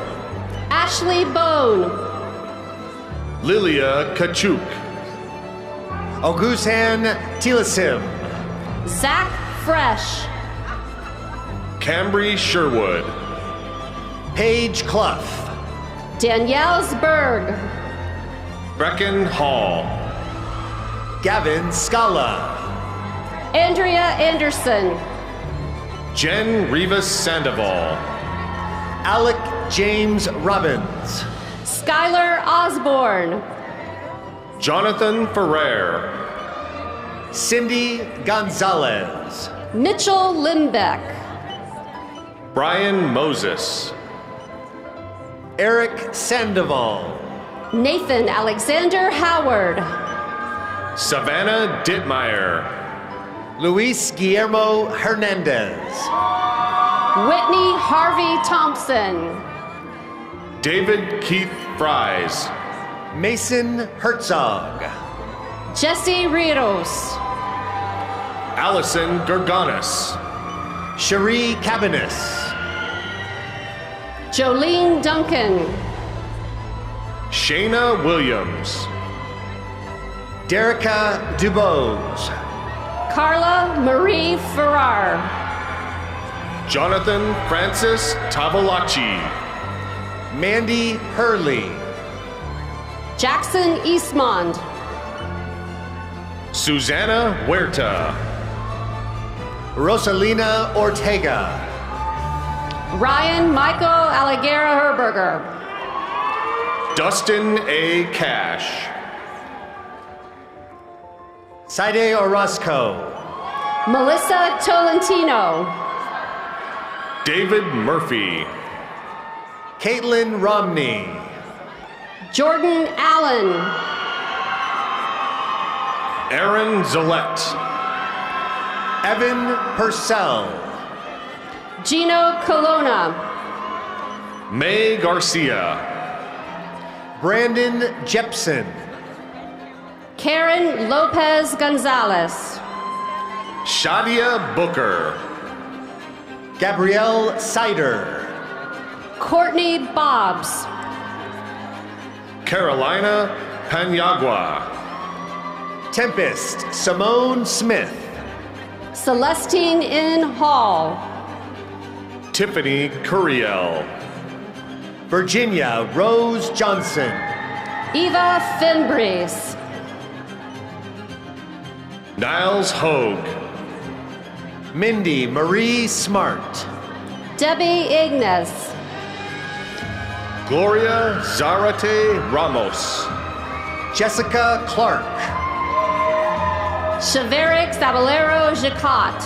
Ashley Bone. Lilia Kachuk. Augustan Tilasim. Zach Fresh. Cambry Sherwood. Paige Clough. Danielle Berg. Brecken Hall. Gavin Scala. Andrea Anderson. Jen Rivas Sandoval. Alec James Robbins. Skylar Osborne. Jonathan Ferrer. Cindy Gonzalez. Mitchell Limbeck. Brian Moses. Eric Sandoval. Nathan Alexander Howard. Savannah Dittmeyer. Luis Guillermo Hernandez. Whitney Harvey Thompson. David Keith Fries. Mason Herzog. Jesse Rios. Allison Gerganis. Cherie Cabanis. Jolene Duncan. Shayna Williams. Derica Dubose. Carla Marie Farrar. Jonathan Francis Tavolacci. Mandy Hurley. Jackson Eastmond. Susanna Huerta. Rosalina Ortega. Ryan Michael Alleguera Herberger. Dustin A. Cash. Saide Orozco. Melissa Tolentino. David Murphy. Caitlin Romney. Jordan Allen. Aaron Zillette. Evan Purcell. Gino Colonna. May Garcia. Brandon Jepson. Karen Lopez Gonzalez. Shadia Booker. Gabrielle Sider. Courtney Bobbs. Carolina Panyagua. Tempest Simone Smith. Celestine N. Hall. Tiffany Curiel. Virginia Rose Johnson. Eva Fimbres. Niles Hogue. Mindy Marie Smart. Debbie Ignes. Gloria Zarate Ramos. Jessica Clark. Shaverick Zaballero Jacot.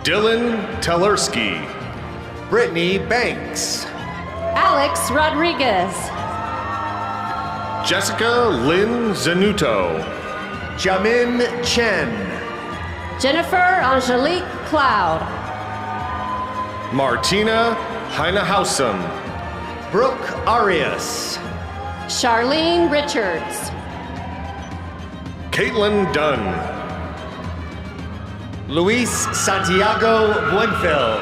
Dylan Tellerski. Brittany Banks. Alex Rodriguez. Jessica Lynn Zanuto. Jamin Chen. Jennifer Angelique Cloud. Martina Heinehausen. Brooke Arias. Charlene Richards. Caitlin Dunn. Luis Santiago Buenfil.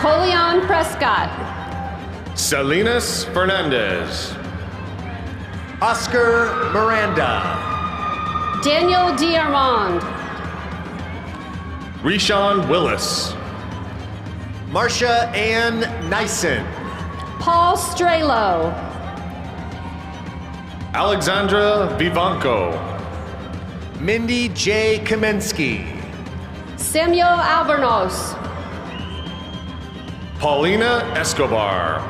Colion Prescott. Salinas Fernandez. Oscar Miranda. Daniel D'Armand. Rishawn Willis. Marcia Ann Nyson. Paul Strelo. Alexandra Vivanco. Mindy J. Kamensky. Samuel Albornoz. Paulina Escobar.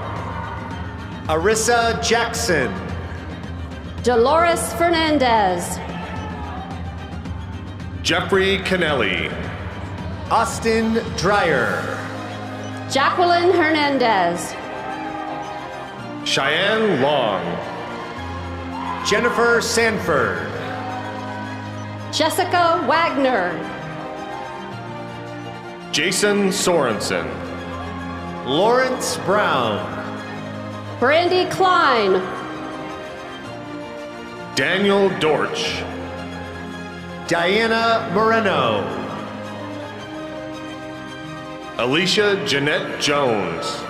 Arissa Jackson. Dolores Fernandez. Jeffrey Kennelly. Austin Dreyer. Jacqueline Hernandez. Cheyenne Long. Jennifer Sanford. Jessica Wagner. Jason Sorensen. Lawrence Brown. Brandy Klein. Daniel Dorch. Diana Moreno. Alicia Jeanette Jones.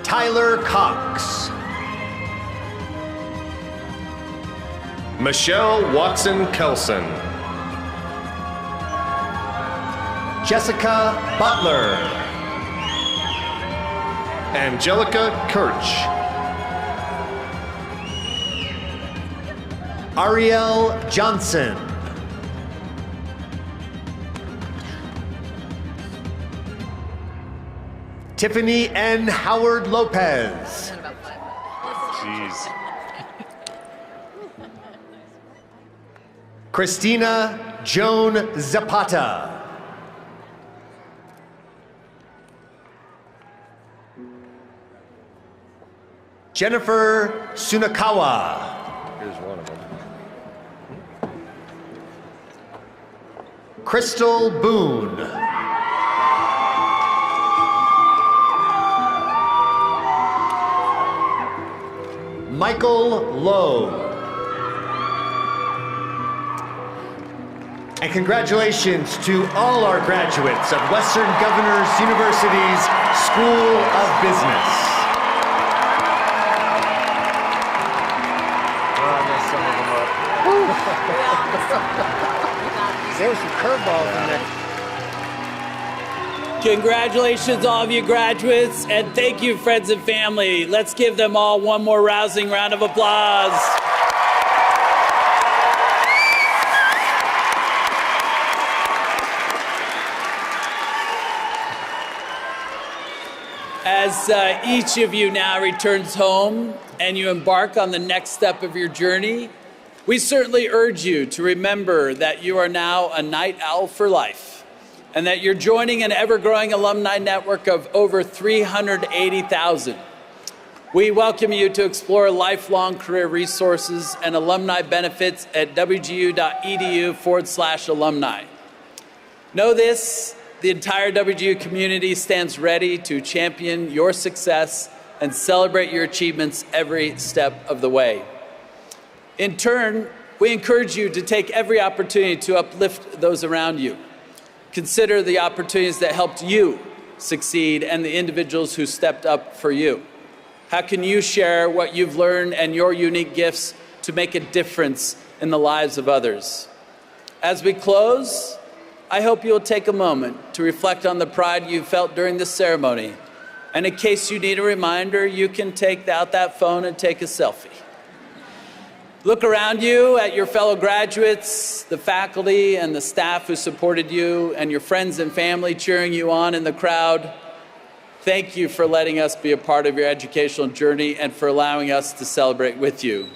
Tyler Cox. Michelle Watson Kelson. Jessica Butler. Angelica Kirch. Ariel Johnson. Tiffany N. Howard Lopez. Jeez. Christina Joan Zapata. Jennifer Sunakawa. Here's one of them. Crystal Boone. Michael Lowe. And congratulations to all our graduates of Western Governors University's School of Business. There were some curveballs in there. Congratulations, all of you graduates, and thank you, friends and family. Let's give them all one more rousing round of applause. As each of you now returns home and you embark on the next step of your journey, we certainly urge you to remember that you are now a night owl for life and that you're joining an ever-growing alumni network of over 380,000. We welcome you to explore lifelong career resources and alumni benefits at wgu.edu/alumni. Know this, the entire WGU community stands ready to champion your success and celebrate your achievements every step of the way. In turn, we encourage you to take every opportunity to uplift those around you. Consider the opportunities that helped you succeed and the individuals who stepped up for you. How can you share what you've learned and your unique gifts to make a difference in the lives of others? As we close, I hope you'll take a moment to reflect on the pride you felt during this ceremony. And in case you need a reminder, you can take out that phone and take a selfie. Look around you at your fellow graduates, the faculty and the staff who supported you, and your friends and family cheering you on in the crowd. Thank you for letting us be a part of your educational journey and for allowing us to celebrate with you.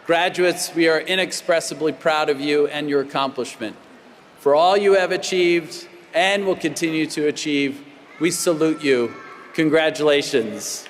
Graduates, we are inexpressibly proud of you and your accomplishment. For all you have achieved and will continue to achieve, we salute you. Congratulations.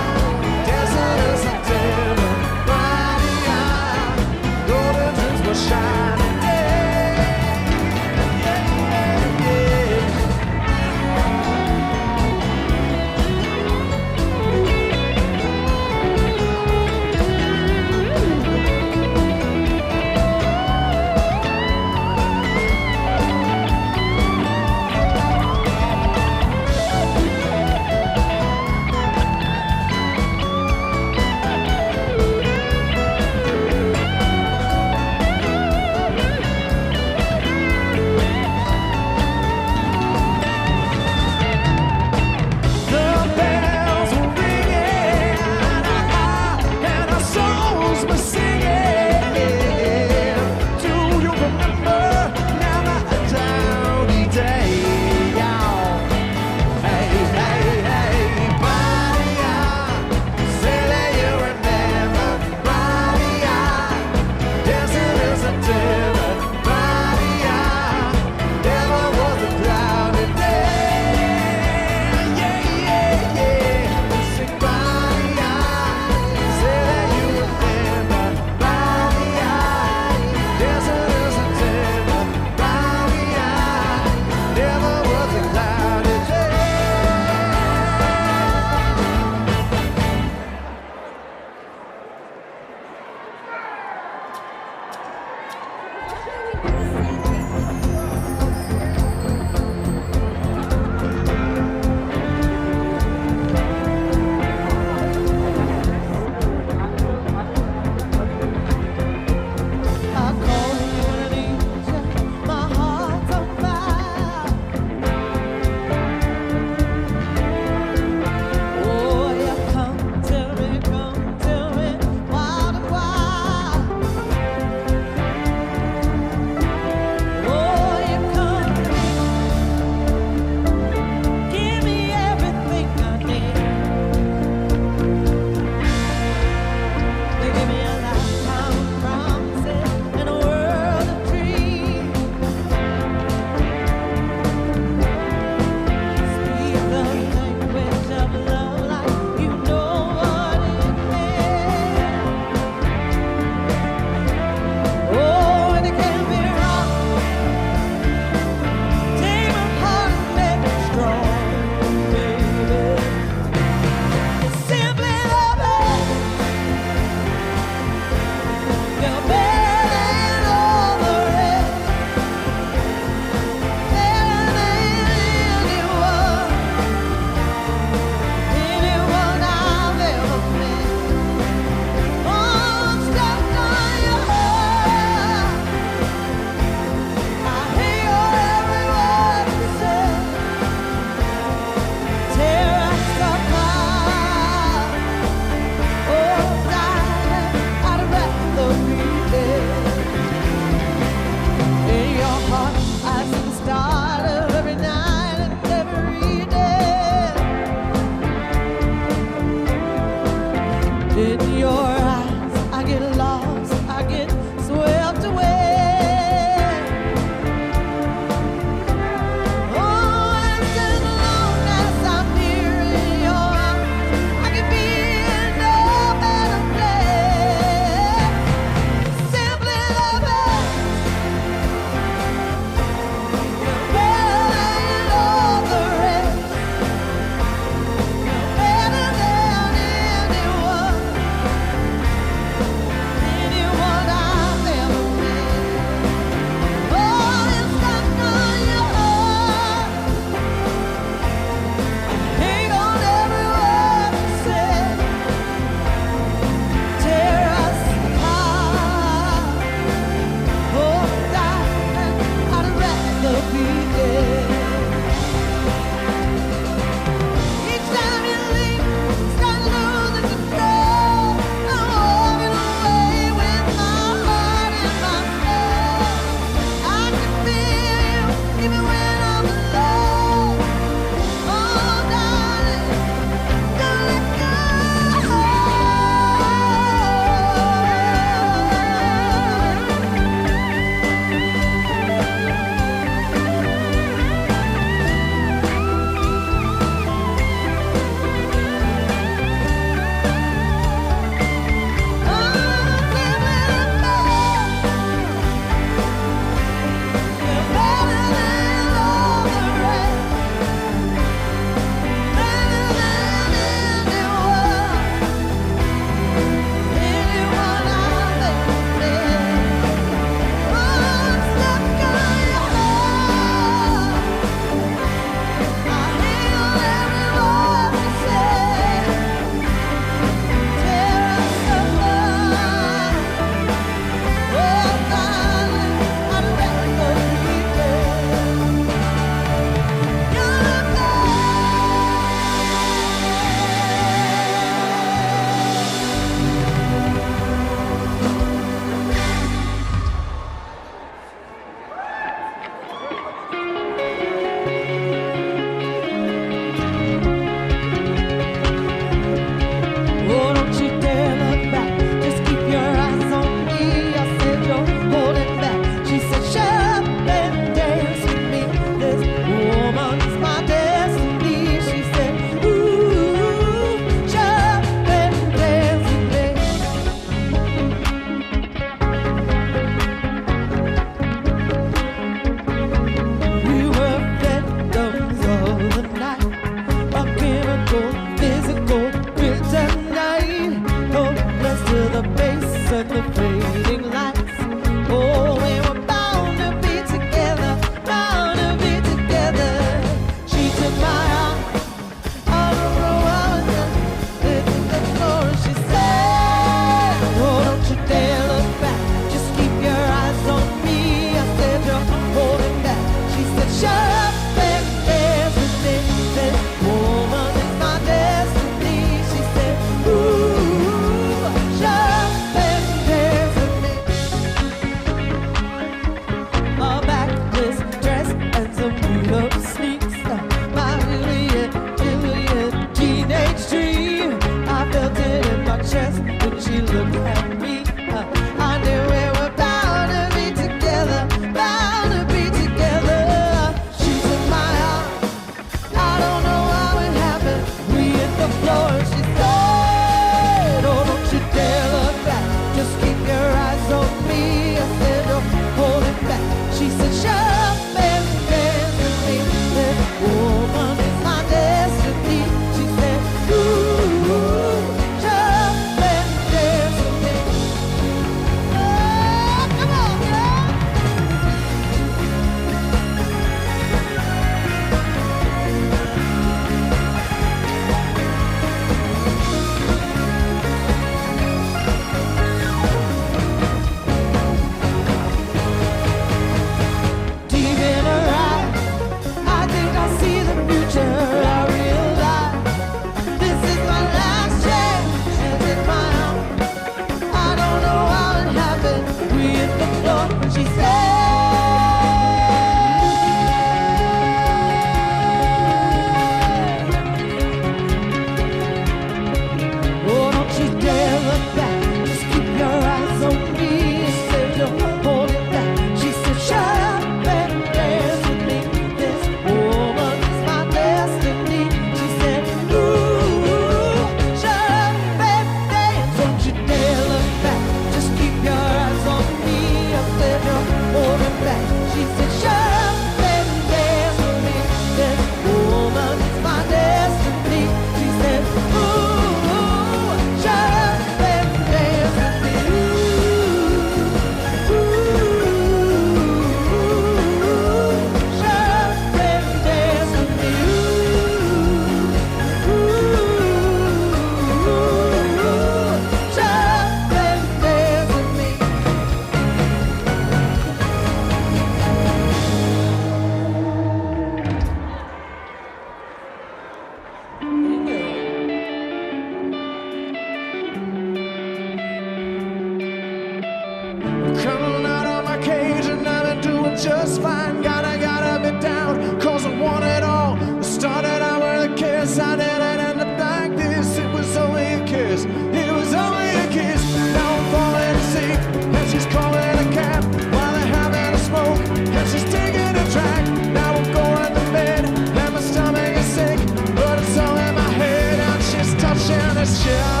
share